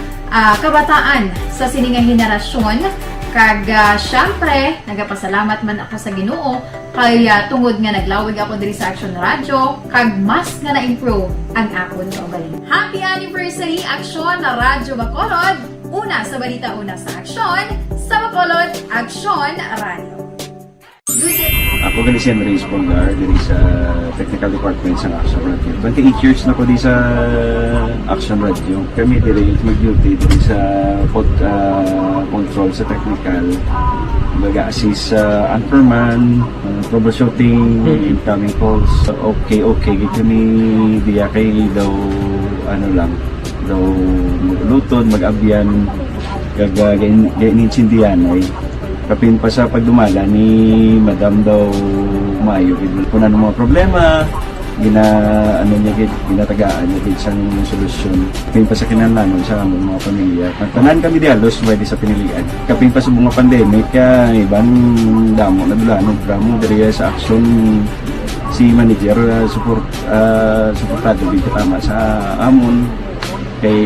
kabataan sa sininga henerasyon. Kag syempre, nagapasalamat man ako sa Ginoo kay tungod nga naglawig ako diri sa Action Radio kag mas nga na-improve ang akon kaugalingon. Happy anniversary Action Radio Bacolod! Una sa balita, una sa Action, sa Bacolod, Action Radio. Ako gali si Enrique Espongar diri sa Technical Department sa Action Radio. 28 years na ko di sa Action Radio. Kami diri mag-duty diri sa control sa technical. Mag-assist sa anchorman, troubleshooting, incoming calls. Okay. Gito ni diya kay daw daw maglutod, mag-abyan, ganinsindihan ay kapin pa sa pagdumala ni Madam daw Mayo. Kung ano mga problema, ginatagaan niya isang solusyon. Kapin pa sa kinalanon sa among mga pamilya. Tanan kami dialos pwede sa pinilian. Kapin pa sa mga pandemic, ibang damo na dulanog dramo diri sa Action si manager suportado din katama sa amon kay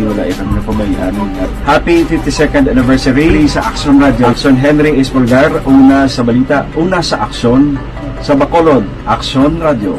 wala ikang napabayaan. Happy 52nd anniversary sa Action Radio. Action Henry Espolgar, una sa balita, una sa Action, sa Bacolod, Action Radio.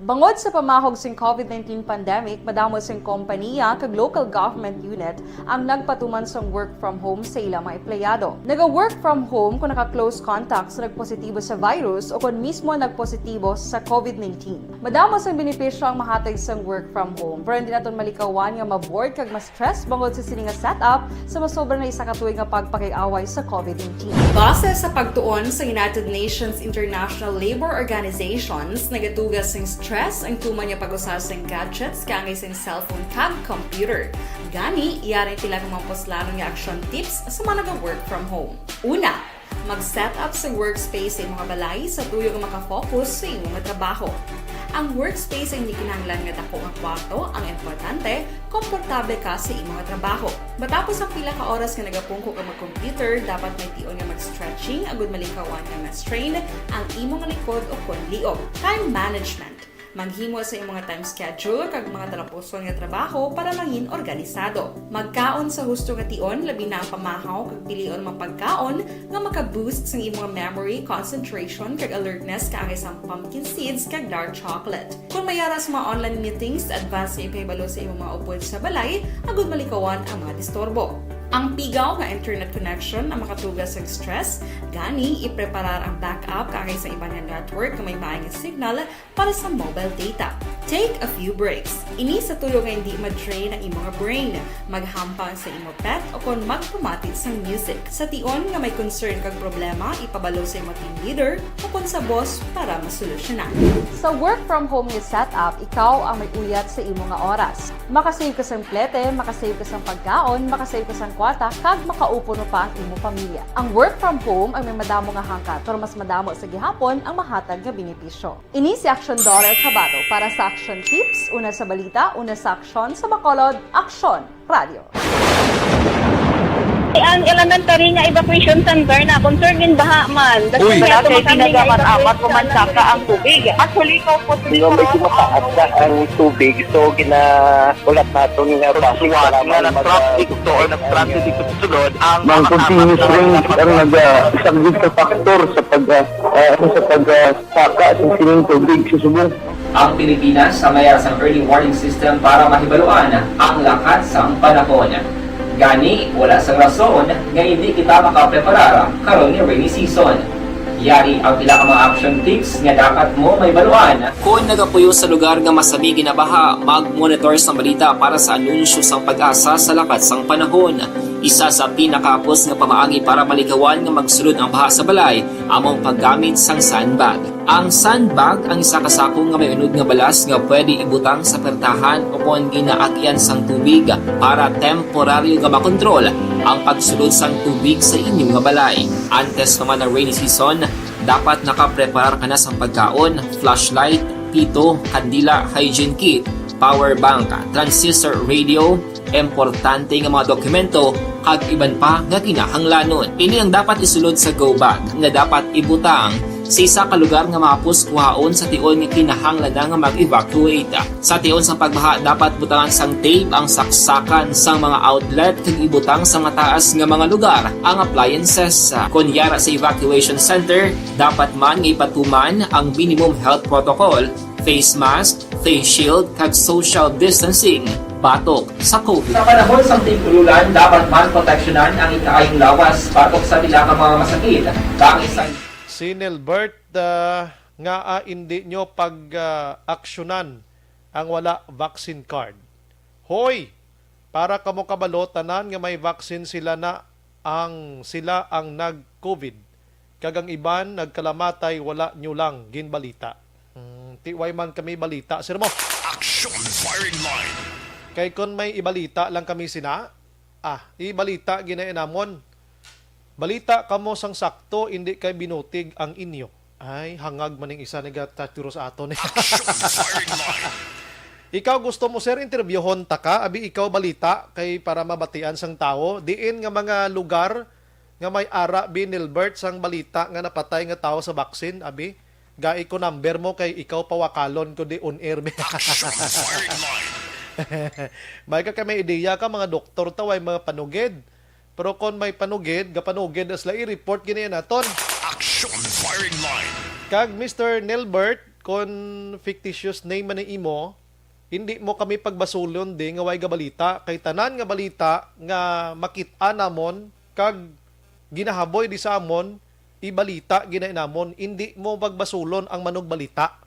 Bangod sa pamahog sing COVID-19 pandemic, madamo sing kompanya kag local government unit ang nagpatuman sang work from home sa ilang mga empleyado. Naga-work from home kung naka-close contacts na nagpositibo sa virus o kung mismo nagpositibo sa COVID-19. Madamo sang benepisyo ang mahatag sang work from home, pero hindi naton malikawan nga ma-bored kag ma-stress bangod sa sini nga setup sa masobra na isa ka tuig nga pagpakiaway sa COVID-19. Base sa pagtuon sa United Nations International Labour Organizations, nagatugas sing stress ang tuman niya pag-usas ng gadgets kangay sa cellphone kag computer. Gani, iyaray tila ng mga poslanong nga action tips sa mga nag-work from home. Una, mag-set up sa workspace sa mga balay sa tuyo nga makafocus sa imong trabaho. Ang workspace ay hindi kinahanglan nga dako nga kwarto, ang importante, komportable ka sa imong trabaho. Matapos ang pila ka oras nga nagapungko ka mag-computer, dapat may tion nga mag-stretching agud malikawan nga ma-strain ang imong likod o konliog. Time management. Maghimo sa imong time schedule kag mga talapuson nga trabaho para mangin organisado. Magkaon sa husto nga tion, labi na ang pamahaw kag pilion mga pagkaon nga maka-boost sa imong memory, concentration kag alertness kaangay sa pumpkin seeds kag dark chocolate. Kung mayara sa mga online meetings, advance sa ipahibalo sa imong mga upod sa balay, agud malikawan ang mga disturbo. Ang pigaw nga internet connection ang makatugas sa stress, gani ipreparar ang backup kaangay sa ibang network na may maayong signal para sa mobile data. Take a few breaks. Ini sa tuyo nga hindi ma-drain ang imong brain, maghampang sa imong pet o kung magpumatit sa music. Sa tion nga may concern kag problema, ipabalo sa imong team leader o kung sa boss para masolusyonan. Sa work from home nga setup, ikaw ang may uyat sa imong nga oras. Makasave ka sa plete, makasave ka sa pagkaon, makasave ka sa kwarta, kag makaupo no pa ang imong pamilya. Ang work from home ay may madamo nga hangkat, pero mas madamo sa gihapon ang mahatag nga benepisyo. Ini si Action Dorel Cabato para sa Action Tips, una sa balita, una sa aksyon sa Bacolod, Aksyon Radio. Ang elementary nga evacuation center na concern din baha man. Uy, kasi pinagamat-amat pumansaka ang tubig. Actually, ikaw po medyo mataas na ang tubig. So, ulat natin nga pasiwat nga na-traffic to or na-traffic dito sa sunod. Ang continuous rain ang nag-isagid sa factor sa pagsaka sa sining tubig sa subong. Ang Pilipinas sa mayroon sa early warning system para mahibaluan ang lakas ng panahon. Gani, wala sa rason nga hindi kita makapreparar karon ni rainy season. Yari ang pila ka mga action tips nga dapat mo may baluan. Kung nagapuyo sa lugar nga masabi ginabaha, mag-monitor sa balita para sa anunsyo sa pag-asa sa lakas ng panahon. Isa sa pinakapos nga pamaagi para maligawan nga magsulod ang baha sa balay, among paggamit sang sandbag. Ang sandbag ang isa kasakong nga may unod nga balas nga pwede ibutang sa pertahan o kung ginaagyan sang tubig para temporaryo nga makontrol ang pagsulod sang tubig sa inyong nga balay. Antes naman ng rainy season, dapat nakapreparar ka na sa pagkaon, flashlight, pito, kandila, hygiene kit, power bank, transistor radio, importante nga mga dokumento kag iban pa nga kinahanglanon. Ini ang dapat isulod sa go bag nga dapat ibutang sa isa ka lugar nga mapus kuhaon sa tion nga kinahanglan nga mag-evacuate. Sa tion sa pagbaha dapat butangan sang tape ang saksakan sang mga outlet kag ibutang sa mataas nga mga lugar ang appliances. Kunyara sa evacuation center, dapat man nga ipatuman ang minimum health protocol, face mask, face shield kag social distancing. Batok sa COVID. Sa panahon sa tigululan, dapat man proteksyonan ang ikaayong lawas batok sa nila ka mga masakit. Isang Si Nilbert nga hindi nyo pag-aksyonan ang wala vaccine card. Hoy! Para kamo kabalo, tanan nga may vaccine sila sila ang nag-COVID. Kagang iban, nagkalamatay, wala nyo lang ginbalita. Tiway man kami balita. Sir mo? Action Firing Line. Kay kon may ibalita lang kami sina, ibalita ginainamon. Balita kamo sang sakto, hindi kay binutig ang inyo. Ay, hangag maning isa nagaturo sa aton. Ikaw gusto mo sir interviewon ta ka, abi ikaw balita kay para mabatian sang tao, diin nga mga lugar nga may ara binilbert sang balita nga napatay nga tao sa vaccine, abi gai ko number mo kay ikaw pawakalon ko di on air. May ka may ideya ka mga doktor taway mga panugid. Pero kung may panugid, gapanugid asla i-report gina naton. Action Firing Line. Kag Mr. Nilbert, kon fictitious name man ni imo, hindi mo kami pagbasulon di nga way ga balita kay tanan nga balita nga makit-an namon kag ginahaboy di sa amon ibalita ginainamon, hindi mo pagbasulon ang manog balita.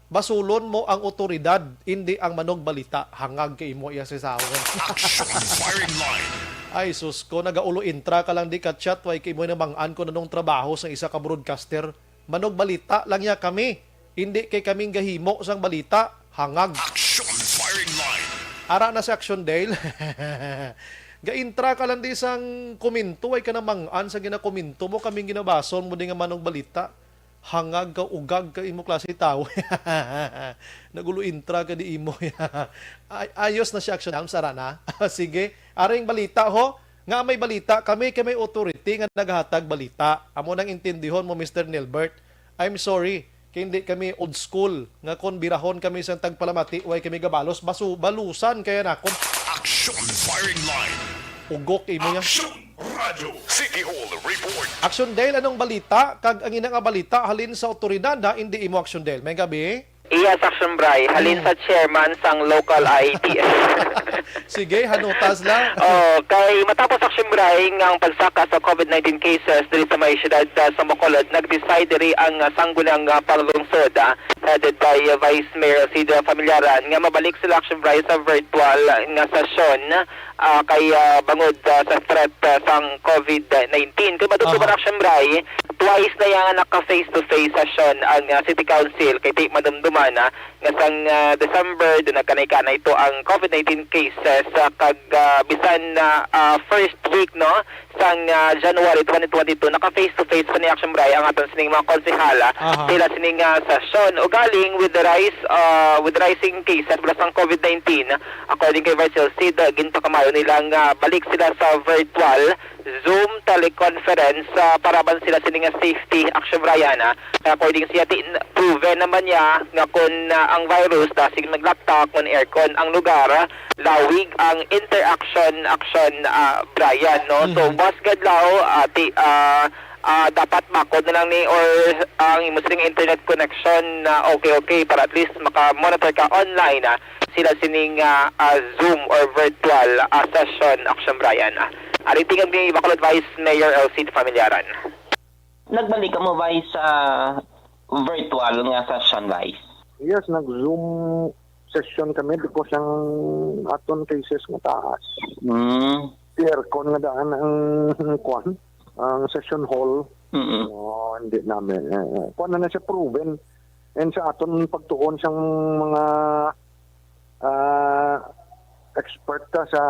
Basulon mo ang otoridad, hindi ang manog balita. Hangag kay mo iya sa sawon. Firing line. Ay sus ko, nagaulo intra ka lang di ka chat, way kay mo namangaan ko na nung trabaho sa isa ka broadcaster. Manog balita lang ya kami. Hindi kay kaming gahimo sang balita. Hangag. Action firing line. Ara na sa Action Dale. Ga-intra ka lang di sang komento, ay ka namangaan sa ginakomento mo, kaming ginabason mo di nga manog balita. Hangag ka, ugag ka, imo klase tao. Nagulo intra ka di imo. Ayos na siya Action Dale, sara na. Sige, aring balita ho. Nga may balita, kami may authority nga naghatag balita. Amo nang intindihon mo, Mr. Nilbert. I'm sorry, kaya hindi kami old school. Nga kon birahon kami sa tagpalamati, way kami gabalos, balusan kaya nakon. Action firing line. Ugok imo yan. Action Radio City Hall report. Action Dale, anong balita? Kag ang ina nga balita, halin sa otoridad ha, hindi imo Action Dale. May gabi? Iya, Action Bray. Halin sa chairman sang local ITS. Sige, hanutas lang. Kay matapos Action Bray ang pagsaka sa COVID-19 cases dito sa may siyudad sa Bacolod, nag-decide rin ang sanggunang panglungsod headed by Vice Mayor Cida Familiaran nga mabalik sila Action Bray sa virtual nga session kay bangod sa threat sang COVID-19. Kaya matutupan Action Bray, twice na yung naka-face-to-face session ang City Council kay Tate Madumduman nga sang December doon nagkanay-kanay ito ang COVID-19 cases kag bisan first week no sang January 2022 naka-face-to-face pa ni Action Bray ang aton sining mga konsehala sila sining session o galing with the rising cases plus ang COVID-19 according kay Vice Cid ginpakamayo nilang balik sila sa virtual Zoom teleconference para ban sila sining safety Action Brian according siya proven naman niya nga kung ang virus dasig naglaktak on aircon ang lugar lawig ang interaction Brian no so was gadlaw dapat makod na lang ni or ang imo sining internet connection okay para at least maka-monitor ka online sila sining Zoom or virtual session Action Brian Ari tingag ni Bacolod Vice Mayor LC Familiaran. Nagbalik ka mo Vice sa virtual nga session Vice? Yes, nag-Zoom session kami because ang aton cases nga taas. Aircon nga daan ang session hall. Hindi namin. Kuan na siya proven. And sa aton pagtuon siyang mga expert ka sa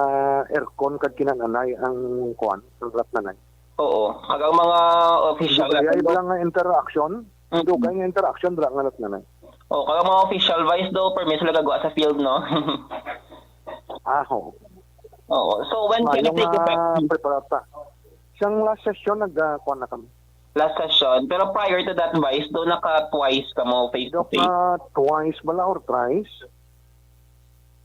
aircon kad kinananay ang kuan rat nanay. Oo, kagang mga official ay lang nga interaction. Dugay nga interaction dra nga nanay. Oo, kagang mga official Vice do permis sila gagawa sa field no. Oo. So when can it take effect? Preparata. Siyang last session nagkuan na kami. Last session, pero prior to that Vice do naka twice ka mo face to face. Twice bala or thrice.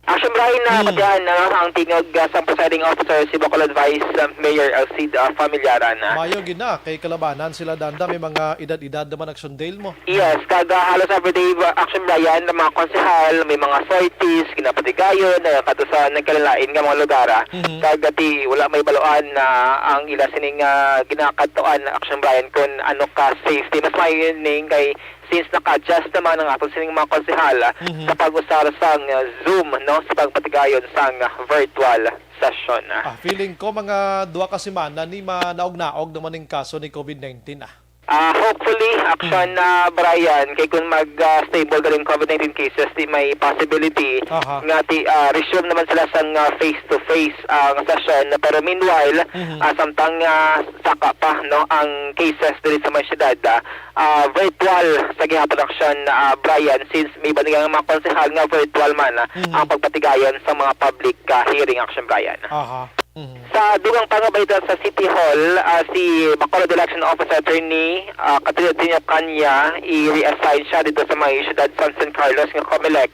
Action Brian na kadyan ang tingog sa presiding officer si Bacolod Vice Mayor Alcid Familiaran. Mayo gina kay kalabanan sila danda may mga edad-edad naman Action Dale mo. Yes, kada halos everyday Action Brian ng mga konsehal, may mga sorties, kinapatigayon, kato sa nagkalalain nga mga lugar. Kagati wala may baluan na ang ila sining ginakadtoan Action Brian kung ano ka safety. Mas maayuning kay since naka-adjust naman ang aton sining mga konsehala sa pag-usar sang Zoom no sa pagpatigayon sang virtual session. Feeling ko mga 2 ka semana ni naog-naog naman ng kaso ni COVID-19 Hopefully, Action Brian, kay kung mag-stable ka rin COVID-19 cases, may possibility nga resume naman sila sa face-to-face session. Pero meanwhile, samtang saka pa no, ang cases dito sa mga syudad, virtual sa gihapon Action Brian, since may banigang mga konsehal nga virtual man ang pagpatigayon sa mga public hearing Action Brian. Sa dugang pangabalita sa City Hall, si Bacolod Election Officer Attorney Catrillo Kanya i-reassign siya dito sa mga syudad San Carlos ng Comelec.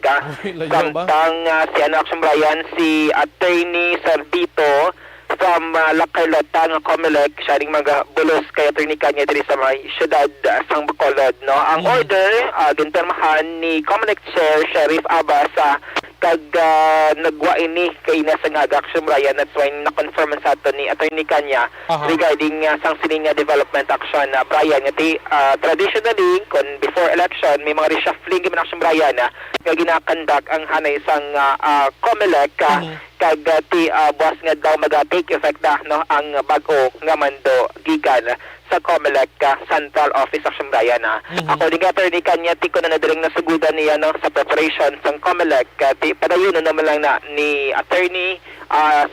Samtang si Action Brian, si Attorney Sardito from La Carlota nga Comelec siya ring magabulos kay Attorney Kanya diri sa may syudad sang Bacolod, no. Ang order gintermahan ni Comelec Chair Sheriff Abbas kag nagwa ini kay nasa nga action Brian, that's why na-confirm sa ato ni Attorney Kanya regarding sang sining development action Brian ngati traditionally kon before election may mga reshuffling gyud action Brian nga ginakandak ang hanay sang Comelec kag ti buwas nga daw mag-take effect no ang bag-o nga mando gikan sa Comelec Central Office Action Brian. According kay Attorney Kanya, ti ko na nadiring nasugudan niya no, sa preparation sa Comelec. Ti padayon na naman lang na ni Attorney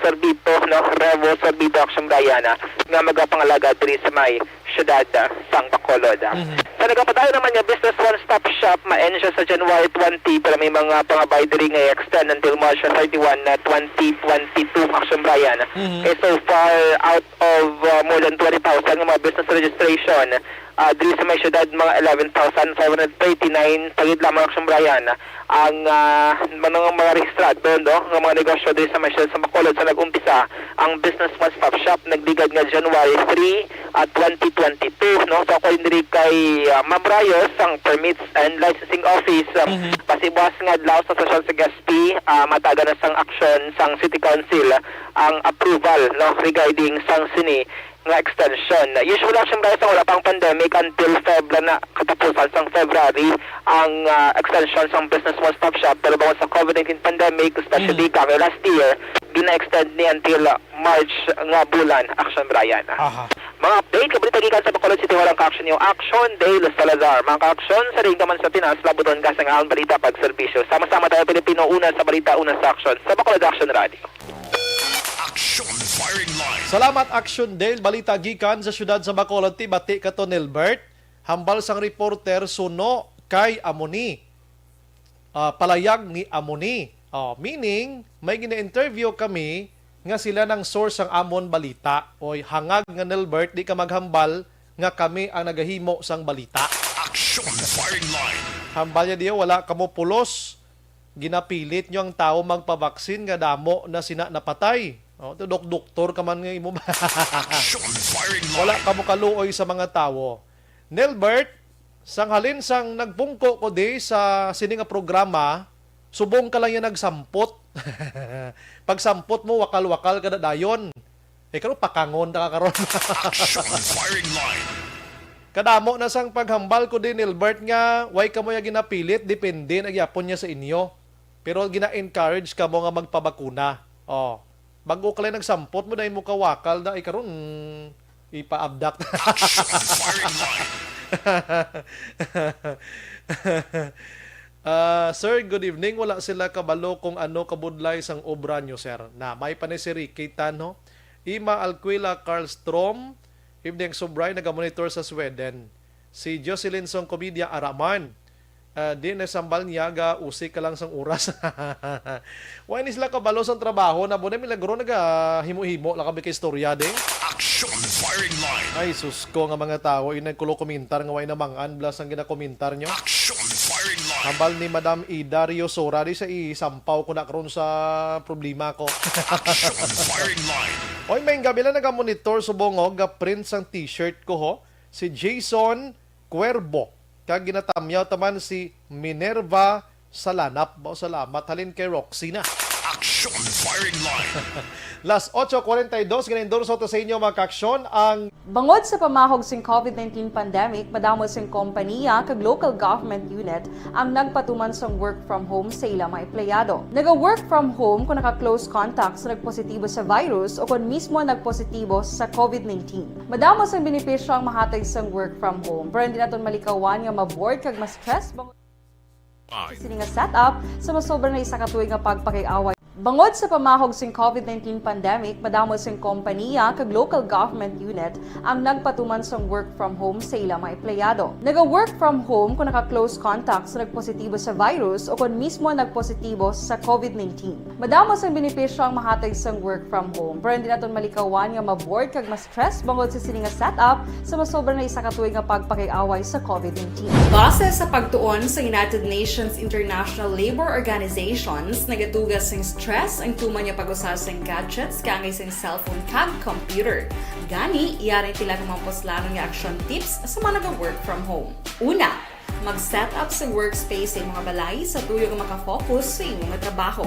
Sorbito, no, Revo Sorbito Action Brian nga magapangalaga diri sa may syudad sang Bacolod. Sa nagapadayon naman niya, Business One Stop Shop, ma-end siya sa January 20 pero may mga pangabay diri nga extend until March 31 na 2022 Action Brian. So far, out of more than 20,000 nga mga business registration diri sa may syudad, mga 11,539 tagid lamang Action Brian ang mga rehistrado no nga mga negosyo diri sa may syudad sa Bacolod sa nag-umpisa ang Business One Stop Shop nagdigad nga January 3 at 2022 no. So ako diri kay Ma'am Rayos ang Permits and Licensing Office pasibwas nga adlaw sa Social Security mataga na sang action sang City Council ang approval no regarding sang sini nga extension. Usually action guys wala pang pandemic until February na katapusan sang February ang extension sang Business One Stop Shop pero bawat sa COVID-19 pandemic especially kami last year gina-extend ni until March nga bulan Action Brian. Mga update kabalita gikan sa Bacolod City walang ka-action yung Action Day Los Salazar. Mga ka-action sa ring naman sa Pinas labuton ka sa nga balita pag serbisyo. Sama-sama tayo Pilipino una sa balita una sa Action sa Bacolod Action Radio. Action Firing Line. Salamat Action Dale, balita gikan sa syudad sa Bacolod ti bati kato Nilbert. Hambal sang reporter suno kay Amoni. Palayag ni Amoni. Meaning may gina-interview kami nga sila ng source ang amon balita. Oy hangag nga Nilbert di ka maghambal nga kami ang nagahimo sang balita. Action Firing Line. Hambal niya diyo wala kamo pulos. Ginapilit nyo ang tao magpabaksin nga damo na sina napatay. Doktor ka man nga imo. Wala ka mo kaluoy sa mga tao. Nilbert, sang halin sang nagpungko ko di sa sininga programa, subong ka lang yan nagsampot. Pag sampot mo, wakal-wakal ka na dayon. Karon pakangon na kakaroon. Kadamo na sang paghambal ko din, Nilbert, nga, way ka mo yung ginapilit, depende, nagyapon niya sa inyo. Pero gina-encourage ka mo nga magpabakuna. Bago ka lang nagsampot mo dahil mo kawakal na karon ipa-abduct. Sir, good evening. Wala sila kabalo kung ano kabudlay sang obra nyo, sir. Na may panisiri kita, no? Ima Alquila Karlstrom, evening sobray, nagamonitor sa Sweden. Si Jocelyn Song Comedia Araman. Di nasambal niya ga usik ka lang sang oras. Why ni sila kabalo sang trabaho na bunay milagro naga himo-himo la kabi kay istorya de. Action Firing Line. Ay sus ko nga mga tao inay kulo komentar nga way namangan blas ang gina-komentar nyo. Action Firing Line. Hambal ni Madam Idario Sora di sa isampaw ko na karon sa problema ko. Action Firing Line. Oy may gabi lang naga-monitor subongog ga print sang t-shirt ko ho si Jason Cuervo. Kag ginatamyaw taman si Minerva Salanap. Salamat halin kay Roxy na. Action Firing Line. Las 8:42 ganindor sa sa inyo mga kaaksyon ang bangod sa pamahog sing COVID-19 pandemic, madamo sing kompanya kag local government unit ang nagpatuman sang work from home sa ilang mga empleyado. Naga-work from home kung naka-close contacts na nagpositibo sa virus o kung mismo nagpositibo sa COVID-19. Madamo sang benepisyo ang mahatag sang work from home, pero hindi naton malikawan nga ma-bored kag ma-stress bangod sini nga setup sa masobra na isa ka tuig nga pagpakig-away. Bangod sa pamahog sing COVID-19 pandemic, madamo sing kompanya kag local government unit ang nagpatuman sang work from home sa ilang mga empleyado. Naga-work from home kung naka-close contacts na nagpositibo sa virus o kung mismo nagpositibo sa COVID-19. Madamo sang benepisyo ang mahatag sang work from home, pero hindi naton malikawan nga ma-bored kag ma-stress bangod sa sini nga setup sa masobra na isa ka tuig nga pagpakig-away sa COVID-19. Base sa pagtuon sa United Nations International Labour Organizations, nagatugas sing stress ang tuman niya pag-usar sa gadgets kangay sa cellphone kag computer. Gani, iyari tila kumampos-lano nga action tips sa mga nag-work from home. Una, mag-set up sa workspace sa imong balay sa tuyo nga makafocus sa imong trabaho.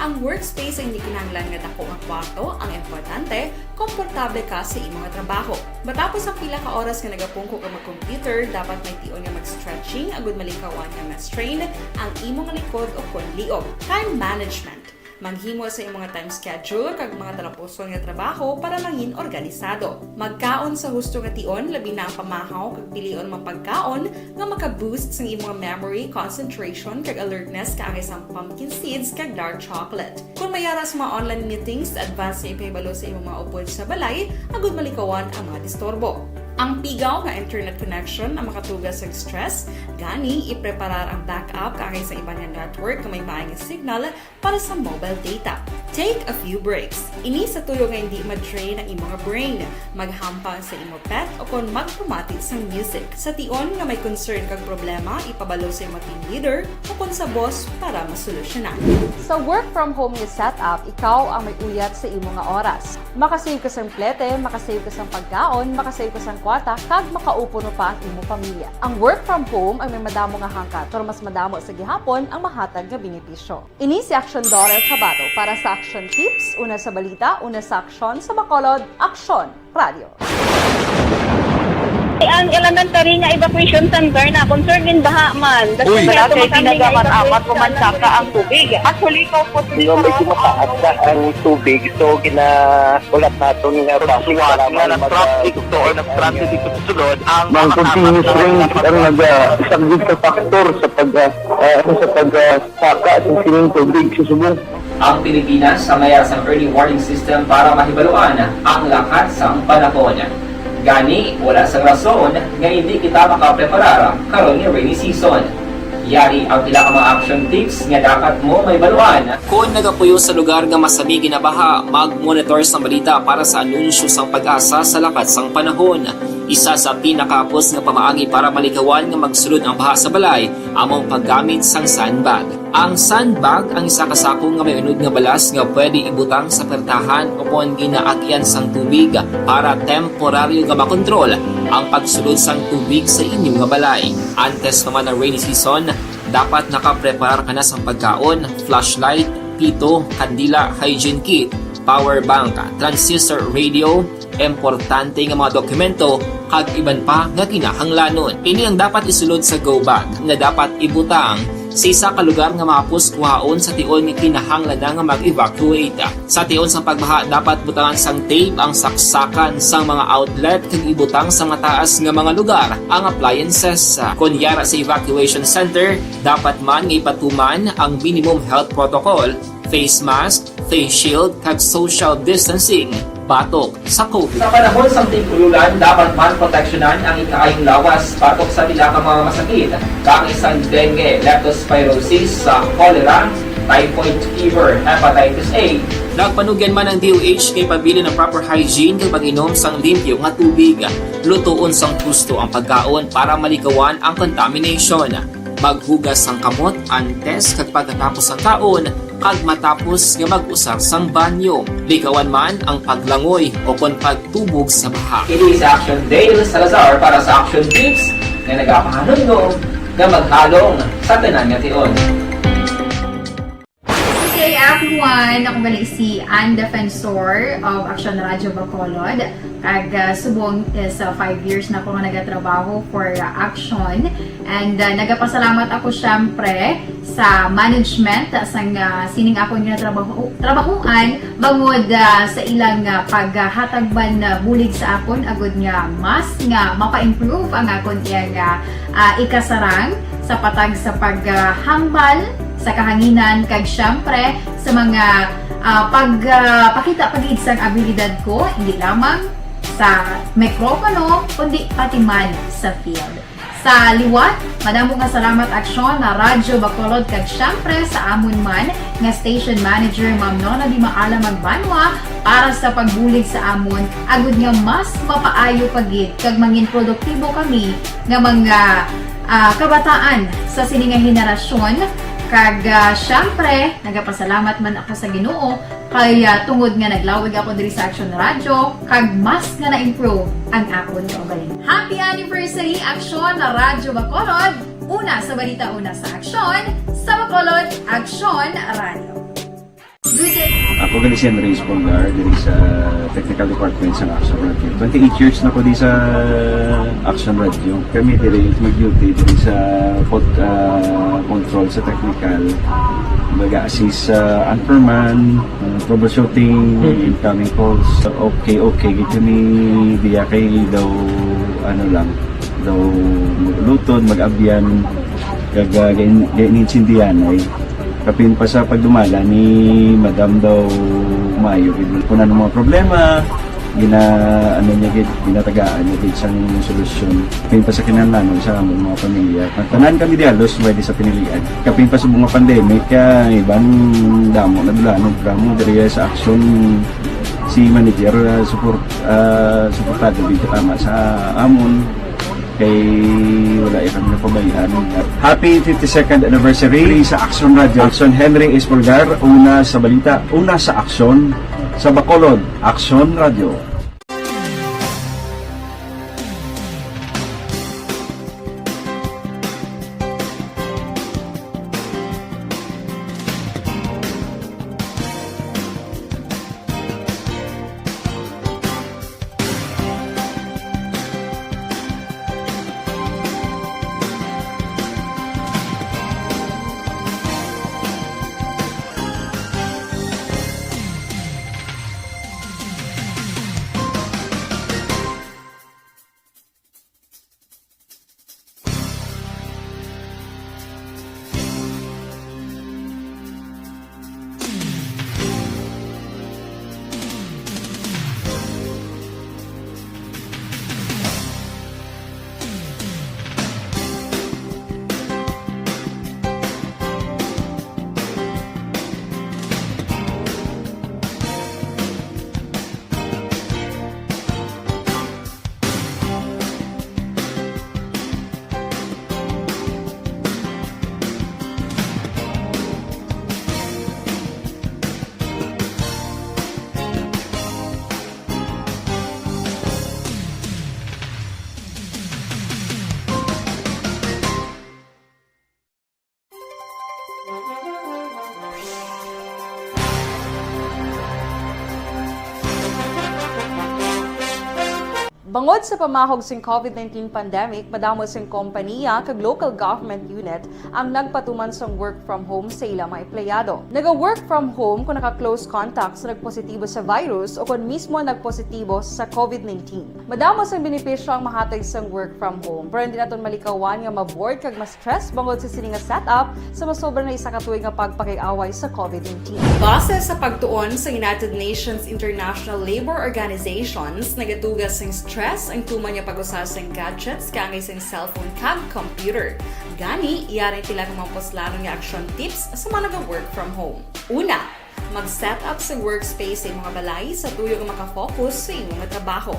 Ang workspace ay hindi kinahanglan nga dako nga kwarto, ang importante, komportable ka sa imong trabaho. Matapos ang pila ka oras nga nagapungko ka mag-computer, dapat may tion nga mag-stretching agud malikawan nga ma-strain ang imong likod o konliog. Time management. Manghimo sa imong time schedule kag mga talapuson nga trabaho para mangin organisado. Magkaon sa husto nga tion, labi na ang pamahaw kag pilion man pagkaon nga maka-boost sa imong memory, concentration kag alertness kaangay sa pumpkin seeds kag dark chocolate. Kung mayara sa mga online meetings, advance sa ipahibalo sa imong mga upod sa balay, agud malikawan ang mga disturbo. Ang pigaw nga internet connection ang makatugas sa stress, gani ipreparar ang backup kaangay sa ibang network na may maayong signal para sa mobile data. Take a few breaks. Ini sa tuyo nga hindi ma-drain ang imong brain, maghampang sa imong pet o kung magpumati sa music. Sa tion nga may concern kag problema, ipabalo sa imong team leader o kung sa boss para masolusyonan. Sa work from home nga setup, ikaw ang may uyat sa imong nga oras. Makasave ka sa plete, makasave ka sa pagkaon, makasave ka sa kwarta, kag makaupo no pa ang imong pamilya. Ang work from home ay may madamo nga hangkat, pero mas madamo sa gihapon ang mahatag nga benepisyo. Ini si Action Dorel Cabato para sa Action Tips, una sa balita, una sa aksyon sa Bacolod, Aksyon Radio. Ang elementary nga evacuation center na concern din baha man. Uy, kasi tinagaman apat kumansaka ang tubig. Actually, ikaw po medyo mataas na ang tubig. So, ulat natin nga pasiwala nga ng traffic to or ng traffic dito sa sulod. Ang continuous rain ang nag-subject sa factor sa pagsaka at sining tubig sa subong. Ang Pilipinas sa mayas ang early warning system para mahibaluan ang lakas sa panahon. Gani, wala sa rason nga hindi kita makapreparar karon nga rainy season. Yari ang pila ka mga action tips nga dapat mo may baluan. Kung nagapuyo sa lugar nga masabi ginabaha, mag-monitor sa balita para sa anunsyo sang pag-asa sa lakas sang panahon. Isa sa pinakapos nga pamaagi para malikawan nga magsulod ang baha sa balay, among paggamit sang sandbag. Ang sandbag ang isa kasakong nga may unod nga balas nga pwede ibutang sa pertahan upon ginaagyan sang tubig para temporaryo nga makontrol ang pagsulod sang tubig sa inyong nga balay. Antes naman ng rainy season, dapat nakapreparar ka na sa pagkaon, flashlight, pito, kandila, hygiene kit, power bank, transistor radio, importante nga mga dokumento, kag iban pa nga kinahanglanon. Ini ang dapat isulod sa go bag na dapat ibutang sa isa ka lugar nga mapus kuhaon sa tion nga kinahanglan nga mag-evacuate. Sa tion sa pagbaha, dapat butangan sang tape ang saksakan sang mga outlet kag ibutang sa mataas nga mga lugar ang appliances. Kunyara sa evacuation center, dapat man nga ipatuman ang minimum health protocol, face mask, face shield, kag social distancing, batok sa COVID. Sa panahon sa tigululan, dapat man proteksyonan ang ikaayong lawas batok sa pila ka mga masakit, kang isang dengue, leptospirosis, cholera, typhoid fever, hepatitis A. Nagpanugyan man ang DOH kay pabili ng proper hygiene kay pag-inom sang limpyo nga tubig. Lutuon sang gusto ang pagkaon para malikawan ang contamination. Maghugas sang kamot antes kag pagkatapos ang kaon, kag matapos nga mag-usar sang banyo. Likawan man ang paglangoy o kon pagtubog sa baha. Ini sa Action Dale Salazar para sa Action Tips nga nagapahanong nga maghalong sa tanan nga tion. Okay, everyone, ako balik si Ann Defensor of Action Radio Bacolod. Kag subong is 5 years na ako nga nagatrabaho for Action. And nagapasalamat ako syempre sa management sang sining ako nga trabahuan bangod sa ilang paghatagban bulig sa akon agud nga mas nga mapa-improve ang akon nga ikasarang sa patag sa paghambal sa kahanginan kag syempre sa mga pagpakita pagid sang abilidad ko hindi lamang sa mikropono kundi pati man sa field. Sa liwat, madamo nga salamat Aksyon na Radyo Bacolod kag syempre sa amon man nga station manager Ma'am Nona Di Maala Magbanwa para sa pagbulig sa amon agud nga mas mapaayo pagid kag mangin produktibo kami nga mga kabataan sa sininga henerasyon Kag syempre, nagapasalamat man ako sa Ginoo kay tungod nga naglawig ako diri sa Action Radio kag mas nga na-improve ang akon kaugalingon. Happy anniversary Action Radyo Bacolod! Una sa balita, una sa Action, sa Bacolod, Action Radio. Good day! Ako gali si Enrique Polgar diri sa Technical Department sa Action Radio. 28 years na ko di sa Action Radio. Kami diri mag-duty diri sa control sa technical. Mag-assist sa anchorman, troubleshooting, incoming calls. Okay. Gito ni diya kay daw daw lutod, mag-abyan, ganinsindihan ay kapin pa sa pagdumala ni Madam daw Mayo. Kung ano mga problema, ginatagaan niya gid sang solusyon. Kapin pa sa kinahanglan sa among mga pamilya. Tanan kami dialos pwede sa pinilian. Kapin pa sa mga pandemic, ibang damo na dulanog drama diri sa action si manager suportado bigyan tama sa amon kay wala kami napabayaan. Happy 52nd anniversary sa Action Radio. Action Henry Espolgar, una sa balita, una sa aksyon sa Bacolod, Action Radio. Bangod sa pamahog sing COVID-19 pandemic, madamo sing kompanya kag local government unit ang nagpatuman sang work from home sa ilang mga empleyado. Naga-work from home kung naka-close contacts na nagpositibo sa virus o kung mismo nagpositibo sa COVID-19. Madamo sang benepisyo ang mahatag sang work from home, pero hindi naton malikawan nga ma-bored kag ma-stress bangod sa sini nga setup sa masobra na isa ka tuig nga pagpakiaway sa COVID-19. Base sa pagtuon sa United Nations International Labour Organizations, nagatugas sang stress ang tuman niya pag-usas ng gadgets kangay sa cellphone kag computer. Gani, iyarin tila ng mga poslano nga action tips sa mga nag-work from home. Una, mag-set up sa workspace sa mga balay sa tuyo nga makafocus sa imong trabaho.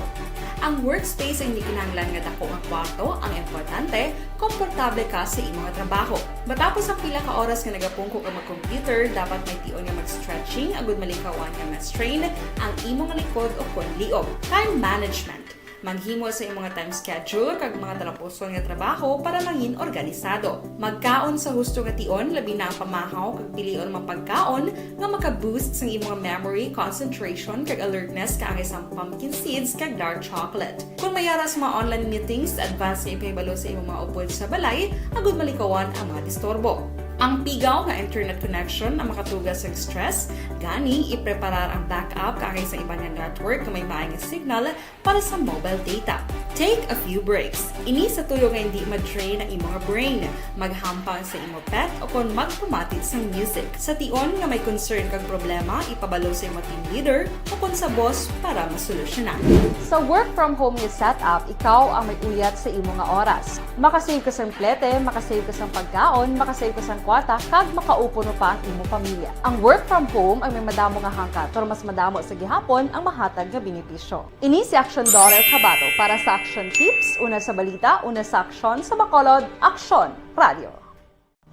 Ang workspace ay hindi kinahanglan nga dako nga kwarto, ang importante, komportable ka sa imong trabaho. Matapos ang pila ka oras nga nagapungko ka mag-computer, dapat may tion nga mag-stretching agud malikawan nga ma-strain ang imong likod o kon liog. Time management. Manghimo sa imong time schedule kag mga talapuson nga trabaho para mangin organisado. Magkaon sa husto nga tion, labi na ang pamahaw kag pilion mapagkaon nga maka-boost sa imong memory, concentration kag alertness kaangay sa pumpkin seeds kag dark chocolate. Kung mayara sa mga online meetings, advance nga ipahibalo sa imong mga upod sa balay, agud malikawan ang mga disturbo. Ang pigaw nga internet connection ang makatugas sa stress, gani ipreparar ang backup kaangay sa ibang nga network na may maayong signal para sa mobile data. Take a few breaks. Ini sa tuyo nga hindi mag-drain ang imong brain, maghampang sa imong pet o kung magpumatit sa music. Sa tion nga may concern kag problema, ipabalo sa imong team leader o kung sa boss para masolusyonan. Sa work from home nga setup, ikaw ang may uyat sa imong nga oras. Makasave ka sa plete, makasave ka sa pagkaon, makasave ka sa kwarta, kag makaupo no pa ang imong pamilya. Ang work from home ay may madamo nga hangkat, pero mas madamo sa gihapon ang mahatag nga benepisyo. Ini si Action Dorel Cabato para sa Action Tips, una sa balita, una sa aksyon sa Bacolod, Action Radio.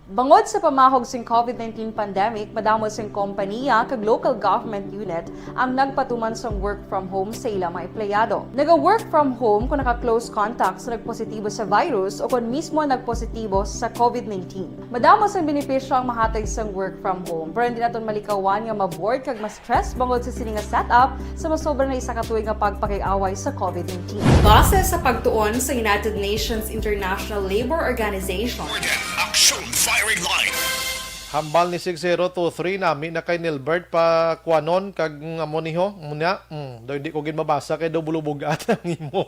Bangod sa pamahog sing COVID-19 pandemic, madamo sing kompanya kag local government unit ang nagpatuman sang work from home sa ilang mga empleyado. Naga-work from home kung naka-close contacts na nagpositibo sa virus o kung mismo nagpositibo sa COVID-19. Madamo sang benepisyo ang mahatag sang work from home, pero hindi naton malikawan nga ma-bored kag ma-stress bangod sa sini nga setup sa masobra na isa ka tuig nga pagpakiaway sa COVID-19. Base sa pagtuon sa United Nations International Labour Organization, Action Firing Line. Hambal ni 6023 nami na kay Nilbert pa kuanon kag amoniho muna. Do hindi ko gid mabasa kay do bulubugat ang imo.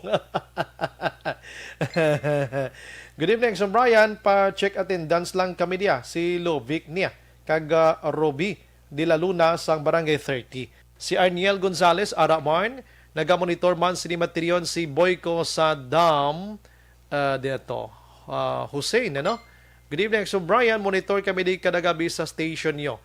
Good evening, Sir Brian. Pa check attendance lang kami diya. Si Lovic niya kag Roby de la Luna sang Barangay 30. Si Arniel Gonzalez Aramarn naga-monitor man si Matrion si Boyko sa dam dito. Hussein, ano? Good evening, so Brian. Monitor kami di kadagabi sa station nyo.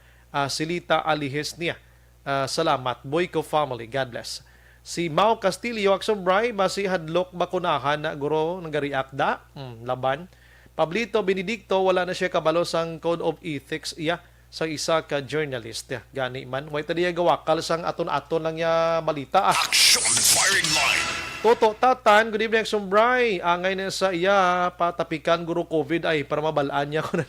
Silita Alihes niya. Salamat. Boyko family. God bless. Si Mau Castillo, Akson Bray, basi hadlok bakunahan na guro nagariakda. Laban. Pablito Benedicto, wala na siya kabalo sang Code of Ethics. Iya, sa isa ka journalist. Gani man. Way tadiya gawakal sang aton-aton lang ya balita. Action Firing Line. Toto Tatan, good evening, Sumbray. Angay na sa iya, patapikan guru COVID ay para mabalaan niya ko na.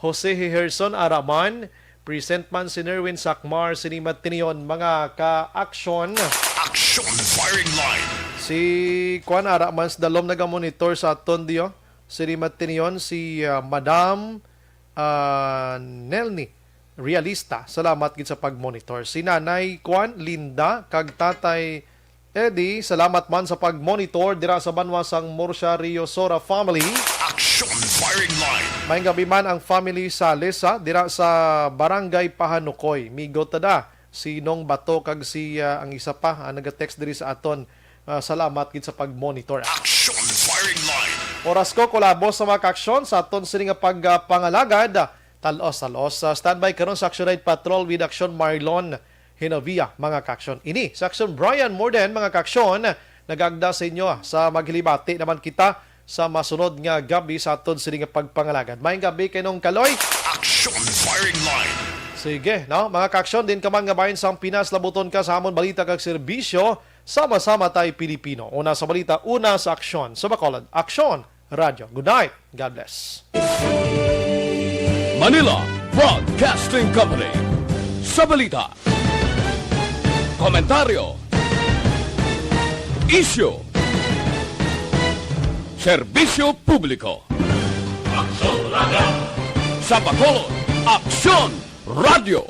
Jose Herson Araman, present man si Nerwin Sakmar, sinimat tiniyon, mga ka-action. Action Firing Line. Si Juan Araman, dalom naga-monitor sa aton diyo. Sinimat tiniyon, si Madam Nelny Realista. Salamat gid sa pag-monitor. Si Nanay Juan Linda, kag Tatay Eddie, salamat man sa pag-monitor dira sa banwasang Murcia Rio Sora family. Action Firing Line. May gabi man ang family Sales dira sa Barangay Pahanukoy. Migo tada si Nong Bato kag si ang isa pa naga-text diri sa aton. Salamat gid sa pag-monitor. Action Firing Line. Oras ko kolabo sa mga aksyon sa aton sini nga pagpangalagad. Talos standby karon sa Action Night Patrol with Action Marlon Hinovia, mga kaksyon. Ini, sa Action Brian Morden, mga kaksyon, nagagda sa inyo sa maghilibati naman kita sa masunod nga gabi sa aton sini nga pagpangalagad. Maayong gabi kay nung Kaloy. Action Firing Line. Sige, no? Mga kaksyon, din ka man nga bayan sang Pinas, labuton ka sa amon balita kag serbisyo, sama-sama tayo Pilipino. Una sa balita, una sa aksyon. Sa Bacolod, Aksyon Radio. Good night. God bless. Manila Broadcasting Company. Sa balita, komentaryo, issue, serbisyo publiko. Aksyon Radio. Sa Bacolod, Aksyon Radio.